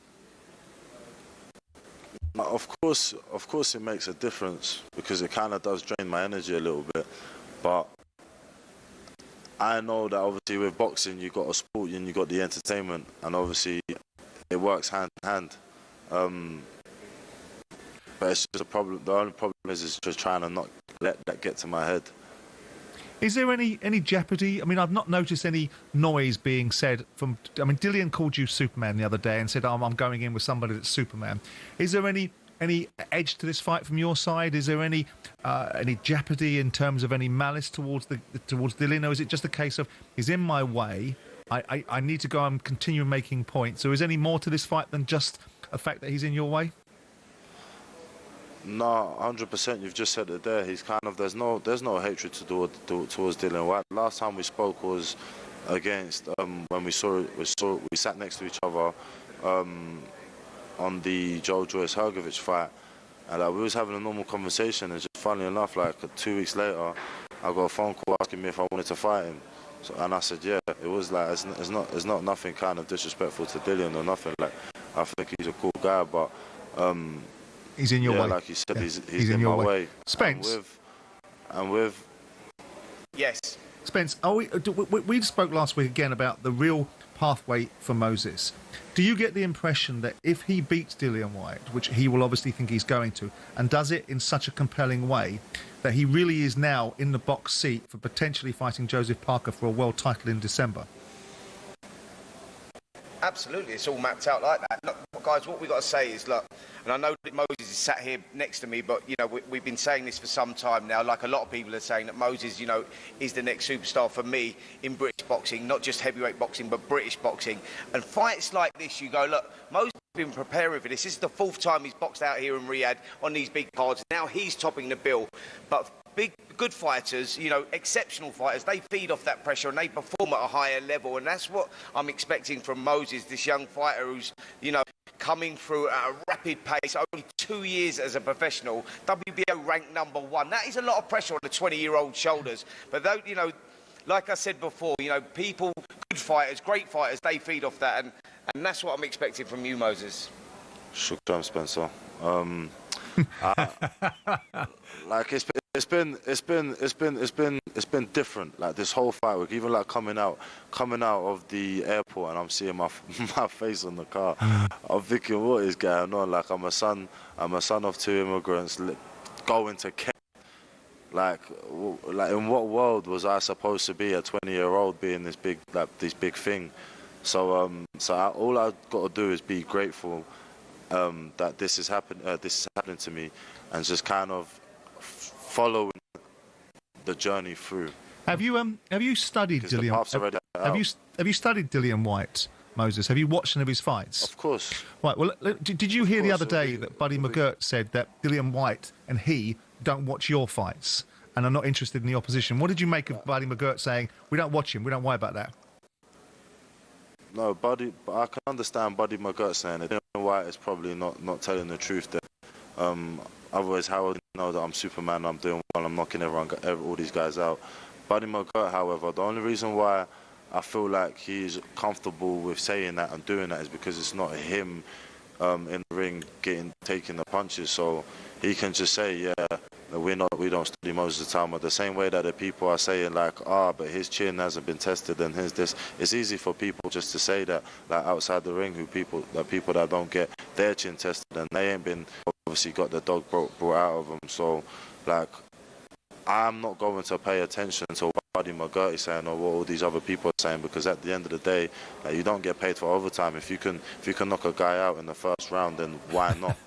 Of course it makes a difference, because it kind of does drain my energy a little bit. But I know that obviously with boxing you got a sport and you got the entertainment, and obviously it works hand in hand. But it's just a problem. The only problem is just trying to not let that get to my head. Is there any jeopardy? I mean, I've not noticed any noise being said from... I mean, Dillian called you Superman the other day and said, I'm going in with somebody that's Superman. Is there any edge to this fight from your side? Is there any jeopardy in terms of any malice towards Dillian? Or is it just a case of, he's in my way, I need to go and continue making points? So is there any more to this fight than just the fact that he's in your way? No, 100%. You've just said it there. He's kind of there's no hatred towards Dillian Whyte. Last time we spoke was against when we sat next to each other on the Joe Joyce Hergovich fight, and we was having a normal conversation. And just funnily enough, like 2 weeks later, I got a phone call asking me if I wanted to fight him. So, and I said, yeah. It was like it's not nothing kind of disrespectful to Dillian or nothing. Like, I think he's a cool guy, but. He's in your way. Like you said, he's in my way. Spence. And with... Yes. Spence, we spoke last week again about the real pathway for Moses. Do you get the impression that if he beats Dillian Whyte, which he will obviously think he's going to, and does it in such a compelling way, that he really is now in the box seat for potentially fighting Joseph Parker for a world title in December? Absolutely, it's all mapped out like that. Look, guys, what we've got to say is, look, and I know that Moses is sat here next to me, but, you know, we've been saying this for some time now, like a lot of people are saying that Moses, you know, is the next superstar for me in British boxing, not just heavyweight boxing, but British boxing. And fights like this, you go, look, Moses has been preparing for this. This is the 4th time he's boxed out here in Riyadh on these big cards. Now he's topping the bill. But good fighters, you know, exceptional fighters, they feed off that pressure and they perform at a higher level, and that's what I'm expecting from Moses, this young fighter who's, you know, coming through at a rapid rapid pace, only 2 years as a professional, WBO ranked #1. That is a lot of pressure on the 20-year-old shoulders. But though, you know, like I said before, you know, people, good fighters, great fighters, they feed off that, and that's what I'm expecting from you, Moses. Shukran, Spencer. Like it's been different. Like this whole fight week, even like coming out of the airport and I'm seeing my face on the car. I'm thinking, what is going on? Like I'm a son of 2 immigrants going to Kenya. Like in what world was I supposed to be a 20-year-old being this big thing? So all I've got to do is be grateful that this is happening to me, and just kind of following the journey through. Have you studied Dillian? Have you studied Dillian Whyte, Moses? Have you watched any of his fights? Of course. Right. Well, did you hear the other day that Buddy McGirt said that Dillian Whyte and he don't watch your fights and are not interested in the opposition? What did you make of Buddy McGirt saying we don't watch him, we don't worry about that? No, but I can understand Buddy McGirt saying it. Dillian Whyte is probably not telling the truth there. Otherwise, how would I know that I'm Superman, I'm doing well, I'm knocking all these guys out? Buddy McGirt, however, the only reason why I feel like he's comfortable with saying that and doing that is because it's not him in the ring taking the punches. So he can just say, yeah, we don't study Moses Atama. The same way that the people are saying like, but his chin hasn't been tested and his this. It's easy for people just to say that, like outside the ring, people that don't get their chin tested and they ain't been obviously got the dog brought out of them. So like, I'm not going to pay attention to what Buddy McGirt is saying or what all these other people are saying, because at the end of the day, like, you don't get paid for overtime. If you can knock a guy out in the first round, then why not?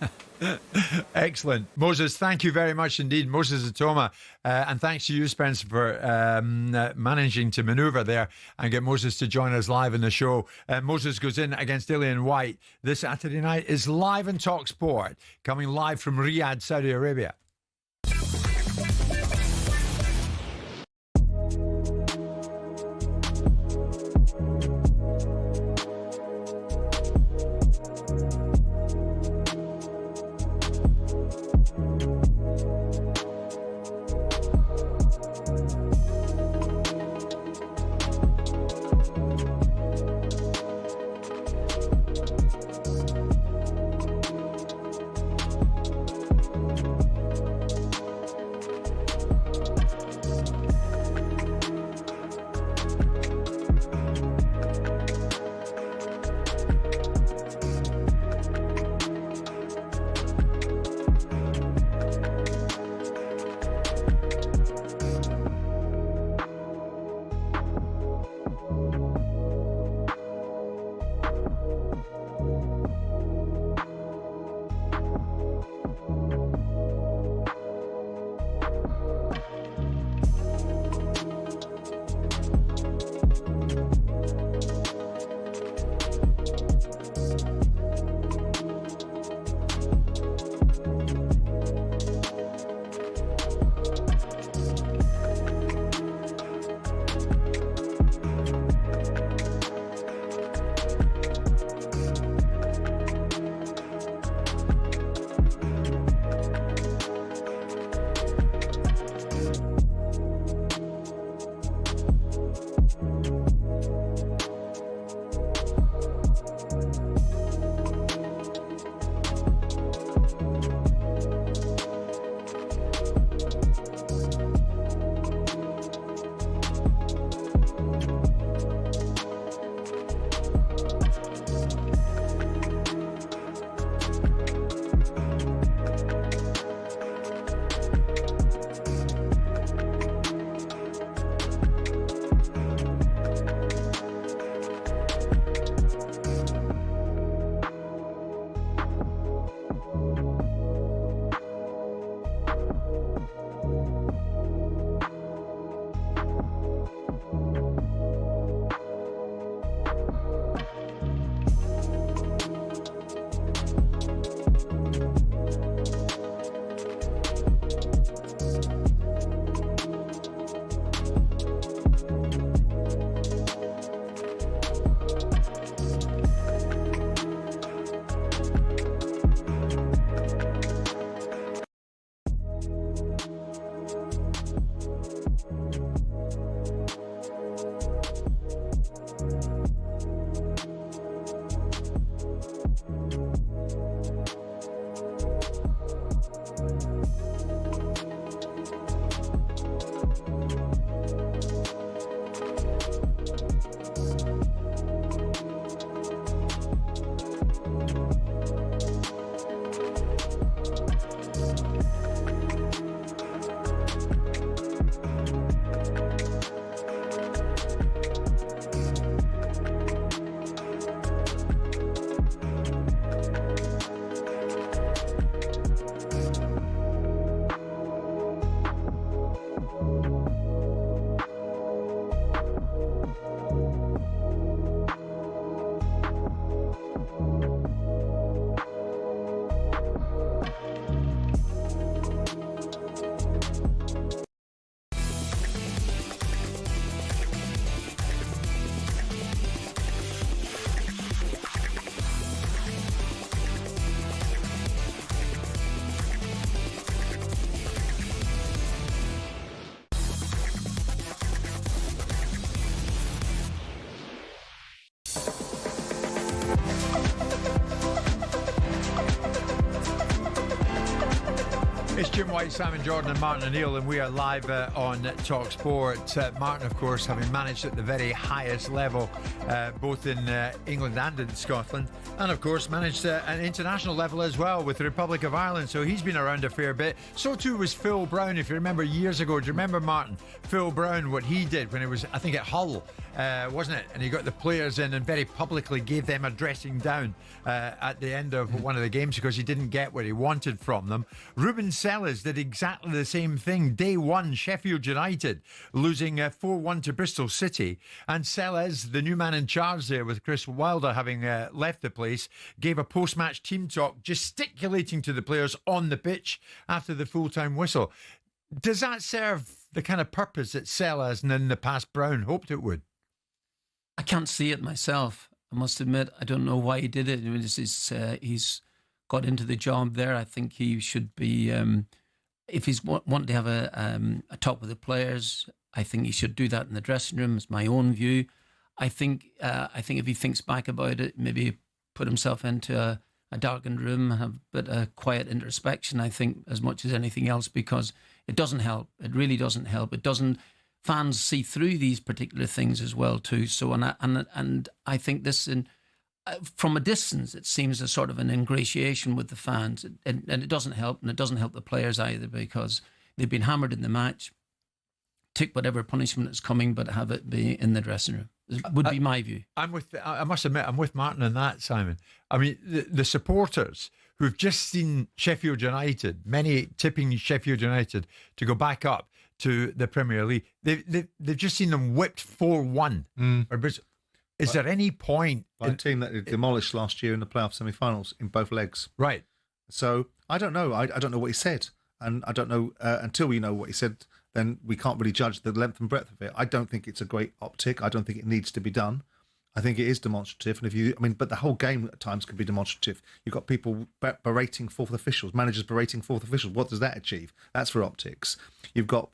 Excellent. Moses, thank you very much indeed. Moses Atama. And thanks to you, Spencer, for managing to manoeuvre there and get Moses to join us live in the show. Moses goes in against Dillian Whyte this Saturday night. Is live on talkSPORT, coming live from Riyadh, Saudi Arabia. It's Jim White, Simon Jordan and Martin O'Neill, and we are live on talkSPORT. Martin, of course, having managed at the very highest level, both in England and in Scotland, and of course managed at an international level as well with the Republic of Ireland, so he's been around a fair bit. So too was Phil Brown, if you remember years ago. Do you remember, Martin, Phil Brown, what he did when he was, I think, at Hull, wasn't it? And he got the players in and very publicly gave them a dressing down at the end of one of the games because he didn't get what he wanted from them. Ruben Sellers did exactly the same thing. Day one, Sheffield United losing 4-1 to Bristol City, and Sellers, the new man in charge there with Chris Wilder having left the place, gave a post-match team talk gesticulating to the players on the pitch after the full-time whistle. Does that serve the kind of purpose that Sellers and in the past Brown hoped it would? I can't see it myself. I must admit, I don't know why he did it. I mean, he's got into the job there. I think he should be, if he's wanting to have a talk with the players, I think he should do that in the dressing room. It's my own view. I think if he thinks back about it, maybe put himself into a darkened room, have a bit of quiet introspection, I think, as much as anything else, because it doesn't help. It really doesn't help. It doesn't. Fans see through these particular things as well too. So and I think this, from a distance, it seems a sort of an ingratiation with the fans, and it doesn't help, and it doesn't help the players either, because they've been hammered in the match. Take whatever punishment is coming, but have it be in the dressing room. Would be my view. I must admit, I'm with Martin on that, Simon. I mean, the supporters who've just seen Sheffield United, many tipping Sheffield United to go back up to the Premier League, they've just seen them whipped 4-1. Is there any point by a team that demolished last year in the playoff semi-finals in both legs? Right. So I don't know. I don't know what he said, and I don't know until we know what he said. Then we can't really judge the length and breadth of it. I don't think it's a great optic. I don't think it needs to be done. I think it is demonstrative, and but the whole game at times can be demonstrative. You've got people berating fourth officials, managers berating fourth officials. What does that achieve? That's for optics. You've got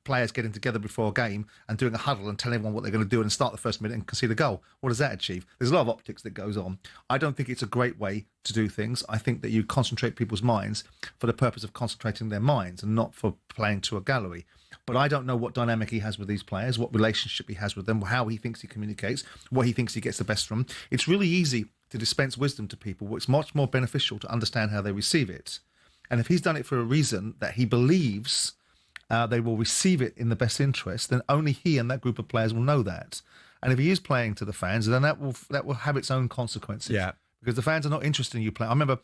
players getting together before a game and doing a huddle and telling everyone what they're going to do and start the first minute and concede a goal. What does that achieve? There's a lot of optics that goes on. I don't think it's a great way to do things. I think that you concentrate people's minds for the purpose of concentrating their minds and not for playing to a gallery. But I don't know what dynamic he has with these players, what relationship he has with them, how he thinks he communicates, what he thinks he gets the best from. It's really easy to dispense wisdom to people. It's much more beneficial to understand how they receive it. And if he's done it for a reason that he believes they will receive it in the best interest, then only he and that group of players will know that. And if he is playing to the fans, then that will have its own consequences. Yeah. Because the fans are not interested in you playing. I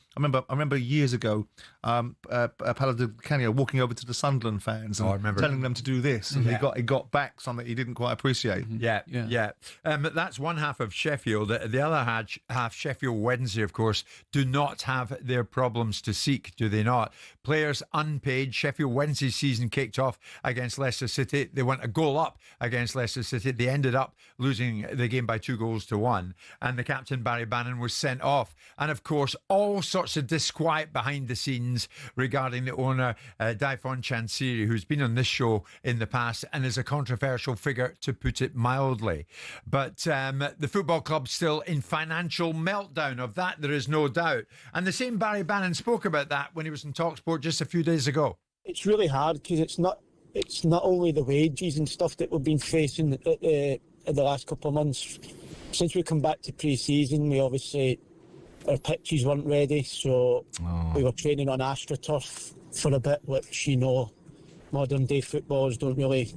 remember years ago, Paolo Di Canio walking over to the Sunderland fans and telling them to do this, and he got back something he didn't quite appreciate. Yeah. That's one half of Sheffield. The other half, Sheffield Wednesday, of course, do not have their problems to seek, do they not? Players unpaid. Sheffield Wednesday season kicked off against Leicester City. They went a goal up against Leicester City. They ended up losing the game by 2-1, and the captain Barry Bannon was sent off. And of course, all sorts of disquiet behind the scenes regarding the owner, Daifon Chansiri, who's been on this show in the past and is a controversial figure, to put it mildly. But the football club's still in financial meltdown. Of that, there is no doubt. And the same Barry Bannon spoke about that when he was in talkSPORT just a few days ago. It's really hard because it's not only the wages and stuff that we've been facing in the last couple of months. Since we come back to pre-season, we obviously, our pitches weren't ready, so we were training on AstroTurf for a bit, which, modern day footballers don't really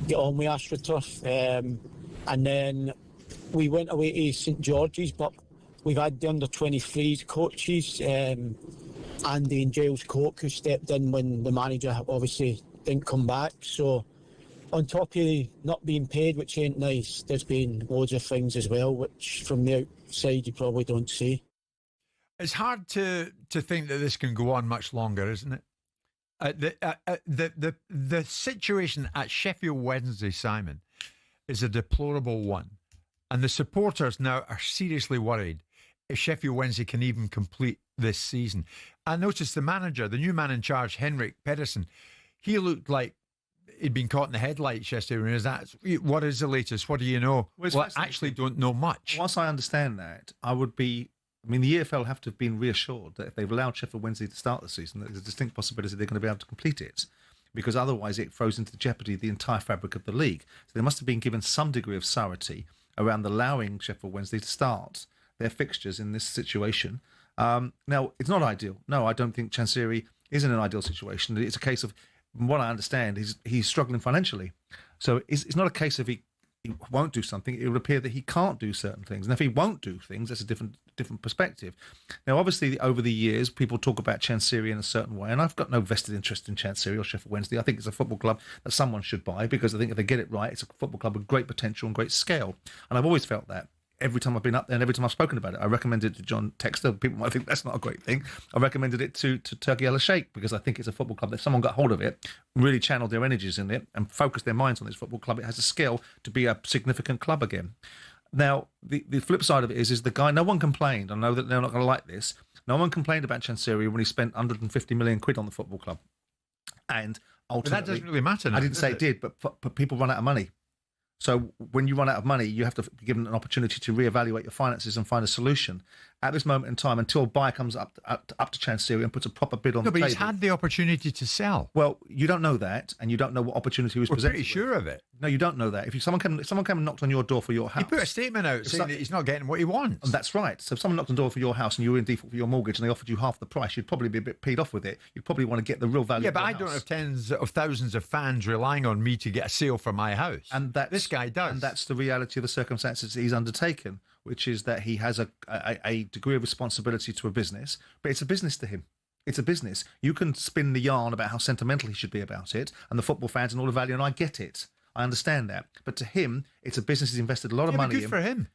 get on with AstroTurf. And then we went away to St George's, but we've had the under-23s coaches, Andy and Giles Coke, who stepped in when the manager obviously didn't come back. So on top of not being paid, which ain't nice, there's been loads of things as well, which from the outside you probably don't see. It's hard to think that this can go on much longer, isn't it? The situation at Sheffield Wednesday, Simon, is a deplorable one. And the supporters now are seriously worried if Sheffield Wednesday can even complete this season. I noticed the manager, the new man in charge, Henrik Pedersen, he looked like he'd been caught in the headlights yesterday. What is the latest? What do you know? Well, I actually don't know much. Once I understand that, I would be I mean, the EFL have to have been reassured that if they've allowed Sheffield Wednesday to start the season, there's a distinct possibility they're going to be able to complete it, because otherwise it throws into jeopardy the entire fabric of the league. So they must have been given some degree of surety around allowing Sheffield Wednesday to start their fixtures in this situation. Now, it's not ideal. No, I don't think Chansiri is in an ideal situation. It's a case of, from what I understand, he's struggling financially. So it's not a case of he won't do something. It would appear that he can't do certain things. And if he won't do things, that's a different perspective. Now, obviously, over the years, people talk about Chansiri in a certain way, and I've got no vested interest in Chansiri or Sheffield Wednesday. I think it's a football club that someone should buy, because I think if they get it right, it's a football club with great potential and great scale. And I've always felt that. Every time I've been up there and every time I've spoken about it, I recommended it to John Textor. People might think that's not a great thing. I recommended it to Turkey El Sheikh, because I think it's a football club that if someone got hold of it, really channeled their energies in it and focused their minds on this football club, it has a skill to be a significant club again. Now, the flip side of it is the guy, no one complained. I know that they're not going to like this. No one complained about Chansiri when he spent 150 million quid on the football club. And ultimately... But that doesn't really matter now, I didn't say it did, but people run out of money. So when you run out of money, you have to be given an opportunity to reevaluate your finances and find a solution. At this moment in time, until a buyer comes up to Chansiri and puts a proper bid on the table. No, but he's had the opportunity to sell. Well, you don't know that, and you don't know what opportunity he was presented. We're pretty sure of it. No, you don't know that. If someone came and knocked on your door for your house, he put a statement out saying that he's not getting what he wants. That's right. So if someone knocked on the door for your house and you were in default for your mortgage and they offered you half the price, you'd probably be a bit peed off with it. You'd probably want to get the real value. Yeah, but I don't have tens of thousands of fans relying on me to get a sale for my house. And this guy does. And that's the reality of the circumstances he's undertaken, which is that he has a degree of responsibility to a business, but it's a business to him. It's a business. You can spin the yarn about how sentimental he should be about it, and the football fans and all the value, and I get it. I understand that. But to him, it's a business he's invested a lot of money in. Good for him.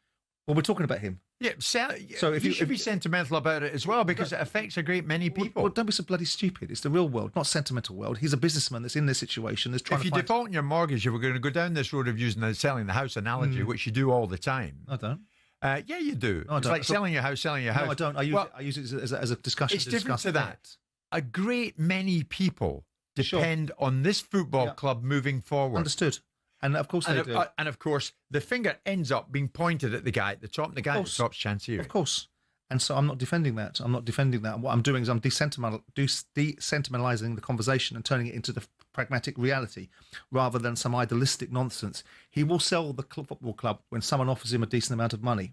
Well, we're talking about him. Yeah, so if you should be sentimental about it as well, because it affects a great many people. Well, don't be so bloody stupid. It's the real world, not sentimental world. He's a businessman that's in this situation. That's trying if you default on your mortgage, if we're going to go down this road of selling the house analogy, which you do all the time. I don't. Yeah, you do. No, it's like selling your house. No, I don't. I use it as a discussion. It's different to that. A great many people depend on this football club moving forward. Understood. And of course they do. And of course, the finger ends up being pointed at the guy at the top, and the guy at the top's Chansiri. Of course. And so I'm not defending that. I'm not defending that. And what I'm doing is I'm desentimentalizing the conversation and turning it into the pragmatic reality rather than some idealistic nonsense. He will sell the football club when someone offers him a decent amount of money.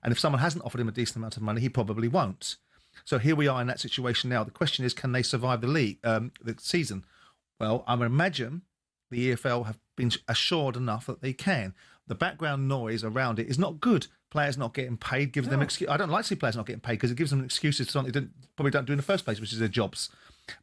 And if someone hasn't offered him a decent amount of money, he probably won't. So here we are in that situation now. The question is, can they survive the league, the season? Well, I would imagine the EFL have been assured enough that they can. The background noise around it is not good. Players not getting paid gives them excuse. I don't like to see players not getting paid because it gives them excuses to something they probably don't do in the first place, which is their jobs.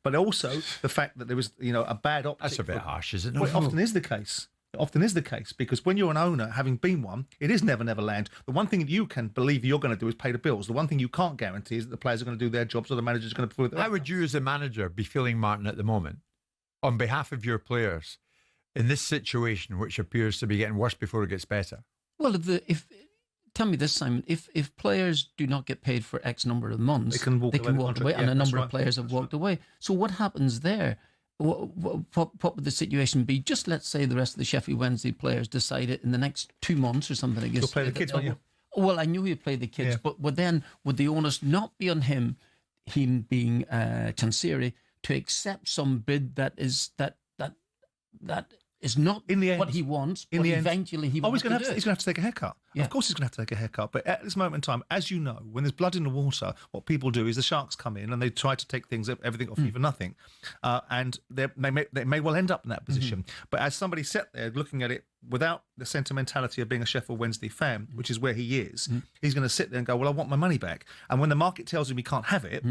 But also the fact that there was, a bad optic. That's a bit harsh, isn't it? Well, it often is the case. It often is the case because when you're an owner, having been one, it is never land. The one thing that you can believe you're going to do is pay the bills. The one thing you can't guarantee is that the players are going to do their jobs or the manager's going to perform their How would you as a manager be feeling, Martin, at the moment, on behalf of your players, in this situation, which appears to be getting worse before it gets better? Well, tell me this, Simon, if players do not get paid for X number of months, they can walk away, and a number of players have walked away. So what happens there? What would the situation be? Just let's say the rest of the Sheffield Wednesday players decided in the next 2 months or something. I guess you'll play the kids, won't you? Well, I knew he'd play the kids, but then would the onus not be on him being Chansiri, to accept some bid that is not in the end, what he wants, but eventually he he's going to have to take a haircut. Yeah. Of course he's going to have to take a haircut. But at this moment in time, as you know, when there's blood in the water, what people do is the sharks come in and they try to take everything off you for nothing. And they may well end up in that position. But as somebody sat there looking at it without the sentimentality of being a Sheffield Wednesday fan, which is where he is, he's going to sit there and go, well, I want my money back. And when the market tells him he can't have it,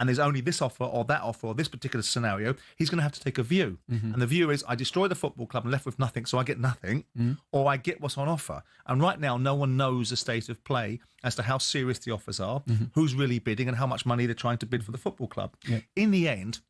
and there's only this offer or that offer or this particular scenario, he's going to have to take a view. And the view is, I destroy the football club and left with nothing, so I get nothing, or I get what's on offer. And right now, no one knows the state of play as to how serious the offers are, who's really bidding, and how much money they're trying to bid for the football club. Yeah. In the end,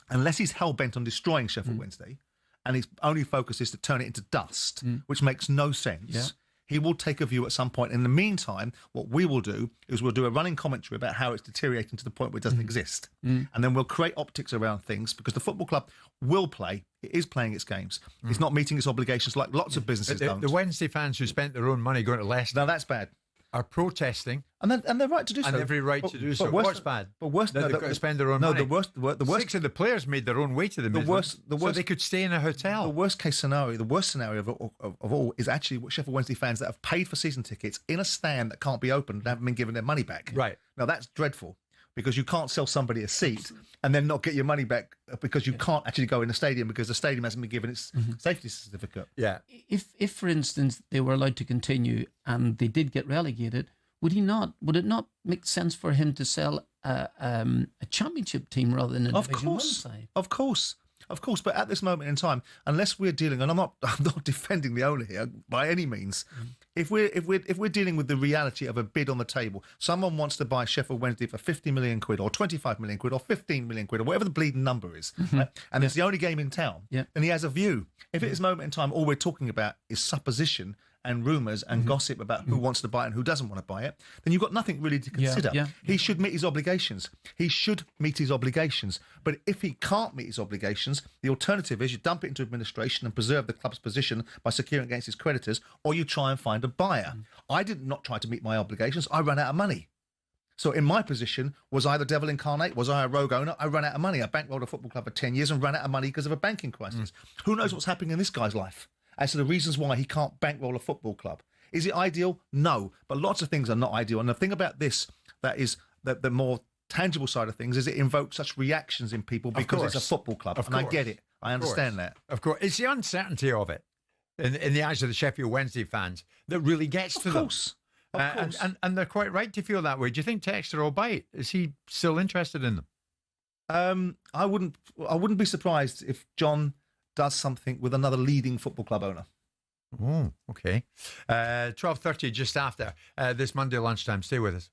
unless he's hell-bent on destroying Sheffield Wednesday, and his only focus is to turn it into dust, which makes no sense, he will take a view at some point. In the meantime, what we will do is we'll do a running commentary about how it's deteriorating to the point where it doesn't exist. And then we'll create optics around things because the football club will play. It is playing its games. It's not meeting its obligations like lots of businesses don't. The Wednesday fans who spent their own money going to Leicester. Now, that's bad. are protesting. And they're right to do so. And every right to do so. What's bad? But worse, they've got to spend their own money. The worst. 6 of the players made their own way to the Midlands, so they could stay in a hotel. The worst scenario of all is actually Sheffield Wednesday fans that have paid for season tickets in a stand that can't be opened and haven't been given their money back. Right. Now, that's dreadful, because you can't sell somebody a seat and then not get your money back because you can't actually go in the stadium because the stadium hasn't been given its safety certificate. Yeah. If, for instance, they were allowed to continue and they did get relegated, would it not make sense for him to sell a championship team rather than a Division 1 side? Of course. But at this moment in time, unless we're dealing, and I'm not defending the owner here by any means, if we're dealing with the reality of a bid on the table, someone wants to buy Sheffield Wednesday for 50 million quid or 25 million quid or 15 million quid or whatever the bleeding number is, right? And it's the only game in town, then he has a view. If at this moment in time all we're talking about is supposition and rumours and gossip about who wants to buy it and who doesn't want to buy it, then you've got nothing really to consider. He should meet his obligations. But if he can't meet his obligations, the alternative is you dump it into administration and preserve the club's position by securing against his creditors, or you try and find a buyer. I did not try to meet my obligations. I ran out of money. So in my position, was I the devil incarnate? Was I a rogue owner? I ran out of money. I bankrolled a football club for 10 years and ran out of money because of a banking crisis. Who knows what's happening in this guy's life as to the reasons why he can't bankroll a football club? Is it ideal? No. But lots of things are not ideal. And the thing about this that is the more tangible side of things is it invokes such reactions in people because it's a football club. And I get it. I understand that. Of course. It's the uncertainty of it in the eyes of the Sheffield Wednesday fans that really gets to them. Of course. And they're quite right to feel that way. Do you think Textor will bite? Is he still interested in them? I wouldn't be surprised if John does something with another leading football club owner. Oh, okay. 12:30 just after this Monday lunchtime. Stay with us.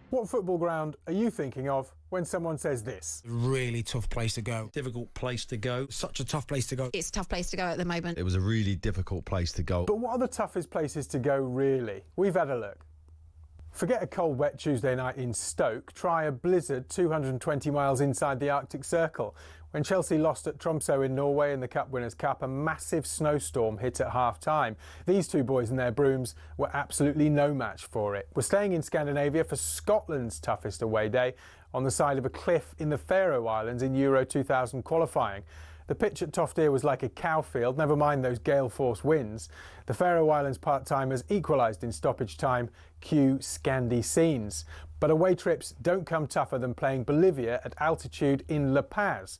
What football ground are you thinking of when someone says this? Really tough place to go. Difficult place to go. Such a tough place to go. It's a tough place to go at the moment. It was a really difficult place to go. But what are the toughest places to go, really? We've had a look. Forget a cold, wet Tuesday night in Stoke. Try a blizzard 220 miles inside the Arctic Circle. When Chelsea lost at Tromsø in Norway in the Cup Winners' Cup, a massive snowstorm hit at half-time. These two boys and their brooms were absolutely no match for it. We're staying in Scandinavia for Scotland's toughest away day on the side of a cliff in the Faroe Islands in Euro 2000 qualifying. The pitch at Toftir was like a cowfield, never mind those gale force winds. The Faroe Islands part-timers equalised in stoppage time. Cue Scandi scenes. But away trips don't come tougher than playing Bolivia at altitude in La Paz.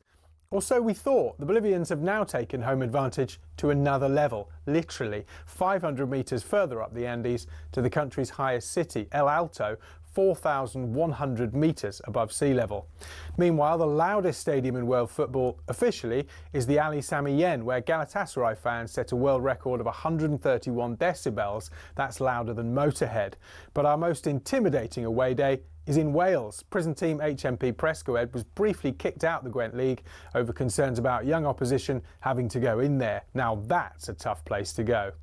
Or so we thought. The Bolivians have now taken home advantage to another level, literally 500 metres further up the Andes to the country's highest city, El Alto, 4,100 metres above sea level. Meanwhile, the loudest stadium in world football officially is the Ali Sami Yen, where Galatasaray fans set a world record of 131 decibels. That's louder than Motorhead. But our most intimidating away day is in Wales. Prison team HMP Prescoed was briefly kicked out the Gwent League over concerns about young opposition having to go in there. Now that's a tough place to go.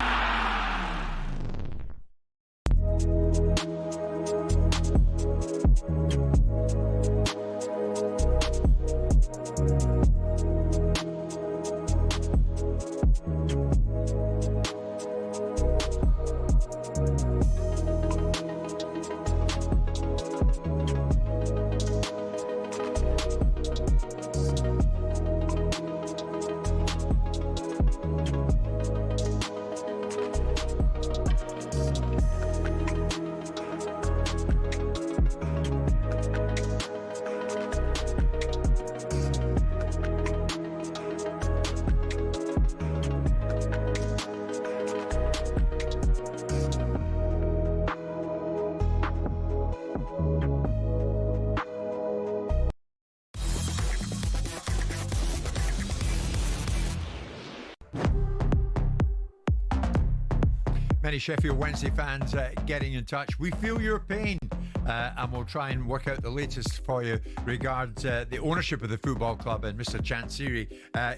Many Sheffield Wednesday fans getting in touch. We feel your pain, and we'll try and work out the latest for you regards the ownership of the football club and Mr. Chansiri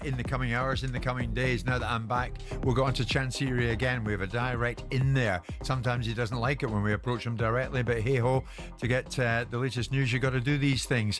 in the coming hours, in the coming days. Now that I'm back, we'll go on to Chansiri again. We have a direct in there. Sometimes he doesn't like it when we approach him directly, but hey-ho, to get the latest news, you've got to do these things.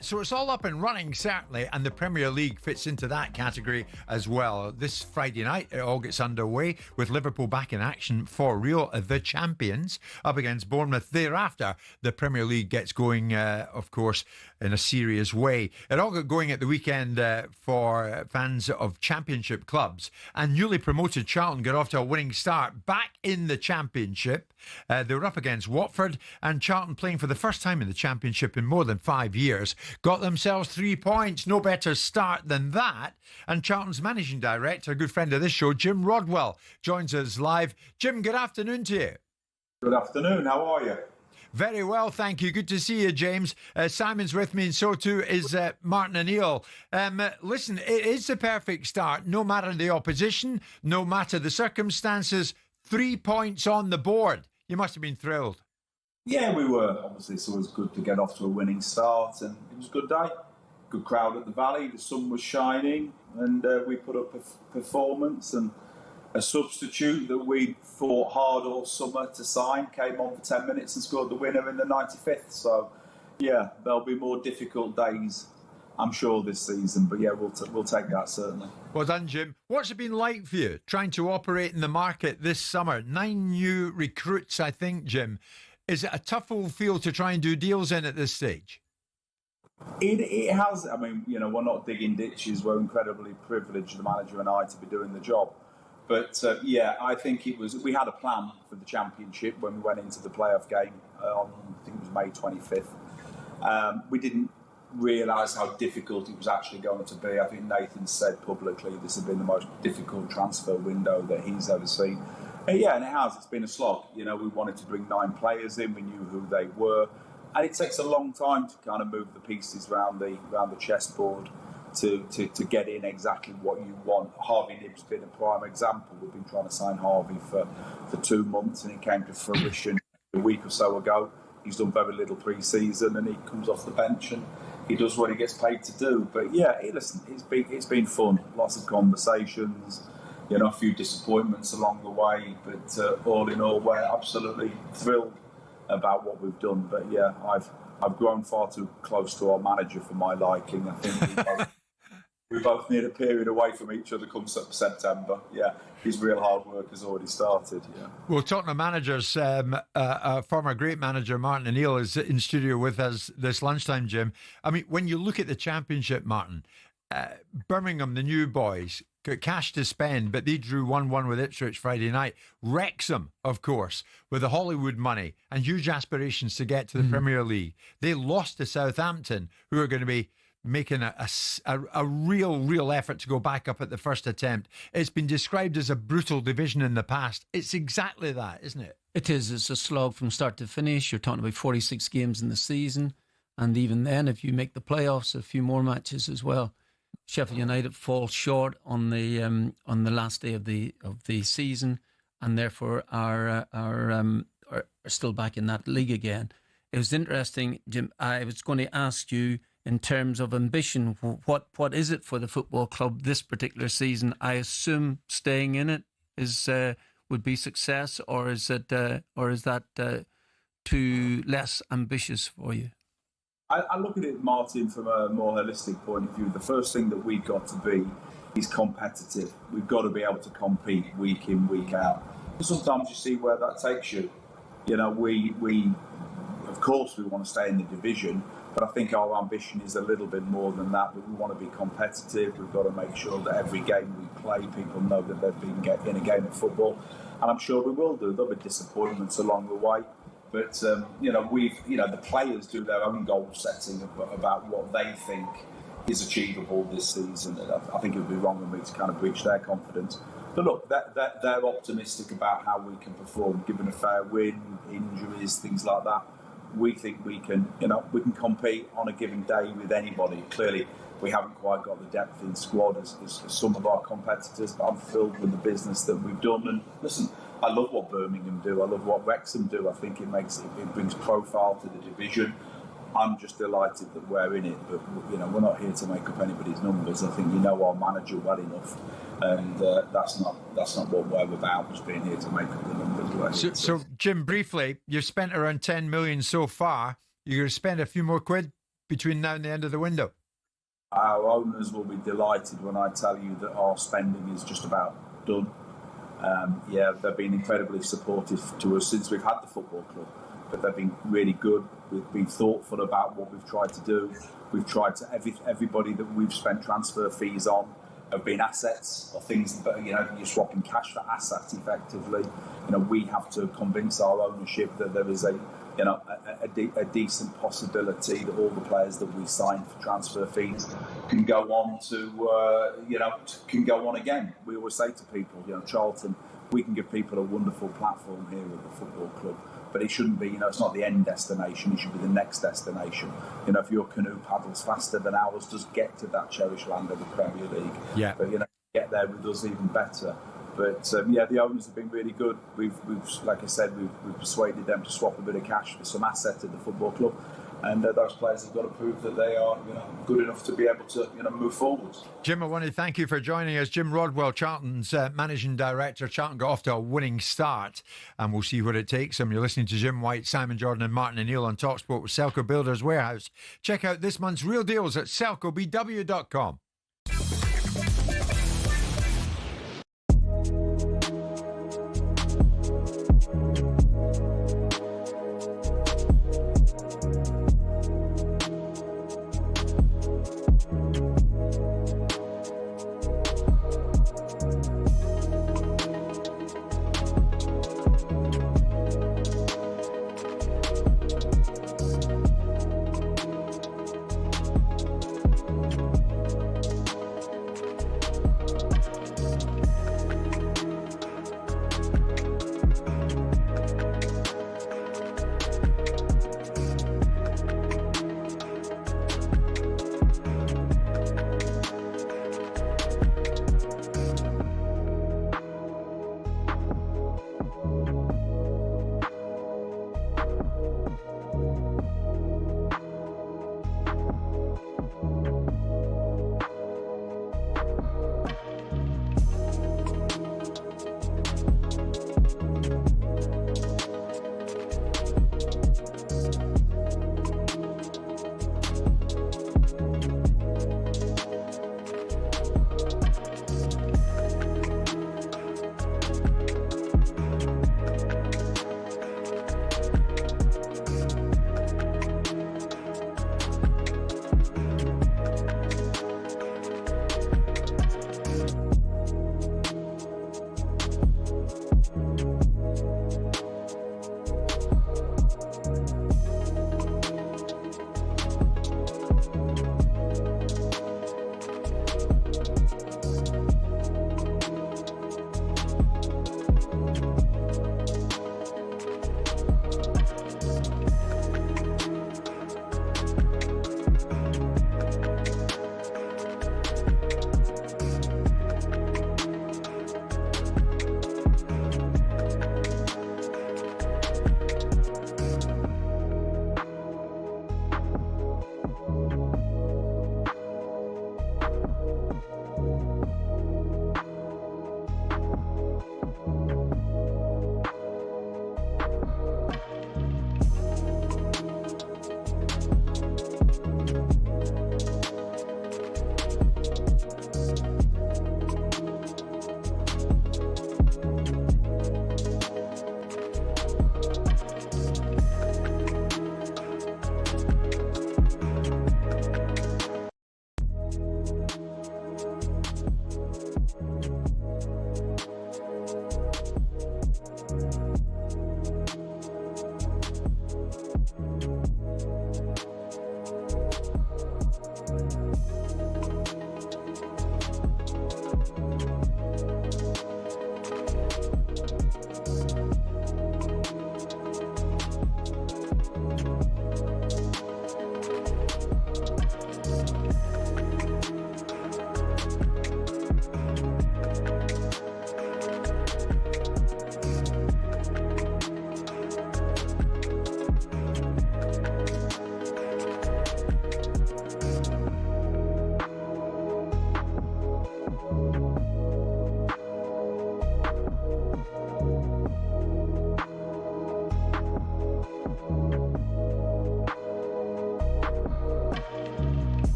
So it's all up and running, certainly, and the Premier League fits into that category as well. This Friday night, it all gets underway with Liverpool back in action for real, the champions, up against Bournemouth. Thereafter, the Premier League gets going, of course, in a serious way. It all got going at the weekend for fans of championship clubs, and newly promoted Charlton got off to a winning start back in the championship. They were up against Watford, and Charlton, playing for the first time in the championship in more than 5 years, got themselves 3 points. No better start than that. And Charlton's managing director, a good friend of this show, Jim Rodwell, joins us live. Jim, good afternoon to you. Good afternoon. How are you? Very well, thank you. Good to see you, James. Simon's with me, and so too is Martin O'Neill. Listen, it is the perfect start, no matter the opposition, no matter the circumstances. 3 points on the board. You must have been thrilled. Yeah, we were. Obviously, it's always good to get off to a winning start, and it was a good day. Good crowd at the Valley. The sun was shining, and we put up a performance. And a substitute that we fought hard all summer to sign came on for 10 minutes and scored the winner in the 95th. So, yeah, there'll be more difficult days, I'm sure, this season. But, yeah, we'll take that, certainly. Well done, Jim. What's it been like for you, trying to operate in the market this summer? 9 new recruits, I think, Jim. Is it a tough old field to try and do deals in at this stage? It has. I mean, you know, we're not digging ditches. We're incredibly privileged, the manager and I, to be doing the job. But, yeah, I think we had a plan for the championship when we went into the playoff game on, I think it was May 25th. We didn't realise how difficult it was actually going to be. I think Nathan said publicly this had been the most difficult transfer window that he's ever seen. And yeah, and it has. It's been a slog. You know, we wanted to bring 9 players in. We knew who they were. And it takes a long time to kind of move the pieces around the chessboard to get in exactly what you want. Harvey Nibb's been a prime example. We've been trying to sign Harvey for 2 months, and it came to fruition a week or so ago. He's done very little pre-season, and he comes off the bench and he does what he gets paid to do. But yeah, listen, it's been fun. Lots of conversations, you know, a few disappointments along the way, but all in all, we're absolutely thrilled about what we've done. But yeah, I've grown far too close to our manager for my liking. I think we both need a period away from each other come September. Yeah, his real hard work has already started. Yeah. Well, Tottenham managers, former great manager Martin O'Neill is in studio with us this lunchtime, Jim. I mean, when you look at the Championship, Martin, Birmingham, the new boys, got cash to spend, but they drew 1-1 with Ipswich Friday night. Wrexham, of course, with the Hollywood money and huge aspirations to get to the Premier League. They lost to Southampton, who are going to be making a real effort to go back up at the first attempt. It's been described as a brutal division in the past. It's exactly that, isn't it? It is. It's a slog from start to finish. You're talking about 46 games in the season. And even then, if you make the playoffs, a few more matches as well. Sheffield United fall short on the last day of the season, and therefore are still back in that league again. It was interesting, Jim. I was going to ask you, in terms of ambition, what is it for the football club this particular season? I assume staying in it would be success, or is that too less ambitious for you? I look at it, Martin, from a more holistic point of view. The first thing that we've got to be is competitive. We've got to be able to compete week in, week out. Sometimes you see where that takes you. You know, we of course we want to stay in the division, but I think our ambition is a little bit more than that. We want to be competitive. We've got to make sure that every game we play, people know that they've been in a game of football, and I'm sure we will do. There'll be disappointments along the way. But, the players do their own goal setting about what they think is achievable this season. I think it would be wrong of me to kind of breach their confidence. But look, they're optimistic about how we can perform, given a fair win, injuries, things like that. We think we can compete on a given day with anybody. Clearly, we haven't quite got the depth in squad as some of our competitors, but I'm thrilled with the business that we've done. And listen, I love what Birmingham do. I love what Wrexham do. I think it brings profile to the division. I'm just delighted that we're in it. But we're not here to make up anybody's numbers. I think our manager well enough, and that's not what we're about. Just being here to make up the numbers. So Jim, briefly, you've spent around 10 million so far. You're going to spend a few more quid between now and the end of the window. Our owners will be delighted when I tell you that our spending is just about done. They've been incredibly supportive to us since we've had the football club, but they've been really good. We've been thoughtful about what we've tried to do. We've tried to everybody that we've spent transfer fees on have been assets or things that you're swapping cash for assets effectively. We have to convince our ownership that there is a decent possibility that all the players that we sign for transfer fees can go on can go on again. We always say to people, Charlton, we can give people a wonderful platform here at the football club, but it shouldn't be, it's not the end destination, it should be the next destination. If your canoe paddles faster than ours, just get to that cherished land of the Premier League. Yeah. But, get there with us even better. But the owners have been really good. We've like I said, we've persuaded them to swap a bit of cash for some asset at the football club, and those players have got to prove that they are, good enough to be able to, move forward. Jim, I want to thank you for joining us. Jim Rodwell, Charlton's managing director. Charlton got off to a winning start, and we'll see what it takes them. You're listening to Jim White, Simon Jordan, and Martin O'Neill on talkSPORT with Selco Builders Warehouse. Check out this month's real deals at selcobw.com.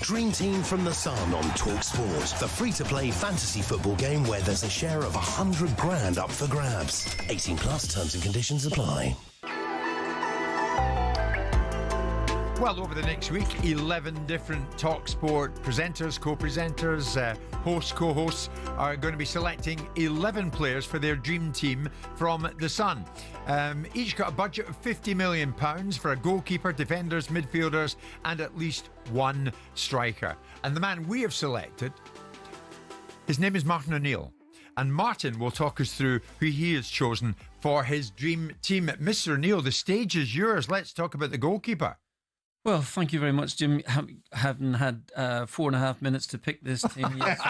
Dream Team from the Sun on talkSPORT, the free-to-play fantasy football game where there's a share of 100 grand up for grabs. 18 plus, terms and conditions apply. Well, over the next week, 11 different talkSPORT presenters, co-presenters, hosts, co-hosts are going to be selecting 11 players for their dream team from The Sun. Each got a budget of £50 million for a goalkeeper, defenders, midfielders and at least one striker. And the man we have selected, his name is Martin O'Neill. And Martin will talk us through who he has chosen for his dream team. Mr. O'Neill, the stage is yours. Let's talk about the goalkeeper. Well, thank you very much, Jim. Having had 4.5 minutes to pick this team, yes,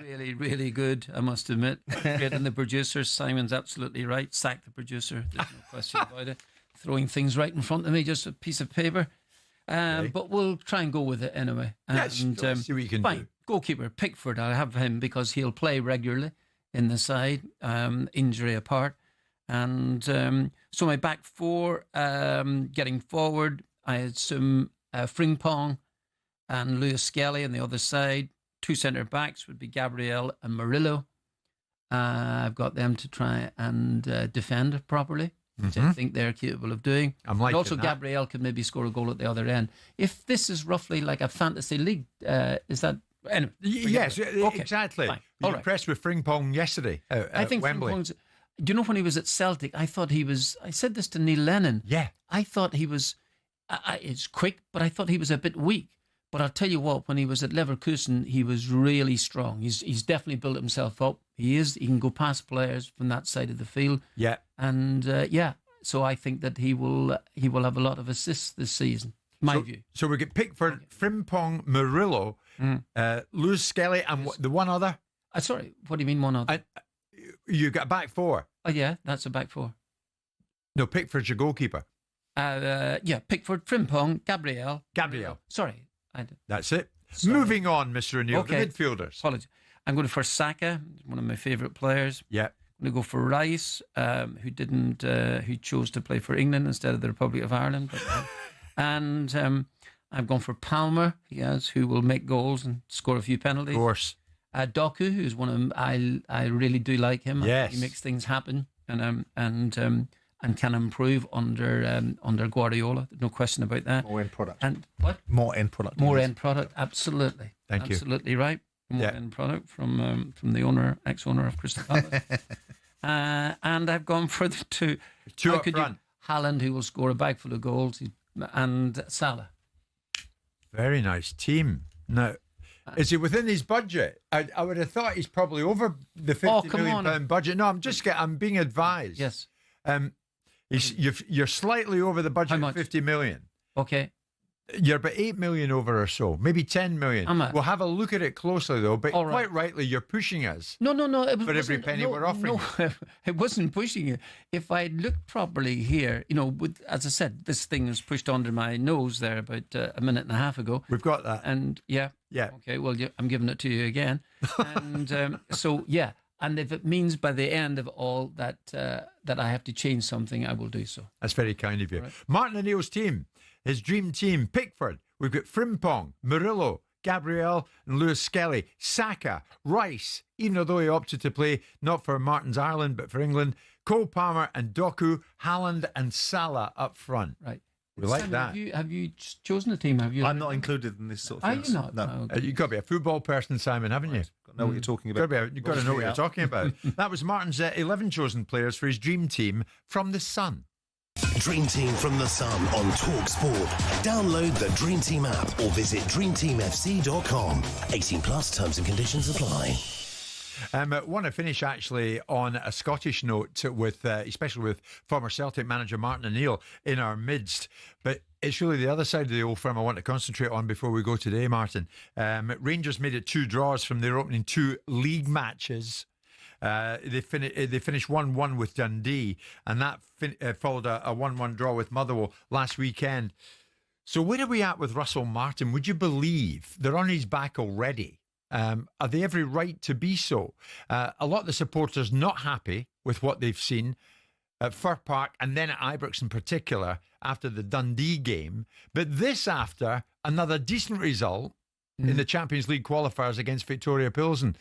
really, really good, I must admit. Great, and the producer, Simon's absolutely right. Sack the producer, there's no question about it. Throwing things right in front of me, just a piece of paper. Okay. But we'll try and go with it anyway. Yes, and, see what you can do. Goalkeeper, Pickford, I have him because he'll play regularly in the side, injury apart. And so my back four, getting forward, I had some Frimpong and Lewis Skelly on the other side. Two centre-backs would be Gabriel and Murillo. I've got them to try and defend properly, which I think they're capable of doing. I'm liking and also that. Gabriel could maybe score a goal at the other end. If this is roughly like a fantasy league, is that... Anyway, yes, okay, exactly. fine. You were All impressed with Frimpong yesterday I think Wembley. Frimpong's... Do you know when he was at Celtic, I thought he was... I said this to Neil Lennon. Yeah. I thought he was... it's quick, but I thought he was a bit weak. But I'll tell you what, when he was at Leverkusen, he was really strong. He's definitely built himself up. He can go past players from that side of the field. Yeah. And so I think that he will have a lot of assists this season. My view. So we get Pickford, Frimpong, Murillo, Lewis Skelly, and the one other. Sorry, what do you mean one other? You got a back four. Oh yeah, that's a back four. No, Pickford's your goalkeeper. Pickford, Frimpong, Gabriel. Sorry. That's it. Sorry. Moving on, Mr. O'Neill, the midfielders. Apologies. I'm going for Saka, one of my favourite players. Yeah. I'm going to go for Rice, who chose to play for England instead of the Republic of Ireland. And I've gone for Palmer, who will make goals and score a few penalties. Of course. Doku, who's one of them. I really do like him. Yes. He makes things happen and can improve under Guardiola. No question about that. More end product. And what? More end product. More end product. Absolutely. Thank you. Absolutely right. More end product from the ex-owner of Crystal Palace. And I've gone for the two up front. Haaland, who will score a bag full of goals, and Salah. Very nice team. Now, is he within his budget? I would have thought he's probably over the £50 million budget. No, I'm being advised. Yes. You're slightly over the budget of 50 million. Okay. You're about 8 million over or so, maybe 10 million. We'll have a look at it closely though, but quite rightly, you're pushing us. No. For every penny we're offering. No, it wasn't pushing you. If I looked properly here, as I said, this thing was pushed under my nose there about a minute and a half ago. We've got that. And yeah. Okay, well, I'm giving it to you again. And and if it means by the end of all that I have to change something, I will do so. That's very kind of you. Right. Martin O'Neill's team, his dream team, Pickford. We've got Frimpong, Murillo, Gabriel and Lewis Skelly, Saka, Rice, even though he opted to play not for Martin's Ireland but for England, Cole Palmer and Doku, Haaland and Salah up front. Right. We like Simon, that. Have you chosen a team? Have you? I'm not included in this sort of thing. Are you not? No. Okay. You've got to be a football person, Simon, haven't you? Got to know what you're talking about. You've got to know what you're talking about. That was Martin's 11 chosen players for his dream team from The Sun. Dream Team from The Sun on talkSPORT. Download the Dream Team app or visit dreamteamfc.com. 18 plus, terms and conditions apply. I want to finish actually on a Scottish note with, especially with former Celtic manager Martin O'Neill in our midst. But it's really the other side of the old firm I want to concentrate on before we go today, Martin. Rangers made it 2 draws from their opening 2 league matches. They finished 1-1 with Dundee, and that followed a 1-1 draw with Motherwell last weekend. So where are we at with Russell Martin? Would you believe they're on his back already? Are they every right to be so? A lot of the supporters not happy with what they've seen at Fir Park and then at Ibrox in particular after the Dundee game. But this after another decent result in the Champions League qualifiers against Victoria Pilsen.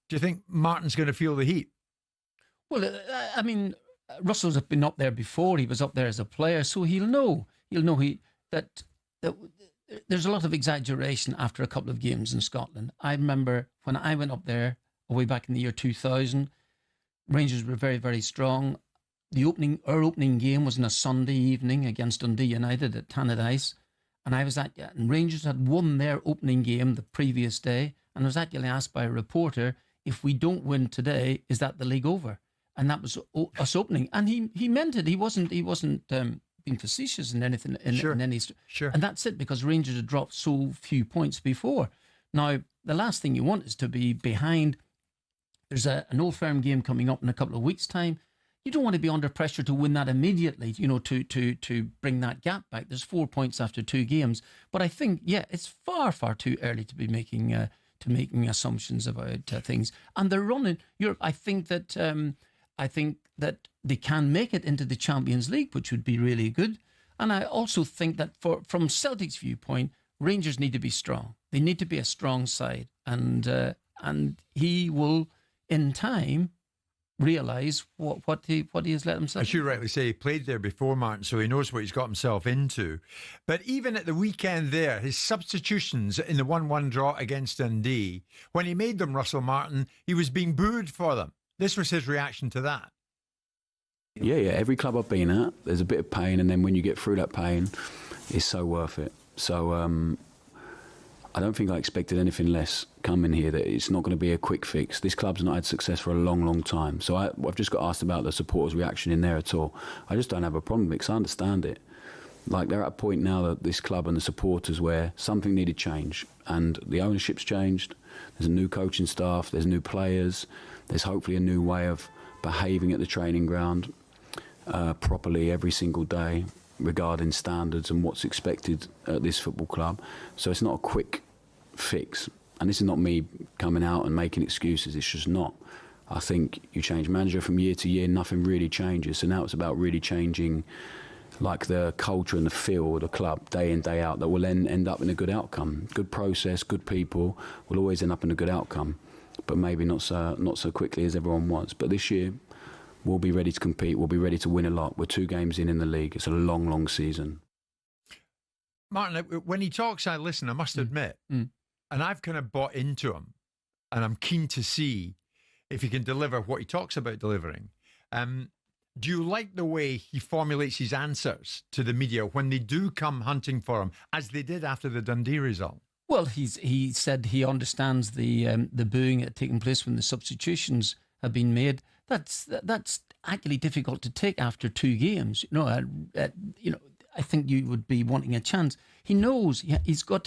Do you think Martin's going to feel the heat? Well, I mean, Russell's been up there before. He was up there as a player, so he'll know. That there's a lot of exaggeration after a couple of games in Scotland. I remember when I went up there way back in the year 2000, Rangers were very, very strong. Our opening game was on a Sunday evening against Dundee United at Tannadice, and I was and Rangers had won their opening game the previous day, and I was actually asked by a reporter, if we don't win today, is that the league over? And that was us opening, and he meant it. He wasn't being facetious in anything in any. Sure. And that's it, because Rangers had dropped so few points before. Now the last thing you want is to be behind. There's an Old Firm game coming up in a couple of weeks' time. You don't want to be under pressure to win that immediately, to bring that gap back. There's 4 points after 2 games. But I think, it's far, far too early to be making assumptions about things. And they're running Europe. I think that they can make it into the Champions League, which would be really good. And I also think that from Celtic's viewpoint, Rangers need to be strong. They need to be a strong side. And he will, in time, realise what he has let himself. As you rightly say, he played there before, Martin, so he knows what he's got himself into. But even at the weekend there, his substitutions in the 1-1 draw against Dundee, when he made them, Russell Martin, he was being booed for them. This was his reaction to that. Yeah, every club I've been at, there's a bit of pain, and then when you get through that pain, it's so worth it. So I don't think I expected anything less coming here, that it's not going to be a quick fix. This club's not had success for a long, long time. So I've just got asked about the supporters' reaction in there at all. I just don't have a problem because I understand it. Like, they're at a point now, that this club and the supporters, where something needed change, and the ownership's changed. There's a new coaching staff, there's new players, there's hopefully a new way of behaving at the training ground properly every single day, regarding standards and what's expected at this football club. So it's not a quick fix. And this is not me coming out and making excuses. It's just not. I think you change manager from year to year, nothing really changes. So now it's about really changing, like, the culture and the feel of the club day in, day out, that will then end up in a good outcome. Good process, good people will always end up in a good outcome, but maybe not so quickly as everyone wants. But this year, we'll be ready to compete. We'll be ready to win a lot. We're 2 games in the league. It's a long, long season. Martin, when he talks, I listen, I must admit. And I've kind of bought into him. And I'm keen to see if he can deliver what he talks about delivering. Do you like the way he formulates his answers to the media when they do come hunting for him, as they did after the Dundee result? Well, he said he understands the booing taking place when the substitutions have been made. That's actually difficult to take after 2 games. I think you would be wanting a chance. He knows he's got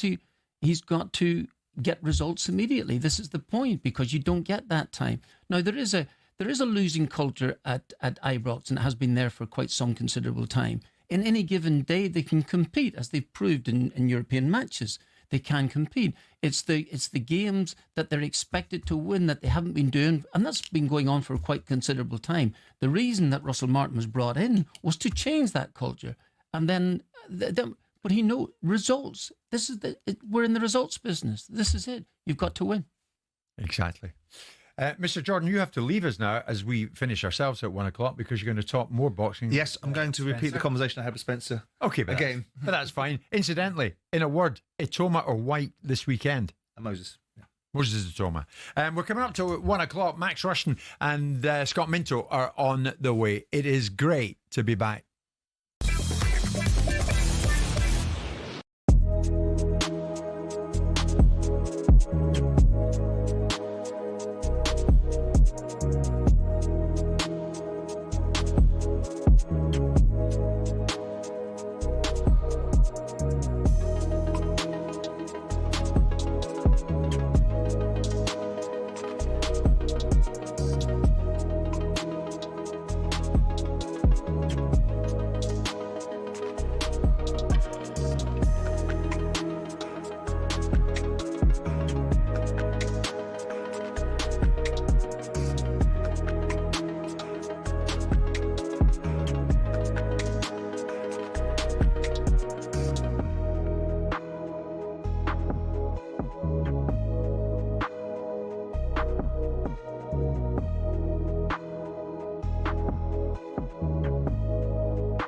to get results immediately. This is the point, because you don't get that time. Now there is a losing culture at Ibrox, and it has been there for quite some considerable time. In any given day, they can compete, as they've proved in European matches. They can compete. It's the games that they're expected to win that they haven't been doing, and that's been going on for quite considerable time. The reason that Russell Martin was brought in was to change that culture, and then but he knows results. We're in the results business. This is it. You've got to win. Exactly. Mr. Jordan, you have to leave us now as we finish ourselves at 1 o'clock, because you're going to talk more boxing. Yes, I'm going to repeat the conversation I had with Spencer. Okay, but again. But that's fine. Incidentally, in a word, Itoma or White this weekend? Moses. Yeah. Moses Itoma. We're coming up to 1 o'clock. Max Rushton and Scott Minto are on the way. It is great to be back